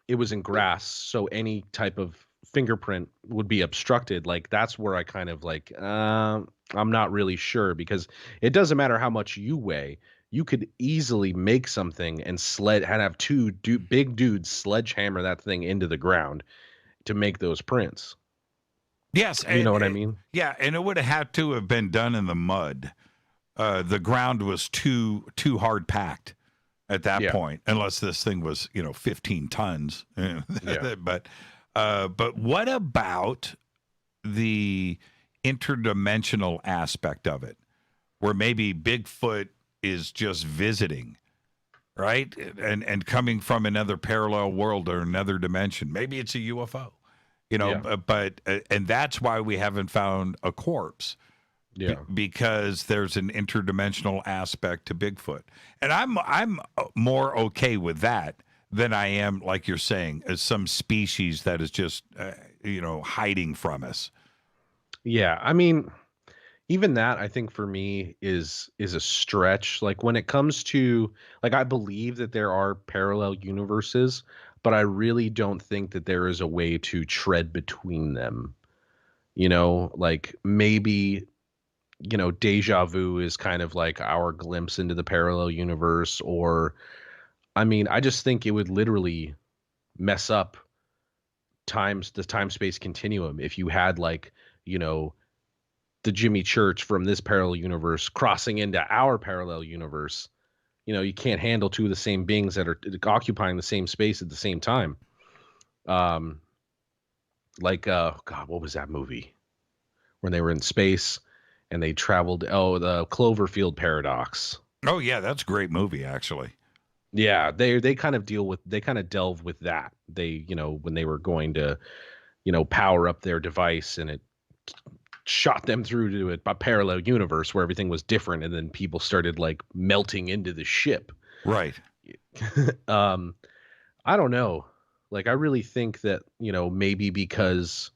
it was in grass, so any type of fingerprint would be obstructed. Like that's where I kind of like I'm not really sure, because it doesn't matter how much you weigh, you could easily make something and have two big dudes sledgehammer that thing into the ground to make those prints. Yes. You know what I mean? Yeah, and it would have had to have been done in the mud. The ground was too hard packed at that point, unless this thing was, 15 tons. But what about the interdimensional aspect of it, where maybe Bigfoot is just visiting, right? And coming from another parallel world or another dimension. Maybe it's a UFO, but that's why we haven't found a corpse. Yeah. Because there's an interdimensional aspect to Bigfoot. And I'm more okay with that than I am, like you're saying, as some species that is just, hiding from us. Yeah. I mean, even that, I think for me is a stretch. Like when it comes to, like, I believe that there are parallel universes, but I really don't think that there is a way to tread between them. Like maybe, deja vu is kind of like our glimpse into the parallel universe, or, I mean, I just think it would literally mess up the time-space continuum if you had like, the Jimmy Church from this parallel universe crossing into our parallel universe. You can't handle two of the same beings that are occupying the same space at the same time. God, what was that movie when they were in space and they traveled? Oh, the Cloverfield paradox. Oh yeah, that's a great movie, actually. Yeah, they kind of delve with that. They, when they were going to, power up their device and it shot them through to a parallel universe where everything was different, and then people started like melting into the ship. Right. I don't know. Like, I really think that, maybe because,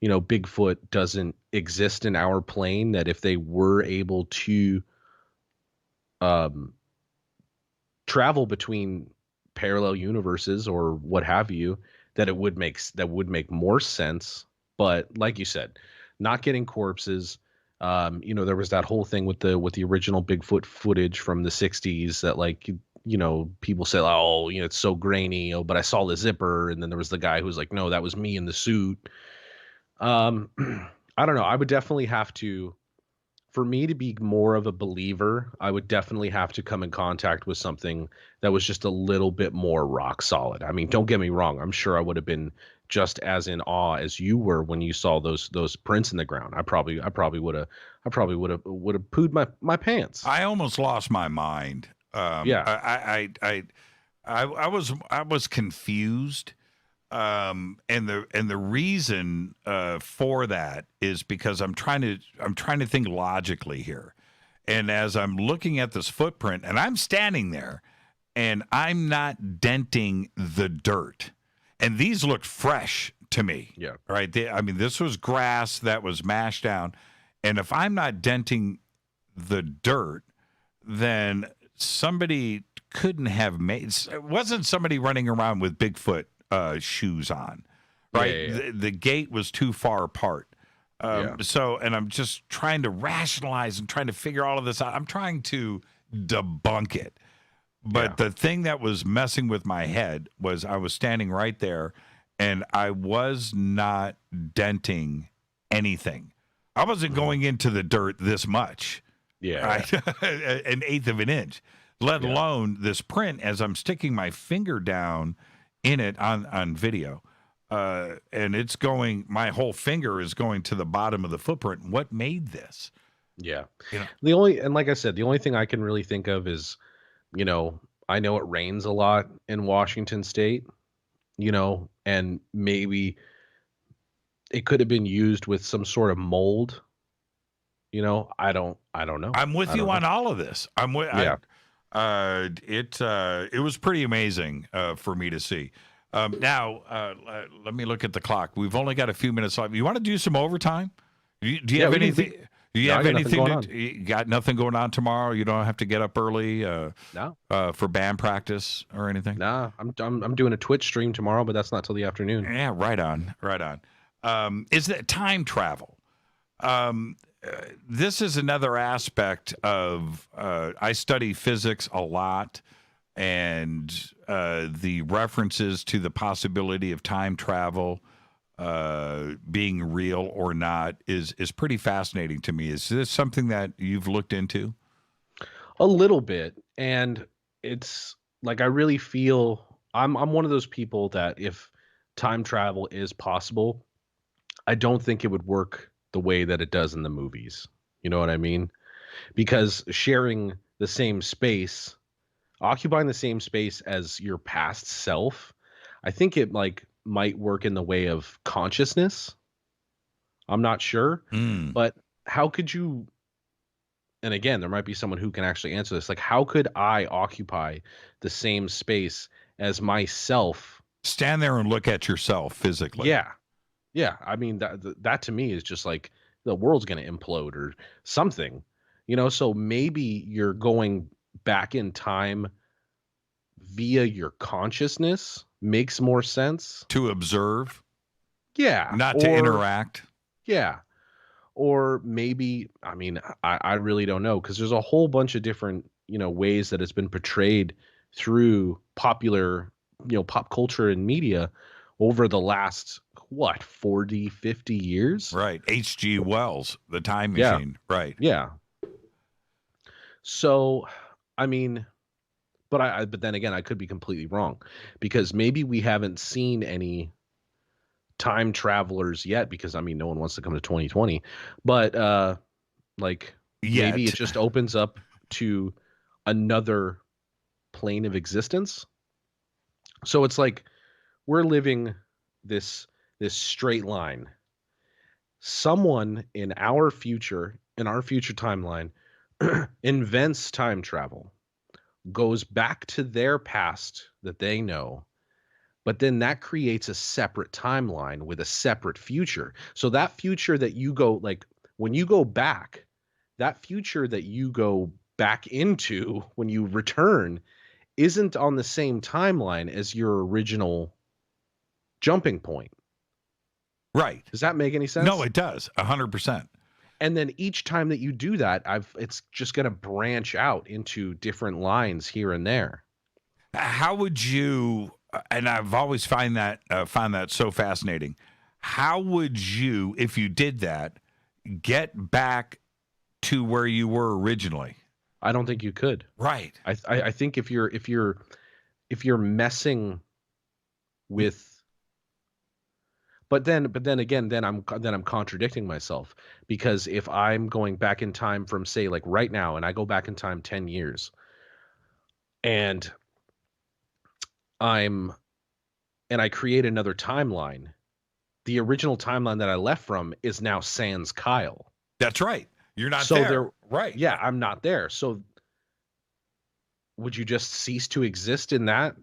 Bigfoot doesn't exist in our plane, that if they were able to travel between parallel universes or what have you, that would make more sense. But like you said, not getting corpses. There was that whole thing with the original Bigfoot footage from the 60s that, like, people say, oh, it's so grainy. Oh, but I saw the zipper. And then there was the guy who was like, no, that was me in the suit. I don't know. I would definitely have to, for me to be more of a believer, I would definitely have to come in contact with something that was just a little bit more rock solid. I mean, don't get me wrong. I'm sure I would have been just as in awe as you were when you saw those prints in the ground. I probably would have pooed my pants. I almost lost my mind. I was confused. And the reason for that is because I'm trying to think logically here. And as I'm looking at this footprint, and I'm standing there, and I'm not denting the dirt. And these looked fresh to me. Yeah. Right. This was grass that was mashed down. And if I'm not denting the dirt, then somebody couldn't have made. It wasn't somebody running around with Bigfoot shoes on. Right. Yeah. The gate was too far apart. So, and I'm just trying to rationalize and trying to figure all of this out. I'm trying to debunk it. But the thing that was messing with my head was I was standing right there, and I was not denting anything. I wasn't going into the dirt this much. Yeah. Right? An eighth of an inch, let alone this print as I'm sticking my finger down in it on video. And it's going, my whole finger is going to the bottom of the footprint. What made this? Yeah. You know? Like I said, the only thing I can really think of is, I know it rains a lot in Washington State, and maybe it could have been used with some sort of mold. I don't know. I'm with you on all of this. I'm with. Yeah. It was pretty amazing for me to see. Now, let me look at the clock. We've only got a few minutes left. You want to do some overtime? Do you have anything? Do you have anything? You got nothing going on tomorrow? You don't have to get up early. No. For band practice or anything? Nah, I'm doing a Twitch stream tomorrow, but that's not till the afternoon. Yeah, right on. Is that time travel? this is another aspect of I study physics a lot, and the references to the possibility of time travel being real or not is pretty fascinating to me. Is this something that you've looked into? A little bit, and it's like I really feel I'm one of those people that if time travel is possible, I don't think it would work the way that it does in the movies. You know what I mean? Because sharing the same space, occupying the same space as your past self, I think it might work in the way of consciousness. I'm not sure, but how could you? And again, there might be someone who can actually answer this. Like, how could I occupy the same space as myself? Stand there and look at yourself physically. Yeah. Yeah. I mean, that to me is just like the world's going to implode or something, so maybe you're going back in time via your consciousness makes more sense. To observe. Yeah. Not to interact. Yeah. Or maybe, I mean, I really don't know, because there's a whole bunch of different, ways that it's been portrayed through popular, pop culture and media over the last, 40, 50 years? Right. H.G. Wells, The Time Machine. Yeah. Right. Yeah. So, I mean, but then again, I could be completely wrong, because maybe we haven't seen any time travelers yet, because I mean, no one wants to come to 2020, but maybe it just opens up to another plane of existence. So it's like we're living this straight line. Someone in our future timeline invents time travel, goes back to their past that they know, but then that creates a separate timeline with a separate future. So that future that you go, when you go back, that future that you go back into when you return isn't on the same timeline as your original jumping point. Right. Does that make any sense? No, it does. 100%. And then each time that you do that, it's just going to branch out into different lines here and there. How would you, and I've always found that so fascinating, how would you, if you did that, get back to where you were originally? I don't think you could. Right. I think if you're messing with, but then again, I'm contradicting myself, because if I'm going back in time from, say, like right now, and I go back in time 10 years, and I create another timeline, the original timeline that I left from is now sans Kyle. That's right. You're not so there. Right. Yeah, I'm not there. So would you just cease to exist in that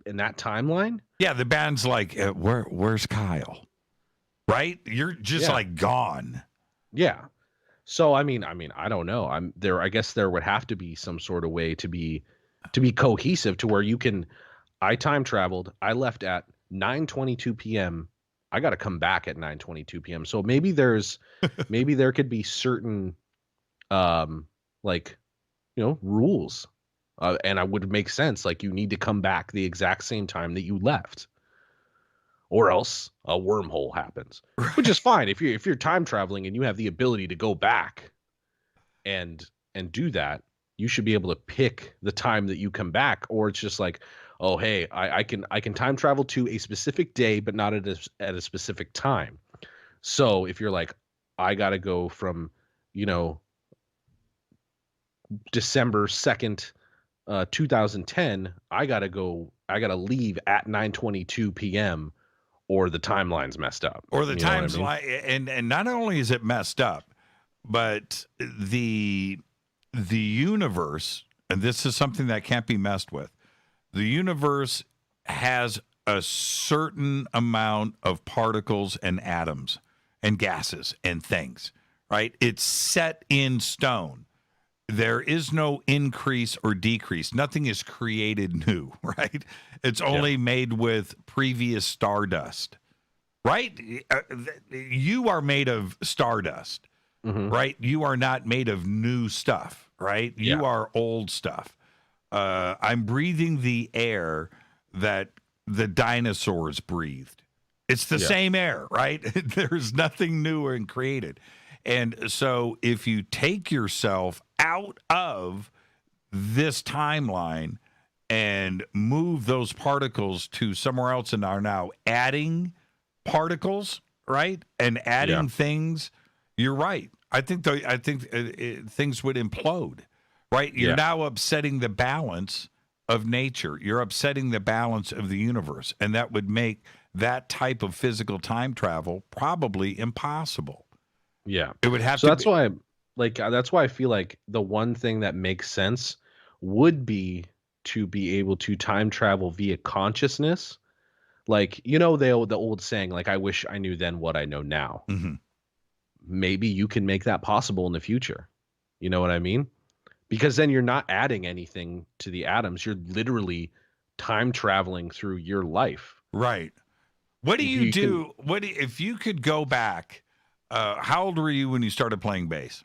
timeline? Yeah, the band's like, where's Kyle? Right? You're just like gone. Yeah. So I mean, I don't know. I guess there would have to be some sort of way to be cohesive, to where you can. I time traveled. I left at 9:22 p.m. I got to come back at 9:22 p.m. So maybe there could be certain, rules, and it would make sense. Like, you need to come back the exact same time that you left, or else a wormhole happens, which is fine. If you're time traveling and you have the ability to go back and do that, you should be able to pick the time that you come back. Or it's just like, oh, hey, I can time travel to a specific day, but not at a specific time. So if you're like, I got to go from, December 2nd, 2010, I got to leave at 9:22 p.m. or the timeline's messed up. Or the time's and not only is it messed up, but the universe, and this is something that can't be messed with, the universe has a certain amount of particles and atoms and gases and things, right? It's set in stone. There is no increase or decrease. Nothing is created new, right? It's only made with previous stardust. right? You are made of stardust, right? You are not made of new stuff, right? You are old stuff. I'm breathing the air that the dinosaurs breathed. It's the same air, right? There's nothing new and created. And so if you take yourself out of this timeline and move those particles to somewhere else and are now adding particles, right? And adding things, you're right. I think things would implode, right? You're now upsetting the balance of nature. You're upsetting the balance of the universe, and that would make that type of physical time travel probably impossible. Yeah. It would have so to that's why that's why I feel like the one thing that makes sense would be to be able to time travel via consciousness. Like, the old saying, like, I wish I knew then what I know now. Maybe you can make that possible in the future. You know what I mean? Because then you're not adding anything to the atoms. You're literally time traveling through your life. Right. What do you do? If you could go back? How old were you when you started playing bass?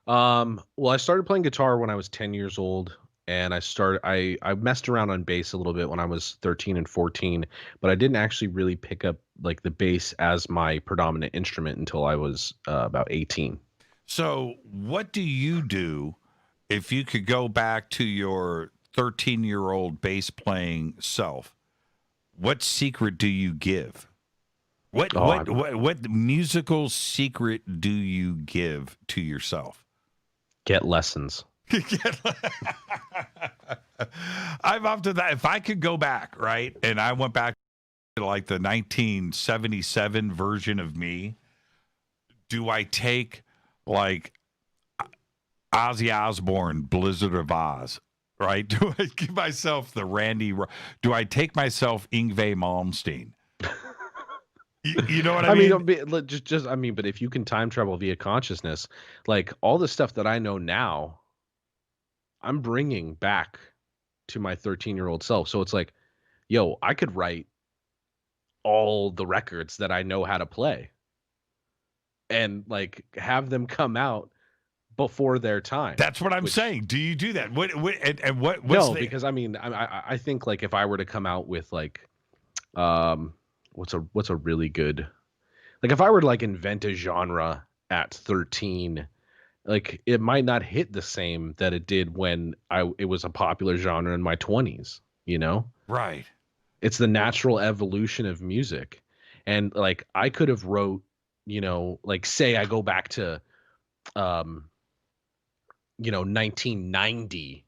Well, I started playing guitar when I was 10 years old, and I messed around on bass a little bit when I was 13 and 14, but I didn't actually really pick up like the bass as my predominant instrument until I was about 18. So what do you do if you could go back to your 13-year-old bass playing self? What secret do you give? What musical secret do you give to yourself? Get lessons. I'm up to that. If I could go back, right, and I went back to like the 1977 version of me, do I take like Ozzy Osbourne, Blizzard of Oz, right? Do I give myself the Randy? Do I take myself Yngwie Malmsteen? You know what I mean? But if you can time travel via consciousness, like all the stuff that I know now, I'm bringing back to my 13-year-old self. So it's like, yo, I could write all the records that I know how to play and like have them come out before their time. That's what I'm saying. Do you do that? What's because I think like if I were to come out with like, what's a really good, like if I were to like invent a genre at 13, like it might not hit the same that it did when it was a popular genre in my 20s, Right. It's the natural evolution of music. And like I could have wrote, like say I go back to 1990,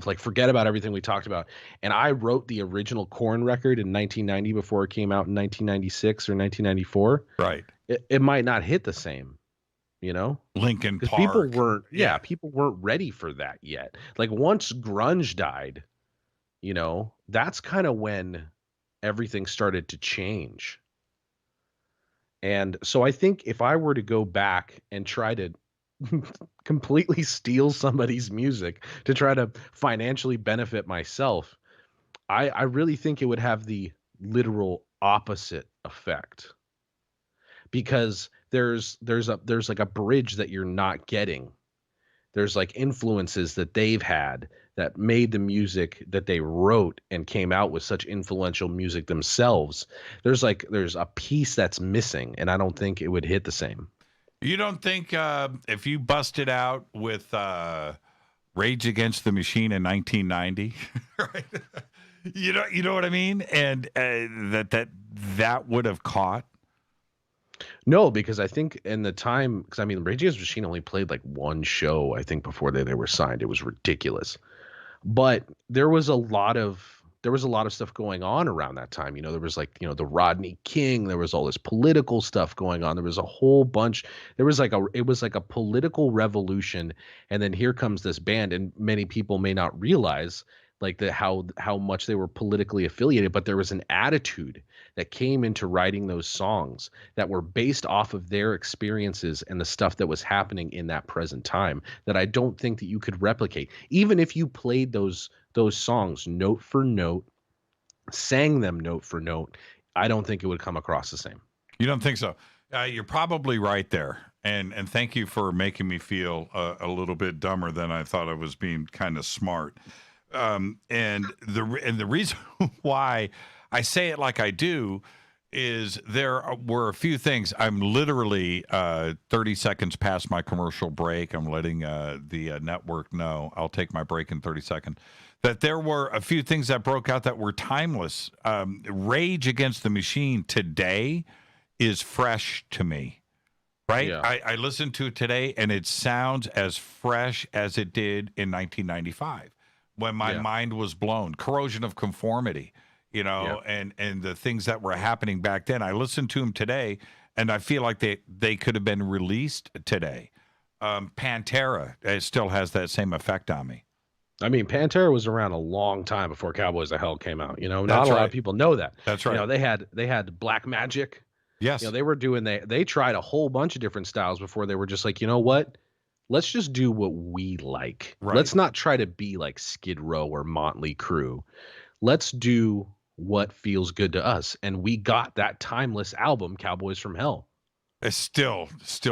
like forget about everything we talked about. And I wrote the original Korn record in 1990 before it came out in 1996 or 1994. Right. It might not hit the same, Linkin Park. People weren't ready for that yet. Like once grunge died, that's kind of when everything started to change. And so I think if I were to go back and try to completely steal somebody's music to try to financially benefit myself, I really think it would have the literal opposite effect, because there's like a bridge that you're not getting. There's like influences that they've had that made the music that they wrote and came out with such influential music themselves. There's a piece that's missing, and I don't think it would hit the same. You don't think if you busted out with Rage Against the Machine in 1990, right? You know what I mean? And that would have caught? No, because I think in the time, because Rage Against the Machine only played like one show, I think, before they were signed. It was ridiculous. But there was a lot of stuff going on around that time. There was like, the Rodney King, there was all this political stuff going on. There was a whole bunch. It was like a political revolution. And then here comes this band, and many people may not realize like how much they were politically affiliated, but there was an attitude that came into writing those songs that were based off of their experiences and the stuff that was happening in that present time that I don't think that you could replicate. Even if you played those songs note for note, sang them note for note, I don't think it would come across the same. You don't think so? You're probably right there. And thank you for making me feel a little bit dumber than I thought I was being kind of smart. And the reason why I say it like I do is there were a few things. I'm literally 30 seconds past my commercial break. I'm letting the network know. I'll take my break in 30 seconds. That there were a few things that broke out that were timeless. Rage Against the Machine today is fresh to me, right? Yeah. I listened to it today, and it sounds as fresh as it did in 1995 when my mind was blown. Corrosion of Conformity, and the things that were happening back then. I listened to them today, and I feel like they could have been released today. Pantera, it still has that same effect on me. I mean, Pantera was around a long time before Cowboys of Hell came out. Not a lot of people know that. That's right. They had Black Magic. Yes. They were doing they tried a whole bunch of different styles before they were just like, you know what? Let's just do what we like. Right. Let's not try to be like Skid Row or Motley Crue. Let's do what feels good to us. And we got that timeless album, Cowboys from Hell. It's still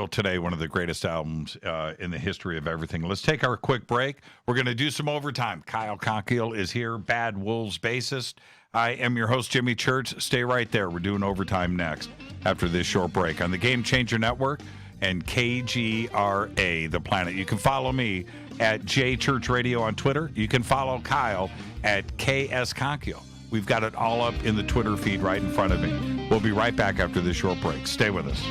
today one of the greatest albums in the history of everything. Let's take our quick break. We're going to do some overtime. Kyle Konkiel is here, Bad Wolves bassist. I am your host, Jimmy Church. Stay right there. We're doing overtime next after this short break on the Game Changer Network and KGRA, The Planet. You can follow me at Church Radio on Twitter. You can follow Kyle at KS Konkiel. We've got it all up in the Twitter feed right in front of me. We'll be right back after this short break. Stay with us.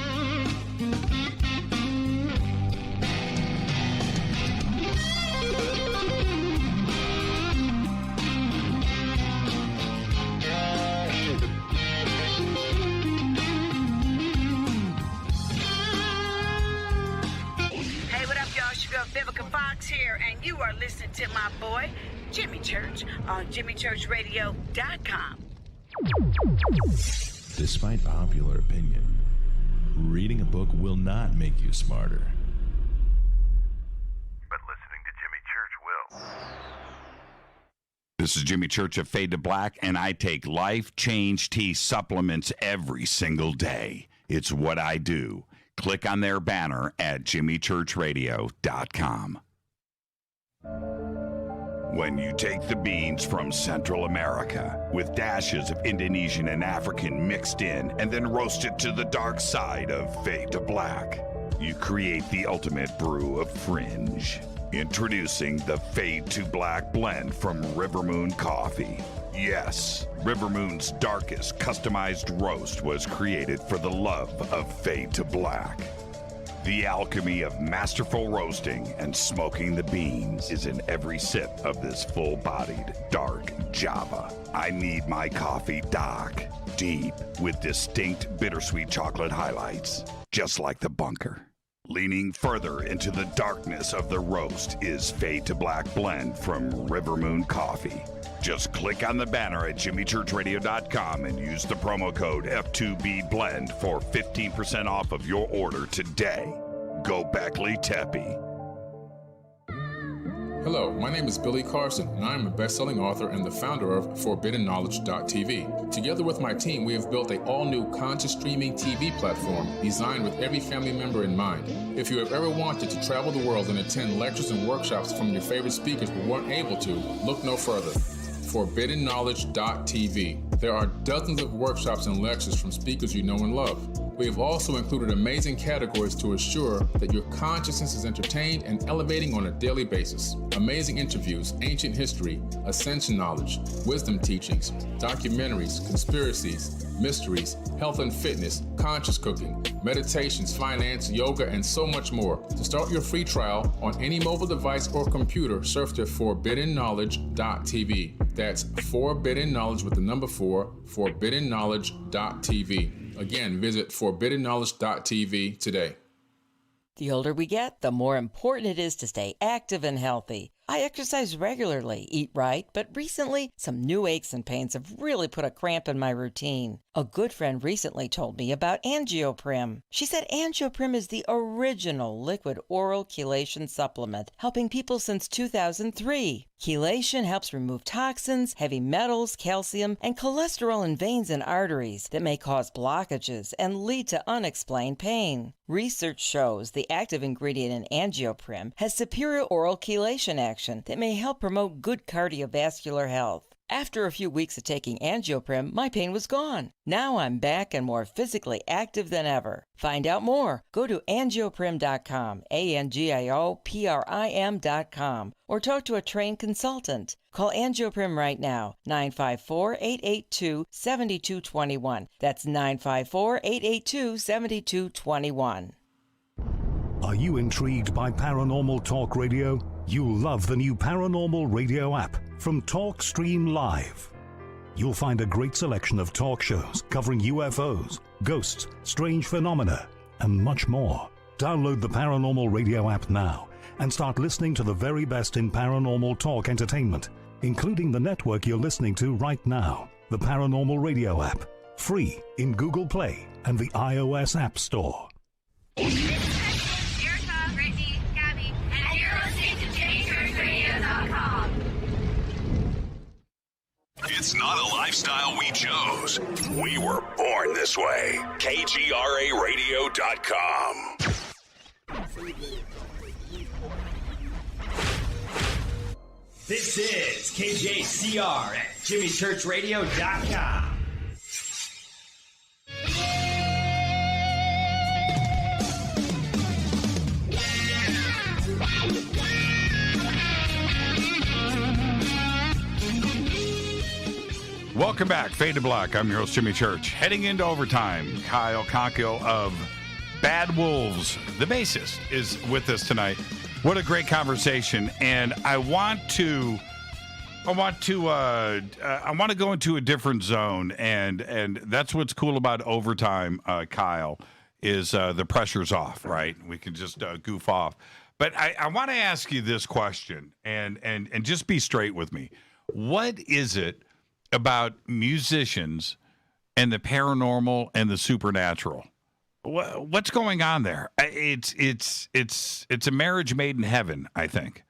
Here, and you are listening to my boy Jimmy Church on JimmyChurchRadio.com. Despite popular opinion, reading a book will not make you smarter. But listening to Jimmy Church will. This is Jimmy Church of Fade to Black, and I take Life Change Tea supplements every single day. It's what I do. Click on their banner at JimmyChurchRadio.com. When you take the beans from Central America with dashes of Indonesian and African mixed in and then roast it to the dark side of Fade to Black, you create the ultimate brew of fringe. Introducing the Fade to Black blend from River Moon Coffee. Yes, River Moon's darkest customized roast was created for the love of Fade to Black. The alchemy of masterful roasting and smoking the beans is in every sip of this full-bodied, dark Java. I need my coffee dark, deep, with distinct bittersweet chocolate highlights, just like the bunker. Leaning further into the darkness of the roast is Fade to Black blend from River Moon Coffee. Just click on the banner at JimmyChurchRadio.com and use the promo code F2BBLEND for 15% off of your order today. Go Beckley Teppy. Hello, my name is Billy Carson, and I am a best-selling author and the founder of ForbiddenKnowledge.tv. Together with my team, we have built an all-new conscious streaming TV platform designed with every family member in mind. If you have ever wanted to travel the world and attend lectures and workshops from your favorite speakers but weren't able to, look no further. ForbiddenKnowledge.tv. There are dozens of workshops and lectures from speakers you know and love. We have also included amazing categories to assure that your consciousness is entertained and elevating on a daily basis. Amazing interviews, ancient history, ascension knowledge, wisdom teachings, documentaries, conspiracies, mysteries, health and fitness, conscious cooking, meditations, finance, yoga, and so much more. To start your free trial on any mobile device or computer, surf to ForbiddenKnowledge.tv. That's Forbidden Knowledge with the number 4, ForbiddenKnowledge.tv. Again, visit ForbiddenKnowledge.tv today. The older we get, the more important it is to stay active and healthy. I exercise regularly, eat right, but recently some new aches and pains have really put a cramp in my routine. A good friend recently told me about Angioprim. She said Angioprim is the original liquid oral chelation supplement, helping people since 2003. Chelation helps remove toxins, heavy metals, calcium, and cholesterol in veins and arteries that may cause blockages and lead to unexplained pain. Research shows the active ingredient in Angioprim has superior oral chelation action that may help promote good cardiovascular health. After a few weeks of taking Angioprim, my pain was gone. Now I'm back and more physically active than ever. Find out more. Go to angioprim.com, ANGIOPRIM.com, or talk to a trained consultant. Call Angioprim right now, 954-882-7221. That's 954-882-7221. Are you intrigued by Paranormal Talk Radio? You'll love the new Paranormal Radio app from TalkStream Live. You'll find a great selection of talk shows covering UFOs, ghosts, strange phenomena, and much more. Download the Paranormal Radio app now and start listening to the very best in paranormal talk entertainment, including the network you're listening to right now, the Paranormal Radio app, free in Google Play and the iOS App Store. It's not a lifestyle we chose. We were born this way. KGRARadio.com. This is KJCR at JimmyChurchRadio.com. Welcome back, Fade to Black. I'm your host, Jimmy Church. Heading into overtime, Kyle Konkiel of Bad Wolves, the bassist, is with us tonight. What a great conversation, and I want to go into a different zone, and that's what's cool about overtime, Kyle, is the pressure's off, right? We can just goof off. But I want to ask you this question, and just be straight with me. What is it about musicians and the paranormal and the supernatural? What's going on there? It's a marriage made in heaven, I think.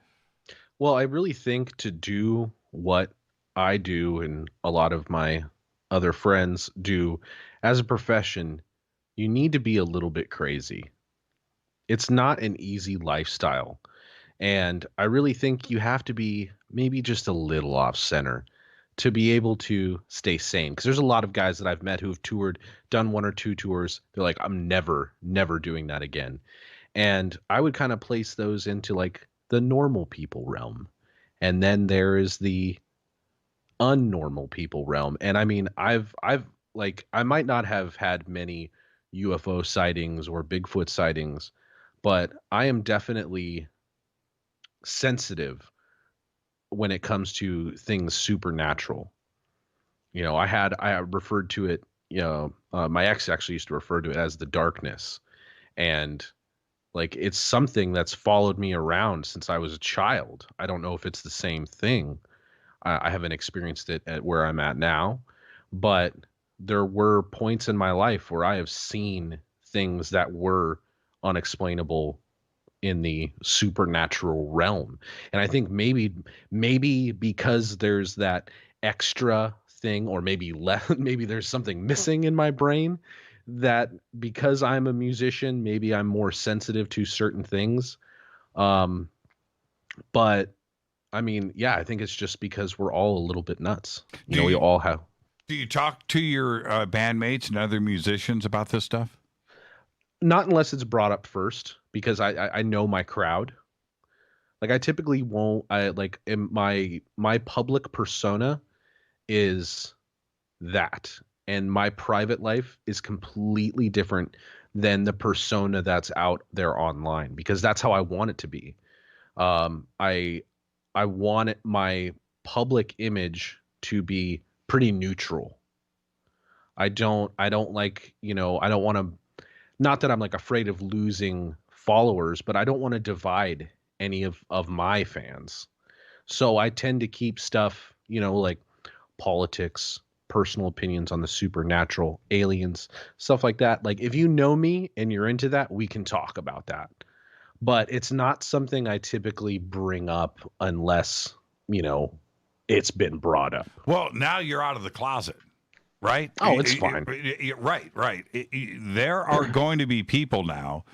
Well, I really think to do what I do and a lot of my other friends do as a profession, you need to be a little bit crazy. It's not an easy lifestyle. And I really think you have to be maybe just a little off center to be able to stay sane. Because there's a lot of guys that I've met who have toured, done 1 or 2 tours. They're like, I'm never doing that again. And I would kind of place those into like the normal people realm. And then there is the unnormal people realm. And I mean, I've like, I might not have had many UFO sightings or Bigfoot sightings, but I am definitely sensitive when it comes to things supernatural. You know, I referred to it, you know, my ex actually used to refer to it as the darkness. And like, it's something that's followed me around since I was a child. I don't know if it's the same thing. I haven't experienced it at where I'm at now, but there were points in my life where I have seen things that were unexplainable in the supernatural realm. And I think maybe because there's that extra thing, or maybe there's something missing in my brain, that because I'm a musician, maybe I'm more sensitive to certain things. But I mean, yeah, I think it's just because we're all a little bit nuts. We all have. Do you talk to your bandmates and other musicians about this stuff? Not unless it's brought up first, because I know my crowd. Like, I typically won't. My public persona is that, and my private life is completely different than the persona that's out there online, because that's how I want it to be. I want my public image to be pretty neutral. I don't like, I don't want to. Not that I'm like afraid of losing followers, but I don't want to divide any of my fans. So I tend to keep stuff, like politics, personal opinions on the supernatural, aliens, stuff like that. Like if you know me and you're into that, we can talk about that. But it's not something I typically bring up unless, it's been brought up. Well, now you're out of the closet, right? Oh, it's fine. Right. There are going to be people now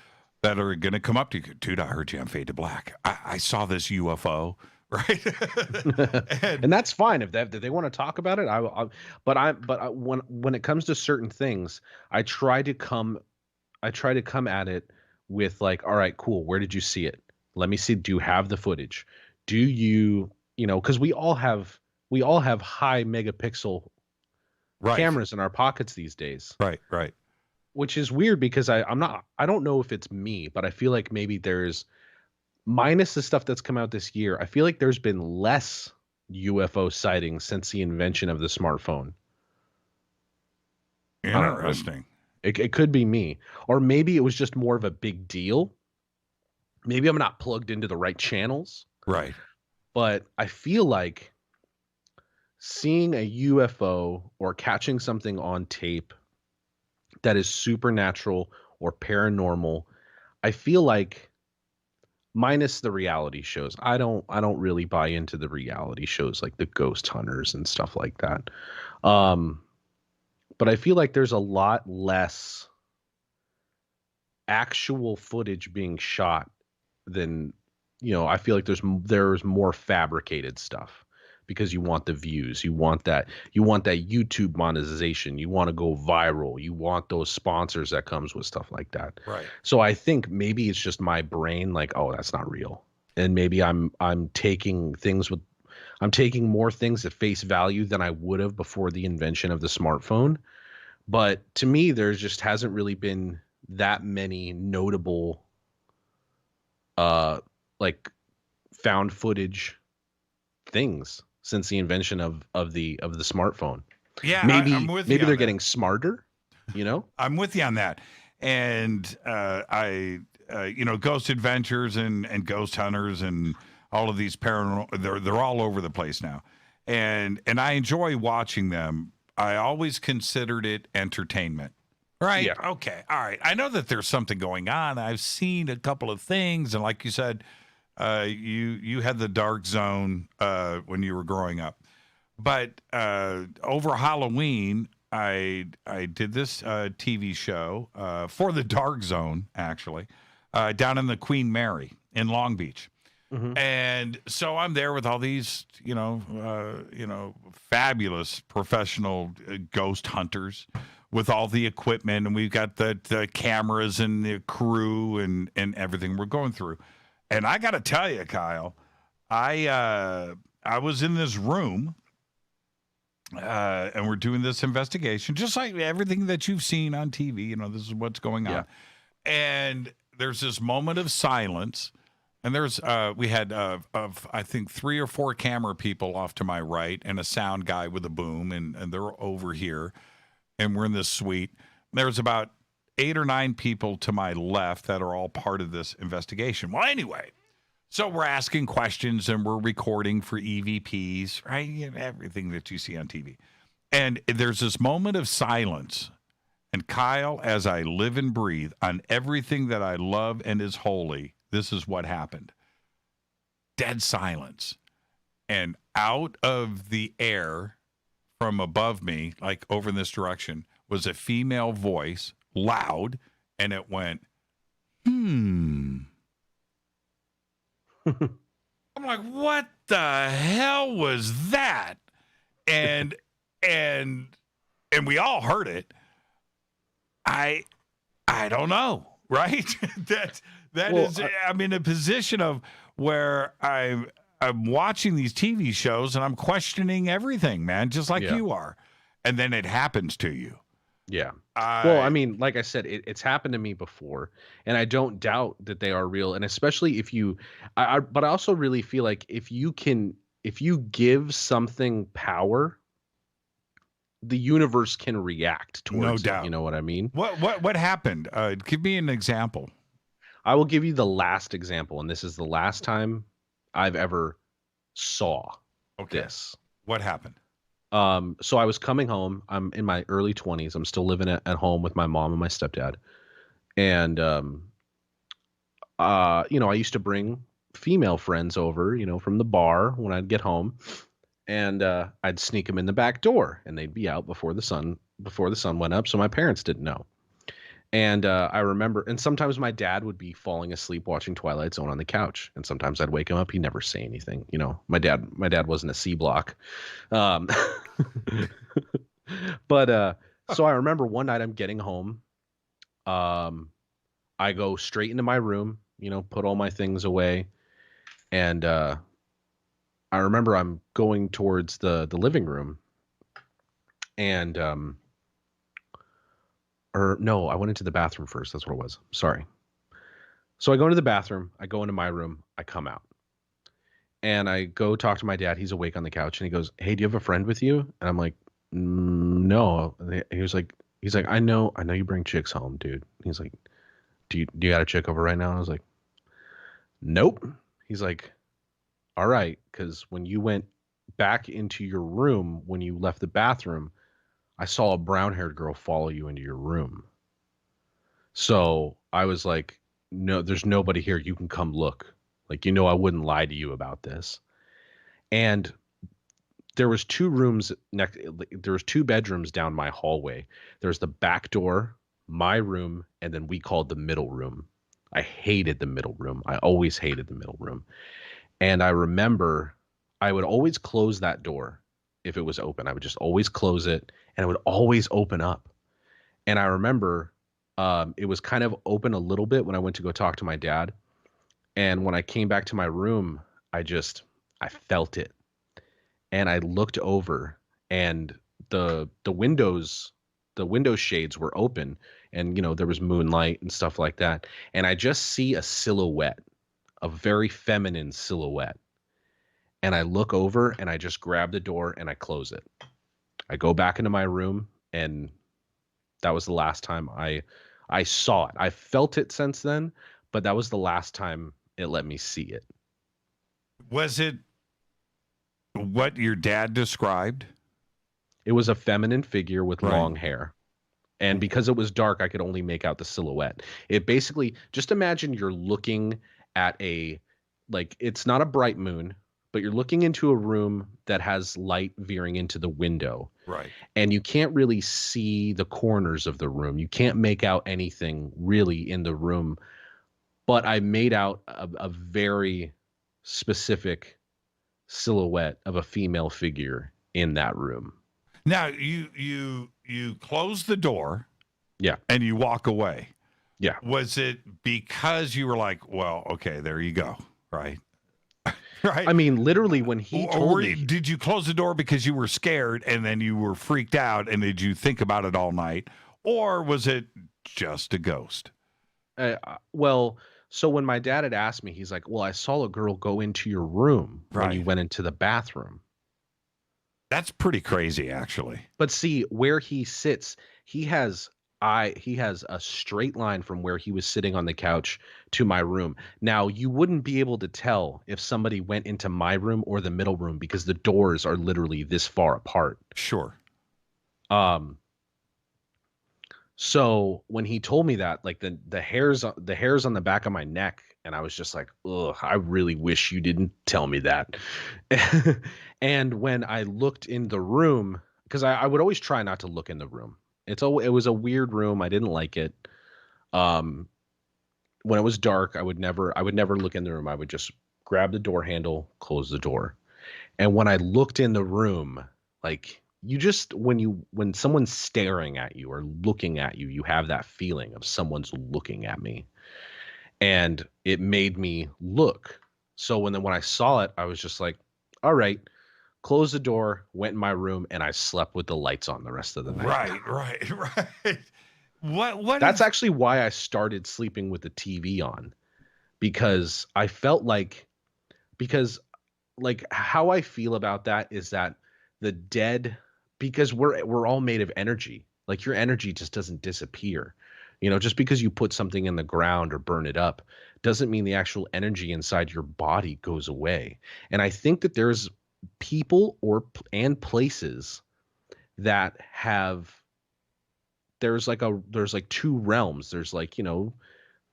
that are going to come up to you. Dude, I heard you on Fade to Black. I saw this UFO. Right. and that's fine if they want to talk about it. When it comes to certain things, I try to come at it with like, all right, cool. Where did you see it? Let me see. Do you have the footage? Do you, cause we all have high megapixel cameras in our pockets these days. Right. Which is weird because I don't know if it's me, but I feel like maybe there's, minus the stuff that's come out this year, I feel like there's been less UFO sightings since the invention of the smartphone. Interesting. It could be me. Or maybe it was just more of a big deal. Maybe I'm not plugged into the right channels. Right. But I feel like seeing a UFO or catching something on tape that is supernatural or paranormal, I feel like, minus the reality shows, I don't really buy into the reality shows like the ghost hunters and stuff like that. But I feel like there's a lot less actual footage being shot than, I feel like there's more fabricated stuff because you want the views, you want that YouTube monetization, you want to go viral, you want those sponsors that comes with stuff like that. Right. So I think maybe it's just my brain like, oh, that's not real. And maybe I'm taking more things at face value than I would have before the invention of the smartphone. But to me, there just hasn't really been that many notable like found footage things since the invention of the smartphone. Yeah, maybe I'm with you they're on getting smarter, I'm with you on that. And Ghost Adventures and Ghost Hunters and all of these paranormal, they're all over the place now. And I enjoy watching them. I always considered it entertainment. Right? Yeah. Okay. All right. I know that there's something going on. I've seen a couple of things, and like you said, you had the dark zone when you were growing up. But over Halloween, I did this TV show for the dark zone, actually, down in the Queen Mary in Long Beach. Mm-hmm. And so I'm there with all these, fabulous professional ghost hunters with all the equipment, and we've got the cameras and the crew and everything we're going through. And I got to tell you, Kyle, I was in this room, and we're doing this investigation, just like everything that you've seen on TV. This is what's going on. Yeah. And there's this moment of silence. And we had, I think, 3 or 4 camera people off to my right and a sound guy with a boom, and they're over here, and we're in this suite. There's about 8 or 9 people to my left that are all part of this investigation. Well, anyway, so we're asking questions and we're recording for EVPs, right? Everything that you see on TV. And there's this moment of silence. And Kyle, as I live and breathe on everything that I love and is holy, this is what happened. Dead silence. And out of the air from above me, like over in this direction, was a female voice, loud, and it went, I'm like, what the hell was that? And we all heard it. I don't know, right? I'm in a position of where I'm watching these TV shows and I'm questioning everything, man, just like you are. And then it happens to you. Yeah. Well, I mean, like I said, it's happened to me before, and I don't doubt that they are real. And especially if you, but I also really feel like if you give something power, the universe can react towards no doubt. It. You know what I mean? What happened? Give me an example. I will give you the last example, and this is the last time I've ever saw this. What happened? So I was coming home. I'm in my early 20s. I'm still living at home with my mom and my stepdad. And, I used to bring female friends over, from the bar when I'd get home, and I'd sneak them in the back door, and they'd be out before the sun went up. So my parents didn't know. And I remember, and sometimes my dad would be falling asleep watching Twilight Zone on the couch, and sometimes I'd wake him up. He'd never say anything. My dad wasn't a C block. But so I remember one night I'm getting home. I go straight into my room, put all my things away. And I remember I'm going towards the living room, and no, I went into the bathroom first. That's what it was. Sorry. So I go into the bathroom, I go into my room, I come out, and I go talk to my dad. He's awake on the couch, and he goes, "Hey, do you have a friend with you?" And I'm like, "No." He's like, "I know you bring chicks home, dude." He's like, do you got a chick over right now? And I was like, "Nope." He's like, "All right, because when you went back into your room, when you left the bathroom, I saw a brown-haired girl follow you into your room. So I was like, no, there's nobody here. You can come look. Like, I wouldn't lie to you about this." And there was two bedrooms down my hallway. There's the back door, my room, and then we called the middle room. I hated the middle room. I always hated the middle room. And I remember I would always close that door if it was open. I would just always close it, and it would always open up. And I remember it was kind of open a little bit when I went to go talk to my dad. And when I came back to my room, I felt it. And I looked over, and the window shades were open, and there was moonlight and stuff like that. And I just see a silhouette, a very feminine silhouette. And I look over, and I just grab the door and I close it. I go back into my room, and that was the last time I saw it. I felt it since then, but that was the last time it let me see it. Was it what your dad described? It was a feminine figure with long hair. And because it was dark, I could only make out the silhouette. It basically, just imagine you're looking at it's not a bright moon, but you're looking into a room that has light veering into the window. Right. And you can't really see the corners of the room. You can't make out anything really in the room. But I made out a very specific silhouette of a female figure in that room. Now, you close the door. Yeah. And you walk away. Yeah. Was it because you were like, well, okay, there you go, right? Right. I mean, literally when he told me. Did you close the door because you were scared and then you were freaked out, and did you think about it all night? Or was it just a ghost? Well, so when my dad had asked me, he's like, well, I saw a girl go into your room when you went into the bathroom. That's pretty crazy, actually. But see, where he sits, he has a straight line from where he was sitting on the couch to my room. Now, you wouldn't be able to tell if somebody went into my room or the middle room because the doors are literally this far apart. Sure. So when he told me that, like the hairs on the back of my neck, and I was just like, ugh, I really wish you didn't tell me that. And when I looked in the room, because I would always try not to look in the room. It was a weird room. I didn't like it. When it was dark, I would never look in the room. I would just grab the door handle, close the door. And when I looked in the room, like when someone's staring at you or looking at you, you have that feeling of someone's looking at me. And it made me look. So when I saw it, I was just like, all right, closed the door, went in my room, and I slept with the lights on the rest of the night. Right. What? That's actually why I started sleeping with the TV on, because I felt like how I feel about that is that the dead, because we're all made of energy. Like your energy just doesn't disappear. Just because you put something in the ground or burn it up doesn't mean the actual energy inside your body goes away. And I think that there's people and places that have, there's like two realms. There's like,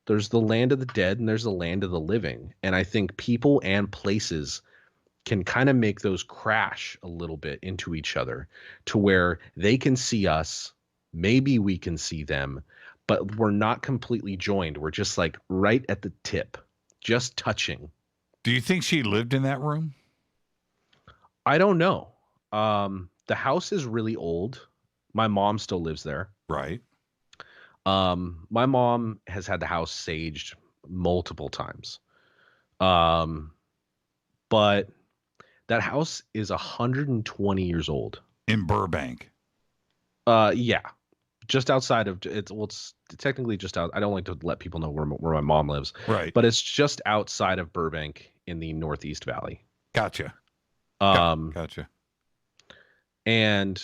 there's the land of the dead and there's the land of the living. And I think people and places can kind of make those crash a little bit into each other to where they can see us, maybe we can see them, but we're not completely joined. We're just like right at the tip, just touching. Do you think she lived in that room? I don't know. The house is really old. My mom still lives there. Right. My mom has had the house saged multiple times. But that house is 120 years old. In Burbank. Yeah. Just outside of it's technically just out. I don't like to let people know where my mom lives. Right. But it's just outside of Burbank in the Northeast Valley. Gotcha. Gotcha. And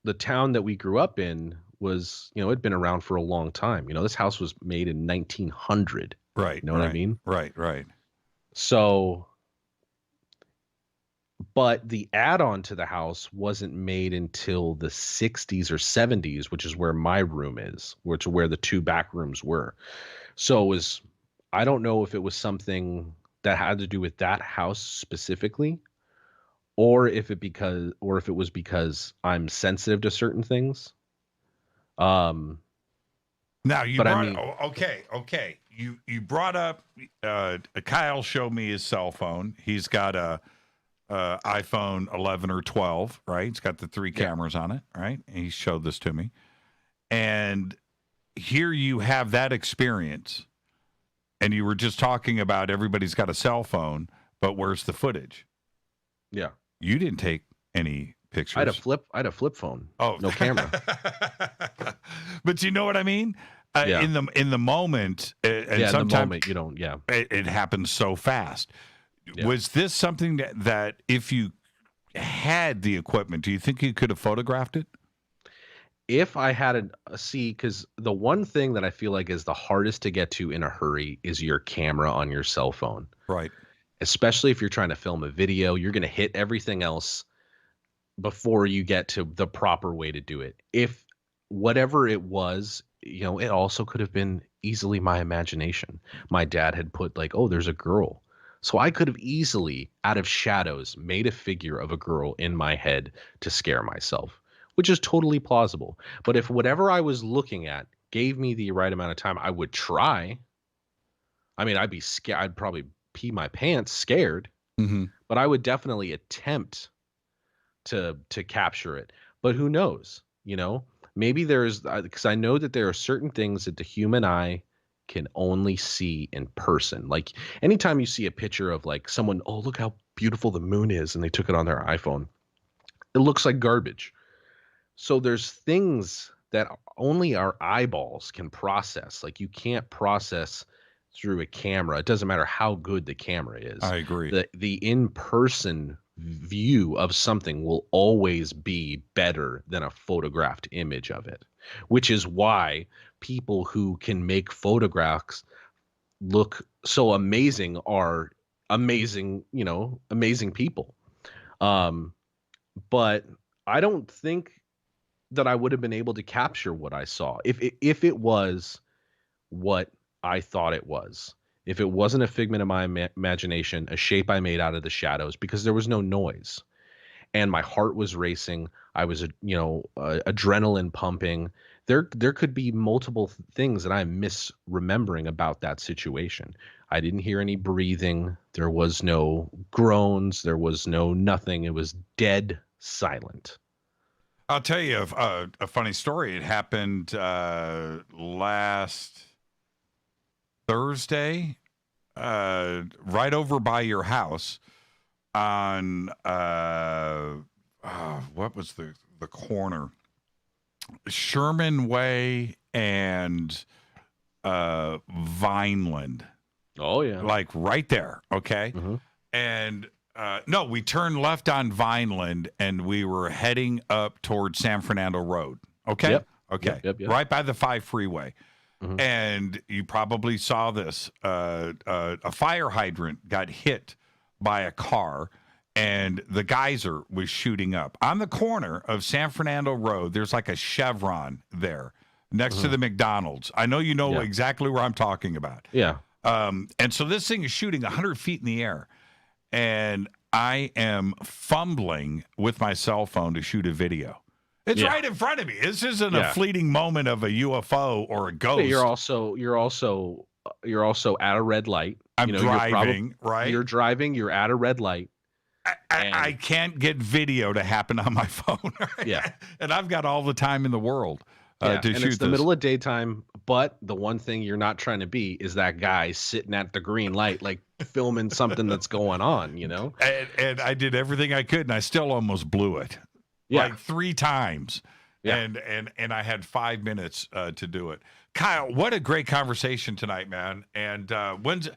the town that we grew up in was, it'd been around for a long time. This house was made in 1900. Right. You know what I mean? Right. So, but the add-on to the house wasn't made until the 60s or 70s, which is where my room is, which is where the two back rooms were. So I don't know if it was something that had to do with that house specifically, or if it was because I'm sensitive to certain things. Now okay. You brought up Kyle showed me his cell phone. He's got a iPhone 11 or 12, right? It's got the 3 cameras on it, right? And he showed this to me. And here you have that experience. And you were just talking about everybody's got a cell phone, but where's the footage? Yeah. You didn't take any pictures. I had a flip phone. Oh, no camera. But you know what I mean? Yeah. In the moment, and sometimes in the moment you don't. Yeah, it happens so fast. Yeah. Was this something that if you had the equipment, do you think you could have photographed it? If I had because the one thing that I feel like is the hardest to get to in a hurry is your camera on your cell phone. Right. Especially if you're trying to film a video, you're going to hit everything else before you get to the proper way to do it. If whatever it was, it also could have been easily my imagination. My dad had put there's a girl. So I could have easily, out of shadows, made a figure of a girl in my head to scare myself, which is totally plausible. But if whatever I was looking at gave me the right amount of time, I would try. I mean, I'd be scared. I'd probably pee my pants scared, but I would definitely attempt to capture it. But who knows? Maybe because I know that there are certain things that the human eye can only see in person. Like anytime you see a picture of someone, oh, look how beautiful the moon is, and they took it on their iPhone, it looks like garbage. So there's things that only our eyeballs can process. You can't process through a camera. It doesn't matter how good the camera is. I agree. The in-person view of something will always be better than a photographed image of it, which is why people who can make photographs look so amazing are amazing, amazing people. But I don't think that I would have been able to capture what I saw if it was what I thought it was. If it wasn't a figment of my imagination, a shape I made out of the shadows, because there was no noise and my heart was racing. I was, adrenaline pumping. There could be multiple things that I'm misremembering about that situation. I didn't hear any breathing. There was no groans. There was no nothing. It was dead silent. I'll tell you a funny story. It happened last Thursday, right over by your house on what was the corner? Sherman Way and Vineland. Oh yeah. Right there. Okay. Mm-hmm. And no, we turned left on Vineland and we were heading up towards San Fernando Road. Okay. Yep. Okay. Yep. Right by the 5 freeway. And you probably saw this. A fire hydrant got hit by a car, and the geyser was shooting up. On the corner of San Fernando Road, there's like a Chevron there next to the McDonald's. I know you know exactly where I'm talking about. Yeah. And so this thing is shooting 100 feet in the air. And I am fumbling with my cell phone to shoot a video. It's right in front of me. This isn't a fleeting moment of a UFO or a ghost. But you're also at a red light. I'm driving, right? You're driving. You're at a red light. I can't get video to happen on my phone. Right? Yeah, and I've got all the time in the world to shoot. It's the middle of daytime. But the one thing you're not trying to be is that guy sitting at the green light, like filming something that's going on. You know. And I did everything I could, and I still almost blew it. Yeah. Like 3 times. Yeah. And I had 5 minutes to do it. Kyle, what a great conversation tonight, man. And when's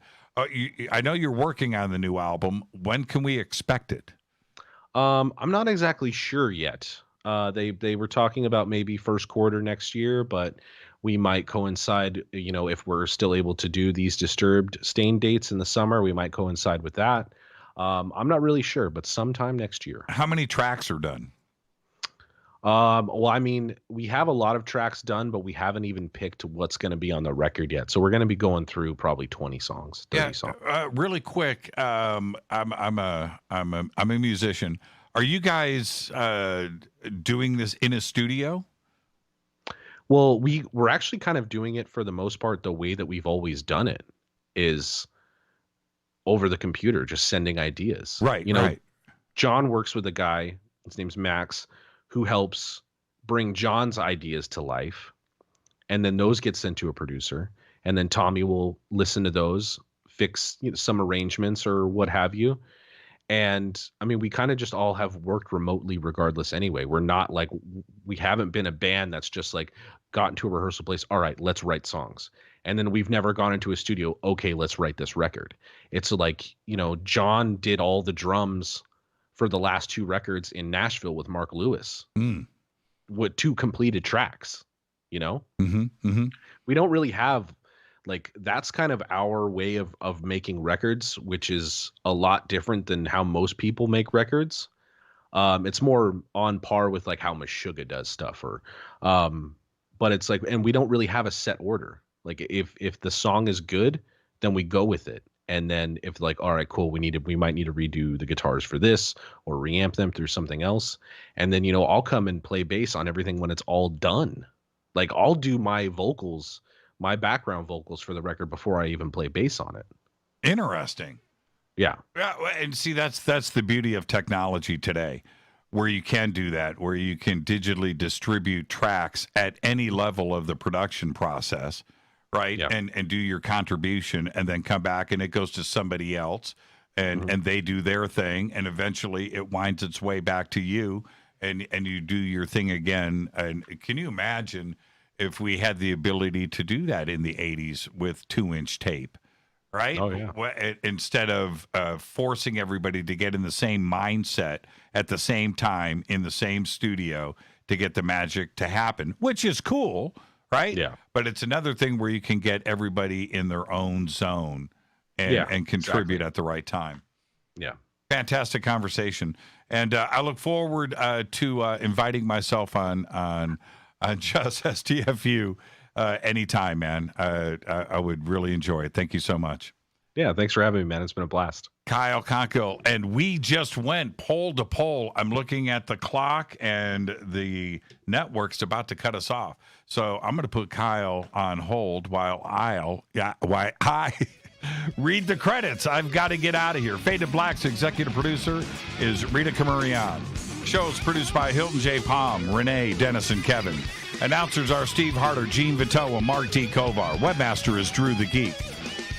I know you're working on the new album. When can we expect it? I'm not exactly sure yet. They were talking about maybe first quarter next year, but we might coincide, if we're still able to do these Disturbed Stain dates in the summer, we might coincide with that. I'm not really sure, but sometime next year. How many tracks are done? Well, I mean, we have a lot of tracks done, but we haven't even picked what's going to be on the record yet. So we're going to be going through probably 20 songs, 30 songs. Really quick. I'm a musician. Are you guys doing this in a studio? Well, we're actually kind of doing it for the most part the way that we've always done it, is over the computer, just sending ideas. Right. John works with a guy, his name's Max, who helps bring John's ideas to life. And then those get sent to a producer. And then Tommy will listen to those, fix some arrangements or what have you. And I mean, we kind of just all have worked remotely regardless anyway. We're not like, we haven't been a band that's just like gotten to a rehearsal place. All right, let's write songs. And then we've never gone into a studio. Okay, let's write this record. It's like, John did all the drums for the last 2 records in Nashville with Mark Lewis with 2 completed tracks, We don't really have that's kind of our way of making records, which is a lot different than how most people make records. It's more on par with how Meshuggah does stuff but it's and we don't really have a set order. If the song is good, then we go with it. And then if all right, cool, we might need to redo the guitars for this or reamp them through something else. And then, I'll come and play bass on everything when it's all done. I'll do my vocals, my background vocals for the record before I even play bass on it. Interesting. Yeah. And see, that's the beauty of technology today, where you can do that, where you can digitally distribute tracks at any level of the production process. Right. Yep. And do your contribution and then come back and it goes to somebody else and they do their thing. And eventually it winds its way back to you and you do your thing again. And can you imagine if we had the ability to do that in the 80s with 2-inch tape? Right. Oh, yeah. Instead of forcing everybody to get in the same mindset at the same time in the same studio to get the magic to happen, which is cool. Right? Yeah. But it's another thing where you can get everybody in their own zone and contribute at the right time. Yeah. Fantastic conversation. And I look forward to inviting myself on Just STFU anytime, man. I would really enjoy it. Thank you so much. Yeah, thanks for having me, man. It's been a blast. Kyle Konkiel, and we just went poll to poll. I'm looking at the clock, and the network's about to cut us off. So I'm going to put Kyle on hold while I read the credits. I've got to get out of here. Fade to Black's executive producer is Rita Camurian. Show's produced by Hilton J. Palm, Renee, Dennis, and Kevin. Announcers are Steve Harder, Gene Vito, and Mark D. Kovar. Webmaster is Drew the Geek.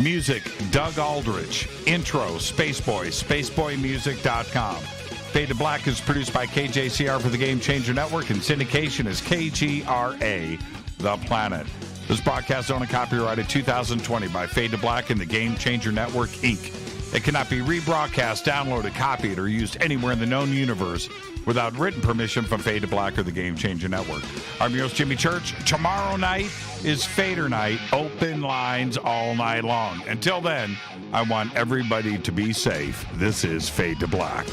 Music, Doug Aldrich. Intro, Spaceboy, spaceboymusic.com. Fade to Black is produced by KJCR for the Game Changer Network, and syndication is KGRA, The Planet. This broadcast is owned and copyrighted 2020 by Fade to Black and the Game Changer Network, Inc. It cannot be rebroadcast, downloaded, copied, or used anywhere in the known universe without written permission from Fade to Black or the Game Changer Network. I'm your host, Jimmy Church. Tomorrow night is Fader Night. Open lines all night long. Until then, I want everybody to be safe. This is Fade to Black.